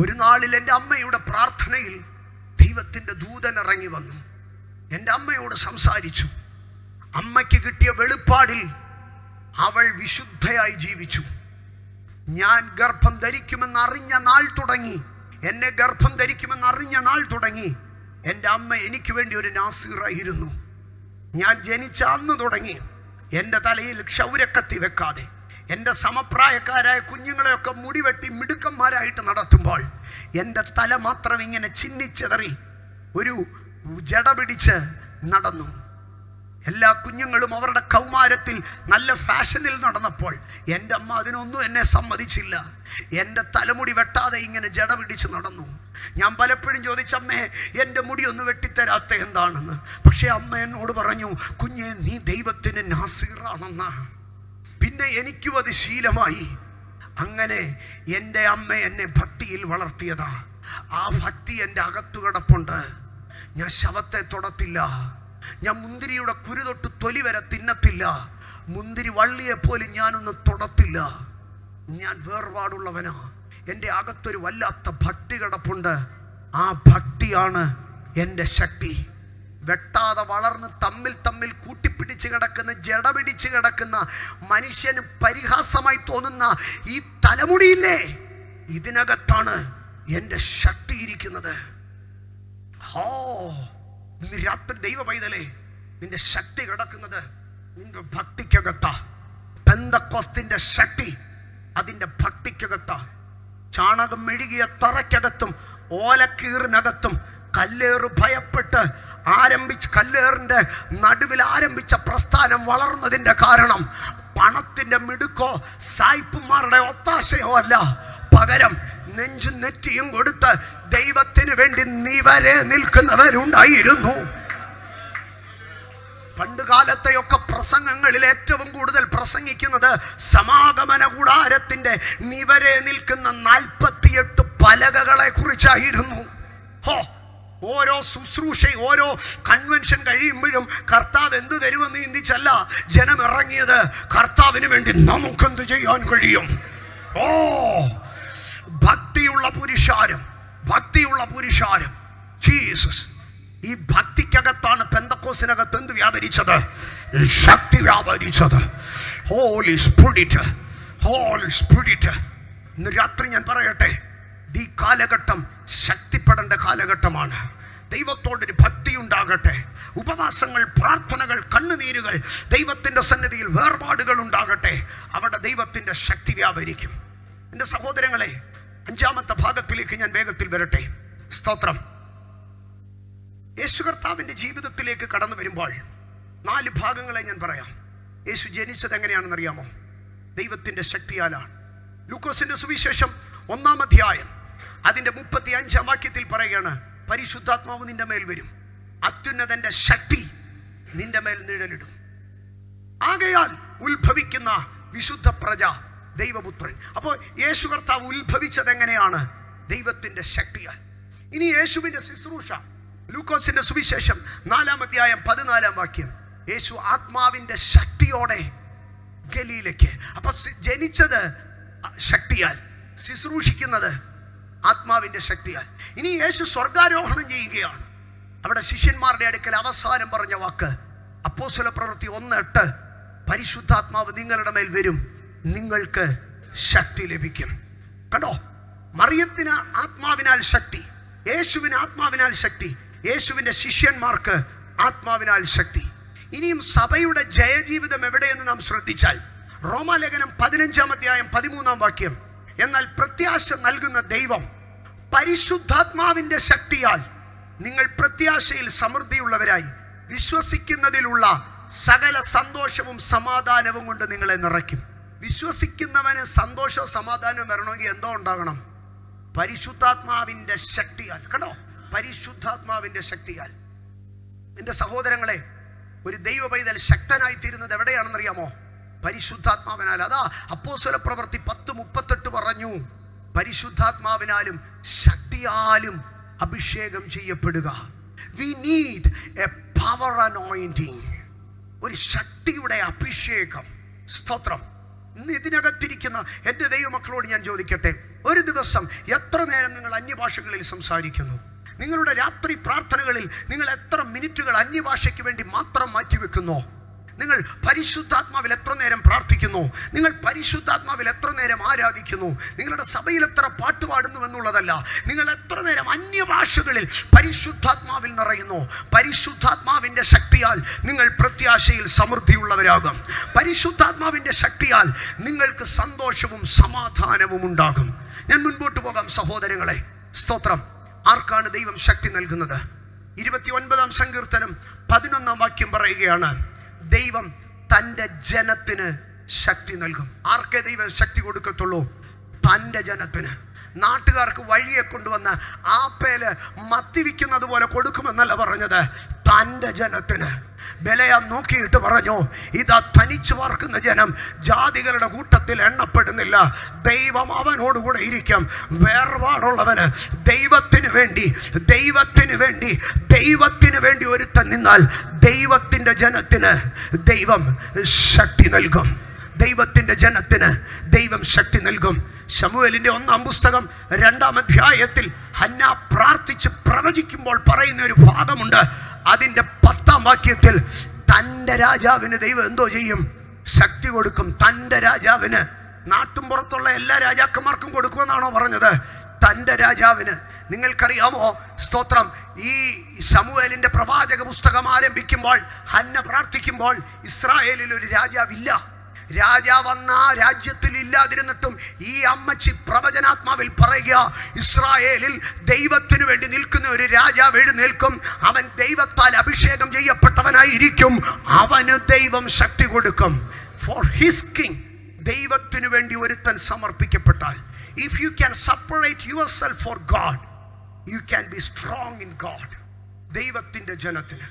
ഒരു നാളിൽ എൻ്റെ അമ്മയുടെ പ്രാർത്ഥനയിൽ ദൈവത്തിൻ്റെ ദൂതൻ ഇറങ്ങി വന്നു. എൻ്റെ അമ്മയോട് സംസാരിച്ചു. അമ്മയ്ക്ക് കിട്ടിയ വെളിപ്പാടിൽ അവൾ വിശുദ്ധയായി ജീവിച്ചു. ഞാൻ ഗർഭം ധരിക്കുമെന്ന് അറിഞ്ഞ നാൾ തുടങ്ങി, എന്നെ ഗർഭം ധരിക്കുമെന്ന് അറിഞ്ഞ നാൾ തുടങ്ങി എൻ്റെ അമ്മ എനിക്ക് വേണ്ടി ഒരു നാസീറായിരുന്നു. ഞാൻ ജനിച്ച അന്ന് തുടങ്ങി എൻ്റെ തലയിൽ ക്ഷൗരക്കത്തി വെക്കാതെ എൻ്റെ സമപ്രായക്കാരായ കുഞ്ഞുങ്ങളെയൊക്കെ മുടിവെട്ടി മിടുക്കന്മാരായിട്ട് നടത്തുമ്പോൾ എൻ്റെ തല മാത്രം ഇങ്ങനെ ചിന്നിച്ചെതറി ഒരു ജട പിടിച്ച് നടന്നു. എല്ലാ കുഞ്ഞുങ്ങളും അവരുടെ കൗമാരത്തിൽ നല്ല ഫാഷനിൽ നടന്നപ്പോൾ എൻ്റെ അമ്മ അതിനൊന്നും എന്നെ സമ്മതിച്ചില്ല. എൻ്റെ തലമുടി വെട്ടാതെ ഇങ്ങനെ ജട പിടിച്ച് നടന്നു. ഞാൻ പലപ്പോഴും ചോദിച്ചമ്മേ, എൻ്റെ മുടി ഒന്ന് വെട്ടിത്തരാത്ത എന്താണെന്ന്. പക്ഷേ അമ്മ എന്നോട് പറഞ്ഞു, കുഞ്ഞെ നീ ദൈവത്തിന് നാസീറാണെന്ന്. പിന്നെ എനിക്കും അത് ശീലമായി. അങ്ങനെ എൻ്റെ അമ്മ എന്നെ ഭക്തിയിൽ വളർത്തിയതാ. ആ ഭക്തി എൻ്റെ അകത്തു കിടപ്പുണ്ട്. ഞാൻ ശവത്തെ തൊടത്തില്ല. ഞാൻ മുന്തിരിയുടെ കുരു തൊട്ട് തൊലി വരെ തിന്നത്തില്ല. മുന്തിരി വള്ളിയെ പോലും ഞാനൊന്ന് തൊടത്തില്ല. ഞാൻ വേർപാടുള്ളവനാ. എൻ്റെ അകത്തൊരു വല്ലാത്ത ഭക്തി കിടപ്പുണ്ട്. ആ ഭക്തിയാണ് എൻ്റെ ശക്തി. വെട്ടാതെ വളർന്ന് തമ്മിൽ കൂട്ടിപ്പിടിച്ച് കിടക്കുന്ന, ജട പിടിച്ച് കിടക്കുന്ന, മനുഷ്യന് പരിഹാസമായി തോന്നുന്ന ഈ തലമുടിയില്ലേ, ഇതിനകത്താണ് എൻ്റെ ശക്തി ഇരിക്കുന്നത്. ഇന്ന് രാത്രി ദൈവ പൈതലേ, നിന്റെ ശക്തി കിടക്കുന്നത് നിന്റെ ഭക്തിക്കകത്താ. പെന്തക്കോസ്തിന്റെ ശക്തി അതിൻ്റെ ഭക്തിക്കകത്താ. ചാണകം മെഴുകിയ തറയ്ക്കകത്തും ഓലക്കീറിനകത്തും കല്ലേറ് ഭയപ്പെട്ട് കല്ലേറിന്റെ നടുവിൽ ആരംഭിച്ച പ്രസ്ഥാനം വളർന്നതിന്റെ കാരണം പണത്തിന്റെ മിടുക്കോ സായിപ്പുമാരുടെ ഒത്താശയോ അല്ല. പകരം നെഞ്ചും നെറ്റിയും കൊടുത്ത് ദൈവത്തിന് വേണ്ടി നിവരെ നിൽക്കുന്നവരുണ്ടായിരുന്നു. പണ്ട് കാലത്തെയൊക്കെ പ്രസംഗങ്ങളിൽ ഏറ്റവും കൂടുതൽ പ്രസംഗിക്കുന്നത് സമാഗമന കൂടാരത്തിന്റെ നിവരെ നിൽക്കുന്ന 48 പലകകളെ കുറിച്ചായിരുന്നു. ഓരോ ശുശ്രൂഷ, ഓരോ കൺവെൻഷൻ കഴിയുമ്പോഴും കർത്താവ് എന്ത് തരുമെന്ന് ചിന്തിച്ചല്ല ജനം ഇറങ്ങിയത്. കർത്താവിന് വേണ്ടി നമുക്കെന്ത് ചെയ്യാൻ കഴിയും? ഭക്തിയുള്ള പുരുഷാരം ജീസസ്. ഈ ഭക്തിക്കകത്താണ് പെന്തക്കോസിനകത്ത് എന്ത് വ്യാപരിച്ചത്? ശക്തി വ്യാപരിച്ചത്. Holy spirit. ഇന്ന് രാത്രി ഞാൻ പറയട്ടെ, ഈ കാലഘട്ടം ശക്തിപ്പെടേണ്ട കാലഘട്ടമാണ്. ദൈവത്തോടൊരു ഭക്തി ഉണ്ടാകട്ടെ. ഉപവാസങ്ങൾ, പ്രാർത്ഥനകൾ, കണ്ണുനീരുകൾ, ദൈവത്തിൻ്റെ സന്നിധിയിൽ വേർപാടുകൾ ഉണ്ടാകട്ടെ. അവിടെ ദൈവത്തിൻ്റെ ശക്തി വ്യാപരിക്കും. എൻ്റെ സഹോദരങ്ങളെ, 5-ാമത്തെ ഭാഗത്തിലേക്ക് ഞാൻ വേഗത്തിൽ വരട്ടെ. സ്തോത്രം. യേശു കർത്താവിൻ്റെ ജീവിതത്തിലേക്ക് കടന്നു വരുമ്പോൾ 4 ഭാഗങ്ങളെ ഞാൻ പറയാം. യേശു ജനിച്ചത് എങ്ങനെയാണെന്നറിയാമോ? ദൈവത്തിൻ്റെ ശക്തിയാലാണ്. ലൂക്കോസിന്റെ സുവിശേഷം 1-ാം അധ്യായം അതിൻ്റെ 35-ാം വാക്യത്തിൽ പറയുകയാണ്, പരിശുദ്ധാത്മാവ് നിന്റെ മേൽ വരും, അത്യുന്നതന്റെ ശക്തി നിന്റെ മേൽ നിഴലിടും. ആകയാൽ ഉത്ഭവിക്കുന്ന വിശുദ്ധ പ്രജ ദൈവപുത്രൻ. അപ്പോൾ യേശു കർത്താവ് ഉത്ഭവിച്ചത് എങ്ങനെയാണ്? ദൈവത്തിൻ്റെ ശക്തിയാൽ. ഇനി യേശുവിൻ്റെ ശുശ്രൂഷ, ലൂക്കോസിന്റെ സുവിശേഷം 4-ാം അധ്യായം 14-ാം വാക്യം, യേശു ആത്മാവിൻ്റെ ശക്തിയോടെ ഗലീലയ്ക്ക്. അപ്പൊ ജനിച്ചത് ശക്തിയാൽ, ശുശ്രൂഷിക്കുന്നത് ആത്മാവിൻ്റെ ശക്തിയാൽ. ഇനി യേശു സ്വർഗാരോഹണം ചെയ്യുകയാണ്. അവിടെ ശിഷ്യന്മാരുടെ അടുക്കൽ അവസാനം പറഞ്ഞ വാക്ക് അപ്പോസ്തല പ്രവൃത്തി 1:8, പരിശുദ്ധാത്മാവ് നിങ്ങളുടെ മേൽ വരും, നിങ്ങൾക്ക് ശക്തി ലഭിക്കും. കണ്ടോ, മറിയത്തിന് ആത്മാവിനാൽ ശക്തി, യേശുവിന് ആത്മാവിനാൽ ശക്തി, യേശുവിൻ്റെ ശിഷ്യന്മാർക്ക് ആത്മാവിനാൽ ശക്തി. ഇനിയും സഭയുടെ ജയജീവിതം എവിടെയെന്ന് നാം ശ്രദ്ധിച്ചാൽ റോമാലേഖനം 15-ാം അധ്യായം 13-ാം വാക്യം, എന്നാൽ പ്രത്യാശ നൽകുന്ന ദൈവം പരിശുദ്ധാത്മാവിന്റെ ശക്തിയാൽ നിങ്ങൾ പ്രത്യാശയിൽ സമൃദ്ധിയുള്ളവരായി വിശ്വസിക്കുന്നതിലുള്ള സകല സന്തോഷവും സമാധാനവും കൊണ്ട് നിങ്ങളെ നിറയ്ക്കും. വിശ്വസിക്കുന്നവന് സന്തോഷവും സമാധാനവും വരണമെങ്കിൽ എന്തോ ഉണ്ടാകണം? പരിശുദ്ധാത്മാവിന്റെ ശക്തിയാൽ. കേട്ടോ, പരിശുദ്ധാത്മാവിന്റെ ശക്തിയാൽ. എൻ്റെ സഹോദരങ്ങളെ, ഒരു ദൈവ പൈതൽ ശക്തനായി തീരുന്നത് എവിടെയാണെന്നറിയാമോ? പരിശുദ്ധാത്മാവിനാൽ. അതാ അപ്പോസ്തല പ്രവൃത്തി 10:38 പറഞ്ഞു, പരിശുദ്ധാത്മാവിനാലും ശക്തിയാലും അഭിഷേകം ചെയ്യപ്പെടുക. We need a power anointing. ഒരു ശക്തിയുടെ അഭിഷേകം. സ്തോത്രം. ഇന്ന് ഇതിനകത്തിരിക്കുന്ന എൻ്റെ ദൈവമക്കളോട് ഞാൻ ചോദിക്കട്ടെ, ഒരു ദിവസം എത്ര നേരം നിങ്ങൾ അന്യഭാഷകളിൽ സംസാരിക്കുന്നു? നിങ്ങളുടെ രാത്രി പ്രാർത്ഥനകളിൽ നിങ്ങൾ എത്ര മിനിറ്റുകൾ അന്യഭാഷയ്ക്ക് വേണ്ടി മാത്രം മാറ്റിവെക്കുന്നു? നിങ്ങൾ പരിശുദ്ധാത്മാവിൽ എത്ര നേരം പ്രാർത്ഥിക്കുന്നു? നിങ്ങൾ പരിശുദ്ധാത്മാവിൽ എത്ര നേരം ആരാധിക്കുന്നു? നിങ്ങളുടെ സഭയിൽ എത്ര പാട്ട് പാടുന്നു എന്നുള്ളതല്ല, നിങ്ങൾ എത്ര നേരം അന്യഭാഷകളിൽ പരിശുദ്ധാത്മാവിൽ നിറയുന്നു. പരിശുദ്ധാത്മാവിൻ്റെ ശക്തിയാൽ നിങ്ങൾ പ്രത്യാശയിൽ സമൃദ്ധിയുള്ളവരാകും. പരിശുദ്ധാത്മാവിൻ്റെ ശക്തിയാൽ നിങ്ങൾക്ക് സന്തോഷവും സമാധാനവും ഉണ്ടാകും. ഞാൻ മുൻപോട്ട് പോകാം സഹോദരങ്ങളെ. സ്തോത്രം. ആർക്കാണ് ദൈവം ശക്തി നൽകുന്നത്? 29-ാം സങ്കീർത്തനം 11-ാം വാക്യം പറയുകയാണ്, ദൈവം തൻ്റെ ജനത്തിന് ശക്തി നൽകും. ആർക്കേ ദൈവം ശക്തി കൊടുക്കത്തുള്ളൂ? തൻ്റെ ജനത്തിന്. നാട്ടുകാർക്ക് വഴിയെ കൊണ്ടുവന്ന് ആപ്പേല് മത്തിവിക്കുന്നത് പോലെ കൊടുക്കുമെന്നല്ല പറഞ്ഞത്, തൻ്റെ ജനത്തിന്. ബലയാം നോക്കിയിട്ട് പറഞ്ഞു, ഇതാ തനിച്ചു പാർക്കുന്ന ജനം ജാതികളുടെ കൂട്ടത്തിൽ എണ്ണപ്പെടുന്നില്ല, ദൈവം അവനോടുകൂടെ ഇരിക്കും. വേർപാടുള്ളവന് ദൈവത്തിന് വേണ്ടി ഒരുത്തൻ നിന്നാൽ ദൈവത്തിൻ്റെ ജനത്തിന് ദൈവം ശക്തി നൽകും. ദൈവത്തിൻ്റെ ജനത്തിന് ദൈവം ശക്തി നൽകും. ശമൂവേലിന്റെ 1-ാം പുസ്തകം 2-ാം അധ്യായത്തിൽ ഹന്ന പ്രാർത്ഥിച്ച് പ്രവചിക്കുമ്പോൾ പറയുന്ന ഒരു ഭാഗമുണ്ട്. അതിൻ്റെ 10-ാം വാക്യത്തിൽ തൻ്റെ രാജാവിന് ദൈവം എന്തോ ചെയ്യും? ശക്തി കൊടുക്കും. തൻ്റെ രാജാവിന്. നാട്ടുംപുറത്തുള്ള എല്ലാ രാജാക്കന്മാർക്കും കൊടുക്കുമെന്നാണോ പറഞ്ഞത്? തൻ്റെ രാജാവിന്. നിങ്ങൾക്കറിയാമോ? സ്തോത്രം. ഈ ശമൂവേലിന്റെ പ്രവാചക പുസ്തകം ആരംഭിക്കുമ്പോൾ ഹന്ന പ്രാർത്ഥിക്കുമ്പോൾ ഇസ്രായേലിൽ ഒരു രാജാവില്ല. രാജാവ് അന്ന് ആ രാജ്യത്തിൽ ഇല്ലാതിരുന്നിട്ടും ഈ അമ്മച്ചി പ്രവചനാത്മാവിൽ പറയുക, ഇസ്രായേലിൽ ദൈവത്തിനു വേണ്ടി നിൽക്കുന്ന ഒരു രാജാവ് എഴുന്നേൽക്കും. അവൻ ദൈവത്താൽ അഭിഷേകം ചെയ്യപ്പെട്ടവനായിരിക്കും. അവന് ദൈവം ശക്തി കൊടുക്കും. For his king. ദൈവത്തിനു വേണ്ടി ഒരുത്തൻ സമർപ്പിക്കപ്പെട്ടാൽ, if you can separate yourself for God, you can be strong in God. ദൈവത്തിൻ്റെ ജനത്തിന്.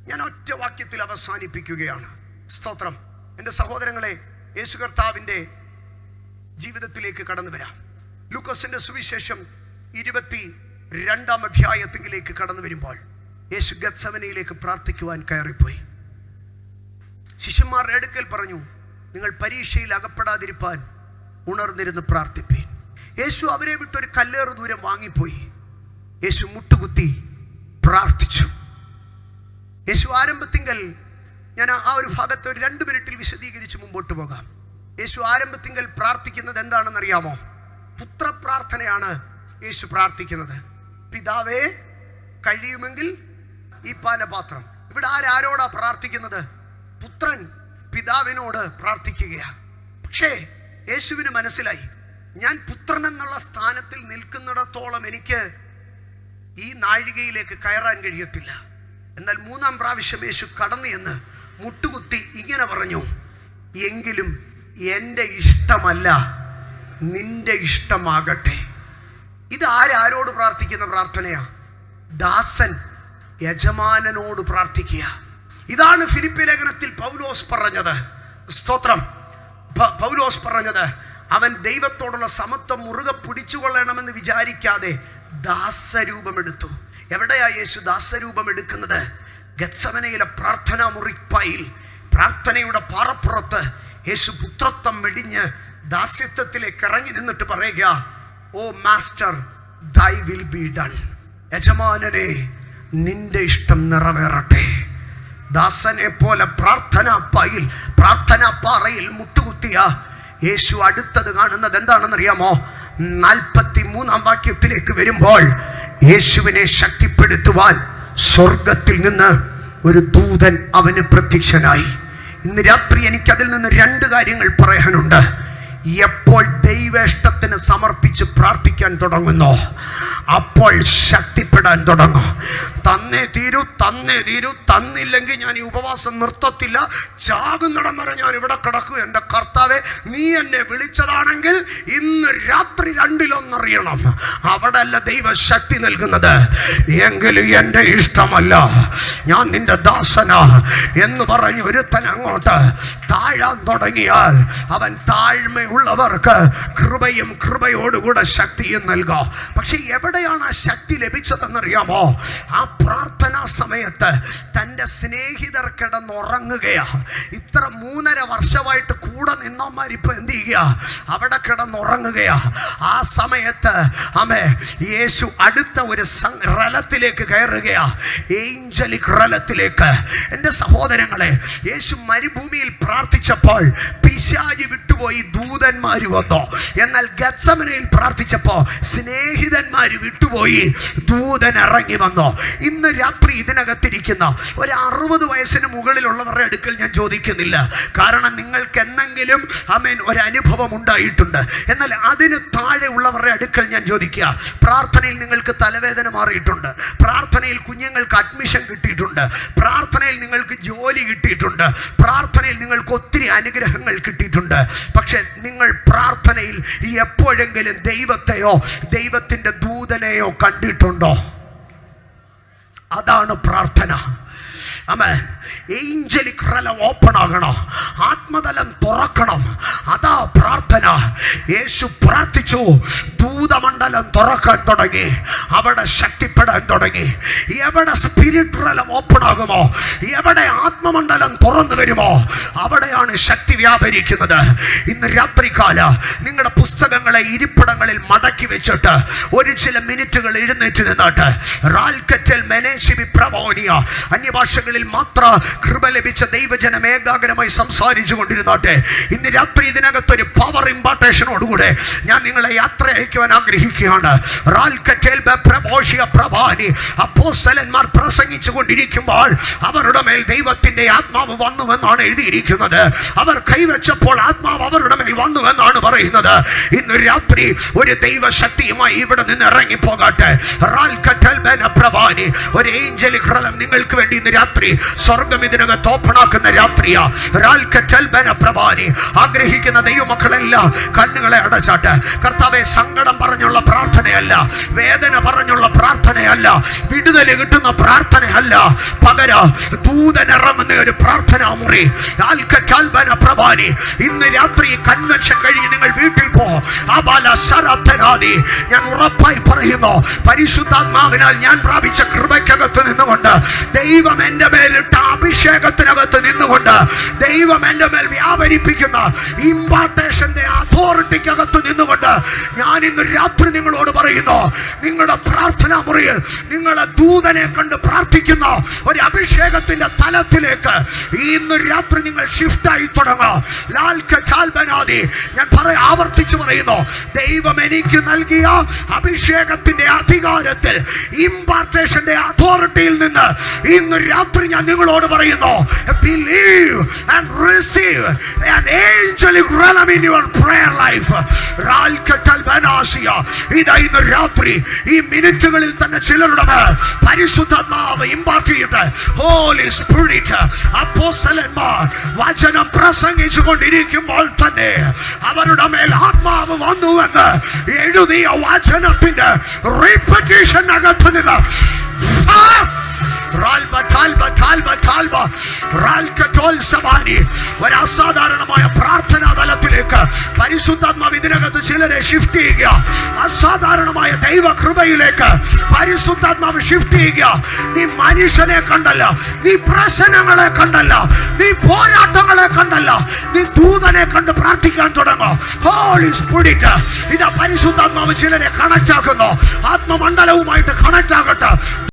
ഞാൻ ഒറ്റ വാക്യത്തിൽ അവസാനിപ്പിക്കുകയാണ്. സ്തോത്രം. എൻ്റെ സഹോദരങ്ങളെ, യേശു കർത്താവിൻ്റെ ജീവിതത്തിലേക്ക് കടന്നു വരാം. ലൂക്കോസിന്റെ സുവിശേഷം 22-ാം അധ്യായത്തിലേക്ക് കടന്നു വരുമ്പോൾ യേശു ഗത്സമനയിലേക്ക് പ്രാർത്ഥിക്കുവാൻ കയറിപ്പോയി. ശിഷ്യന്മാരുടെ അടുക്കൽ പറഞ്ഞു, നിങ്ങൾ പരീക്ഷയിൽ അകപ്പെടാതിരിപ്പാൻ ഉണർന്നിരുന്ന് പ്രാർത്ഥിപ്പീൻ. യേശു അവരെ വിട്ടൊരു കല്ലേറ് ദൂരം വാങ്ങിപ്പോയി. യേശു മുട്ടുകുത്തി പ്രാർത്ഥിച്ചു. യേശു ആരംഭത്തിങ്കൽ, ഞാൻ ആ ഒരു ഭാഗത്ത് ഒരു 2 മിനിറ്റിൽ വിശദീകരിച്ച് മുമ്പോട്ട് പോകാം. യേശു ആരംഭത്തിങ്കൽ പ്രാർത്ഥിക്കുന്നത് എന്താണെന്നറിയാമോ? പുത്രപ്രാർത്ഥനയാണ് യേശു പ്രാർത്ഥിക്കുന്നത്. പിതാവേ, കഴിയുമെങ്കിൽ ഈ പാനപാത്രം. ഇവിടെ ആരോടാ പ്രാർത്ഥിക്കുന്നത്? പുത്രൻ പിതാവിനോട് പ്രാർത്ഥിക്കുകയാണ്. പക്ഷേ യേശുവിന് മനസ്സിലായി, ഞാൻ പുത്രൻ എന്നുള്ള സ്ഥാനത്തിൽ നിൽക്കുന്നിടത്തോളം എനിക്ക് ഈ നാഴികയിലേക്ക് കയറാൻ കഴിയത്തില്ല. എന്നാൽ 3-ാം പ്രാവശ്യം യേശു കടന്നു എന്ന് മുട്ടുകുത്തി ഇങ്ങനെ പറഞ്ഞു, എങ്കിലും എൻ്റെ ഇഷ്ടമല്ല നിന്റെ ഇഷ്ടമാകട്ടെ. ഇത് ആരോട് പ്രാർത്ഥിക്കുന്ന പ്രാർത്ഥനയാ? ദാസൻ യജമാനനോട് പ്രാർത്ഥിക്കുക. ഇതാണ് ഫിലിപ്പി ലേഖനത്തിൽ പൗലോസ് പറഞ്ഞത്. സ്തോത്രം. പൗലോസ് പറഞ്ഞത്, അവൻ ദൈവത്തോടുള്ള സമത്വം മുറുകെ പിടിച്ചുകൊള്ളണമെന്ന് വിചാരിക്കാതെ ദാസരൂപമെടുത്തു. എവിടെയാ യേശു ദാസരൂപം എടുക്കുന്നത്? ഗത്സമനയിലെ പ്രാർത്ഥനാ മുറിപ്പായിൽ, പ്രാർത്ഥനയുടെ പാറപ്പുറത്ത് യേശു പുത്രത്വം വെടിഞ്ഞ് ദാസ്യത്വത്തിലേക്ക് ഇറങ്ങി നിന്നിട്ട് പറയുക, ഓ മാസ്റ്റർ, ദൈ വിൽ ബി ഡൺ. യജമാനനെ, നിന്റെ ഇഷ്ടം നിറവേറട്ടെ. ദാസനെ പോലെ പ്രാർത്ഥനാ പാറയിൽ മുട്ടുകുത്തിയ യേശു അടുത്തത് കാണുന്നത് എന്താണെന്നറിയാമോ? 43-ാം വാക്യത്തിലേക്ക് വരുമ്പോൾ യേശുവിനെ ശക്തിപ്പെടുത്തുവാൻ സ്വർഗത്തിൽ നിന്ന് ഒരു ദൂതൻ അവന് പ്രത്യക്ഷനായി. ഇന്ന് രാത്രി എനിക്കതിൽ നിന്ന് 2 കാര്യങ്ങൾ പറയാനുണ്ട്. എപ്പോൾ ദൈവേഷ്ടത്തിന് സമർപ്പിച്ച് പ്രാർത്ഥിക്കാൻ തുടങ്ങുന്നോ അപ്പോൾ ശക്തിപ്പെടാൻ തുടങ്ങും. തന്നേ തീരൂ, തന്നില്ലെങ്കിൽ ഞാൻ ഈ ഉപവാസം നിർത്തത്തില്ല, ചാകുന്നിടം വരെ ഞാൻ ഇവിടെ കിടക്കും. എൻ്റെ കർത്താവേ, നീ എന്നെ വിളിച്ചതാണെങ്കിൽ ഇന്ന് രാത്രി 2-1 അവിടെ അല്ല ദൈവശക്തി നൽകുന്നത്. എങ്കിലും എൻ്റെ ഇഷ്ടമല്ല, ഞാൻ നിന്റെ ദാസനാ എന്ന് പറഞ്ഞ് ഒരുത്തൻ അങ്ങോട്ട് താഴാൻ തുടങ്ങിയാൽ അവൻ താഴ്മയുള്ളവർക്ക് കൃപയും കൃപയോടുകൂടെ ശക്തിയും നൽകാം. പക്ഷെ എവിടെയാണ് ആ ശക്തി ലഭിച്ചതെന്നറിയാമോ? ആ പ്രാർത്ഥനാ സമയത്ത് തൻ്റെ സ്നേഹിതർ കിടന്നുറങ്ങുകയാ. ഇത്ര 3.5 വർഷമായിട്ട് കൂടെ നിന്നവന്മാർ ഇപ്പൊ എന്ത് ചെയ്യുക? അവിടെ കിടന്നുറങ്ങുകയാ. ആ സമയത്ത് യേശു അടുത്ത ഒരു റലത്തിലേക്ക് കയറുകയാ, ഏഞ്ചലിക് റലത്തിലേക്ക്. എൻ്റെ സഹോദരങ്ങളെ, യേശു മരുഭൂമിയിൽ പ്രാർത്ഥിച്ചപ്പോൾ പിശാചി വിട്ടുപോയി, ദൂതന്മാർ വന്നു. എന്നാൽ ഗത്സമനയിൽ പ്രാർത്ഥിച്ചപ്പോൾ സ്നേഹിതന്മാർ വിട്ടുപോയി, ദൂതൻ ഇറങ്ങി വന്നു. ഇന്ന് രാത്രി ഇതിനകത്തിരിക്കുന്ന ഒരു 60 വയസ്സിന് മുകളിലുള്ളവരുടെ അടുക്കൽ ഞാൻ ചോദിക്കുന്നില്ല, കാരണം നിങ്ങൾക്ക് എന്തെങ്കിലും ഒരു അനുഭവം ഉണ്ടായിട്ടുണ്ട്. എന്നാൽ അതിന് താഴെ ഉള്ളവരുടെ അടുക്കൽ ഞാൻ ചോദിക്കുക, പ്രാർത്ഥനയിൽ നിങ്ങൾക്ക് തലവേദന മാറിയിട്ടുണ്ട്, പ്രാർത്ഥനയിൽ കുഞ്ഞുങ്ങൾക്ക് അഡ്മിഷൻ കിട്ടിയിട്ടുണ്ട്, പ്രാർത്ഥനയിൽ നിങ്ങൾക്ക് ജോലി കിട്ടിയിട്ടുണ്ട്, പ്രാർത്ഥനയിൽ നിങ്ങൾക്ക് ഒത്തിരി അനുഗ്രഹങ്ങൾ കിട്ടിയിട്ടുണ്ട്. പക്ഷെ നിങ്ങൾ പ്രാർത്ഥനയിൽ എപ്പോഴെങ്കിലും ദൈവത്തെയോ ദൈവത്തിൻ്റെ ദൂതനെയോ കണ്ടിട്ടുണ്ടോ? അതാണ് പ്രാർത്ഥന. ഏഞ്ചലിക് റലം ഓപ്പൺ ആകണം, ആത്മതലം തുറക്കണം. അതാ പ്രാർത്ഥന. യേശു പ്രാർത്ഥിച്ചു, ദൂതമണ്ഡലം തുറക്കാൻ തുടങ്ങി, അവിടെ ശക്തിപ്പെടാൻ തുടങ്ങി. എവിടെ സ്പിരിറ്റ് റലം ഓപ്പൺ ആകുമോ, എവിടെ ആത്മമണ്ഡലം തുറന്നു വരുമോ, അവിടെയാണ് ശക്തി വ്യാപരിക്കുന്നത്. ഇന്ന് രാത്രികാല നിങ്ങളുടെ പുസ്തകങ്ങളെ ഇരിപ്പിടങ്ങളിൽ മടക്കി വെച്ചിട്ട് ഒരു ചില മിനിറ്റുകൾ എഴുന്നേറ്റ് നിന്നിട്ട് അന്യഭാഷകളിൽ മാത്രം കൃപ ലഭിച്ച ദൈവജനം ഏകാഗ്രമായി സംസാരിച്ചു കൊണ്ടിരുന്നോട്ടെ. ഇന്ന് രാത്രി ഇതിനകത്തൊരു പവർ ഇമ്പാർട്ടേഷനോടുകൂടെ ഞാൻ നിങ്ങളെ യാത്ര അയക്കുവാൻ ആഗ്രഹിക്കുകയാണ്. അപ്പോസ്തലന്മാർ പ്രസംഗിച്ചു കൊണ്ടിരിക്കുമ്പോൾ അവരുടെ മേൽ ദൈവത്തിന്റെ ആത്മാവ് വന്നുവെന്നാണ് എഴുതിയിരിക്കുന്നത്. അവർ കൈവച്ചപ്പോൾ ആത്മാവ് അവരുടെ മേൽ വന്നുവെന്നാണ് പറയുന്നത്. ഇന്ന് രാത്രി ഒരു ദൈവശക്തിയുമായി ഇവിടെ നിന്ന് ഇറങ്ങിപ്പോകട്ടെ. ഒരു ഏഞ്ചലിക് റലം നിങ്ങൾക്ക് വേണ്ടി ഇന്ന് രാത്രി സ്വർഗം ഇതിനകത്ത് ഓപ്പണാക്കുന്ന രാത്രിയാ. ആഗ്രഹിക്കുന്ന ദൈവമക്കളെല്ലാം കണ്ണുകളെ അടച്ചാട്ടെ. കർത്താവേ, സങ്കടം പറഞ്ഞുള്ള പ്രാർത്ഥനയല്ല, വേദന പറഞ്ഞുള്ള പ്രാർത്ഥനയല്ല, വിടുതൽ കിട്ടുന്ന പ്രാർത്ഥനയല്ല, പകരം ദൂതനിറങ്ങുന്ന ഒരു പ്രാർത്ഥനാ മുറി. ഇന്ന് രാത്രി കൺവെൻഷൻ കഴിഞ്ഞ് നിങ്ങൾ വീട്ടിൽ പോ. ഞാൻ ഉറപ്പായി പറയുന്നു, പരിശുദ്ധാത്മാവിനാൽ ഞാൻ പ്രാപിച്ച കൃപയ്ക്കകത്ത് നിന്നുകൊണ്ട്, ദൈവം എന്റെ മേലിട്ട അഭിഷേകത്തിനകത്ത് നിന്നുകൊണ്ട്, ദൈവം എന്റെ മേൽ വ്യാപരിപ്പിക്കുന്ന ഇമ്പാർട്ടേഷന്റെ അതോറിറ്റിക്കകത്ത് നിന്നുകൊണ്ട് ഞാൻ ഇന്ന് രാത്രി നിങ്ങളോട് പറയുന്നു, നിങ്ങളുടെ പ്രാർത്ഥനാ മുറിയിൽ നിങ്ങളെ ദൂതനെ കണ്ട് പ്രാർത്ഥിക്കുന്ന ഒരു അഭിഷേകത്തിന്റെ തലത്തിലേക്ക് ഇന്ന് രാത്രി നിങ്ങൾ ഷിഫ്റ്റായി തുടങ്ങുക. ഞാൻ ആവർത്തിച്ചു പറയുന്നു, ദൈവം എനിക്ക് നൽകിയ അഭിഷേകത്തിന്റെ അധികാരത്തിൽ, ഇമ്പാർട്ടേഷന്റെ അതോറിറ്റിയിൽ നിന്ന് ഇന്ന് രാത്രി ഞാൻ നിങ്ങളോട് പറയുന്നു, believe and receive an angelic realm in your prayer life. ഇതാ ഇന്ന് രാത്രി ഈ മിനിറ്റുകളിൽ തന്നെ ചിലരുടെ മേൽ പരിശുദ്ധാത്മാവ് ഇമ്പാർട്ട് ചെയ്യട്ടെ. ഹോളി സ്പിരിറ്റ്, അപ്പോസ്തലന്മാർ വചനം പ്രസംഗിച്ചു കൊണ്ടിരിക്കുമ്പോൾ തന്നെ അവരുടെ മേൽ ആത്മാവ് വന്നുവെന്ന് എഴുതിയ വചനത്തിന്റെ റിപ്പറ്റീഷൻ അകത്ത് നിന്ന് ഒരു അസാധാരണമായ പ്രാർത്ഥനാ തലത്തിലേക്ക് പരിശുദ്ധാത്മാവ് ഇതിനകത്ത് ചിലരെ ഷിഫ്റ്റ് ചെയ്യുക. അസാധാരണമായ ദൈവകൃപയിലേക്ക് പരിശുദ്ധാത്മാവ് ഷിഫ്റ്റ് ചെയ്യുക. നീ മനുഷ്യനെ കണ്ടല്ല, നീ പ്രശ്നങ്ങളെ കണ്ടല്ല, നീ പോരാട്ടങ്ങളെ കണ്ടല്ല, നീ ദൂതനെ കണ്ട് പ്രാർത്ഥിക്കാൻ തുടങ്ങും. ഹോളി സ്പിരിറ്റ്, ഇതാ പരിശുദ്ധാത്മാവ് ചിലരെ കണക്ട് ആക്കുന്നു. ആത്മമണ്ഡലവുമായിട്ട് കണക്ട് ആകട്ടെ.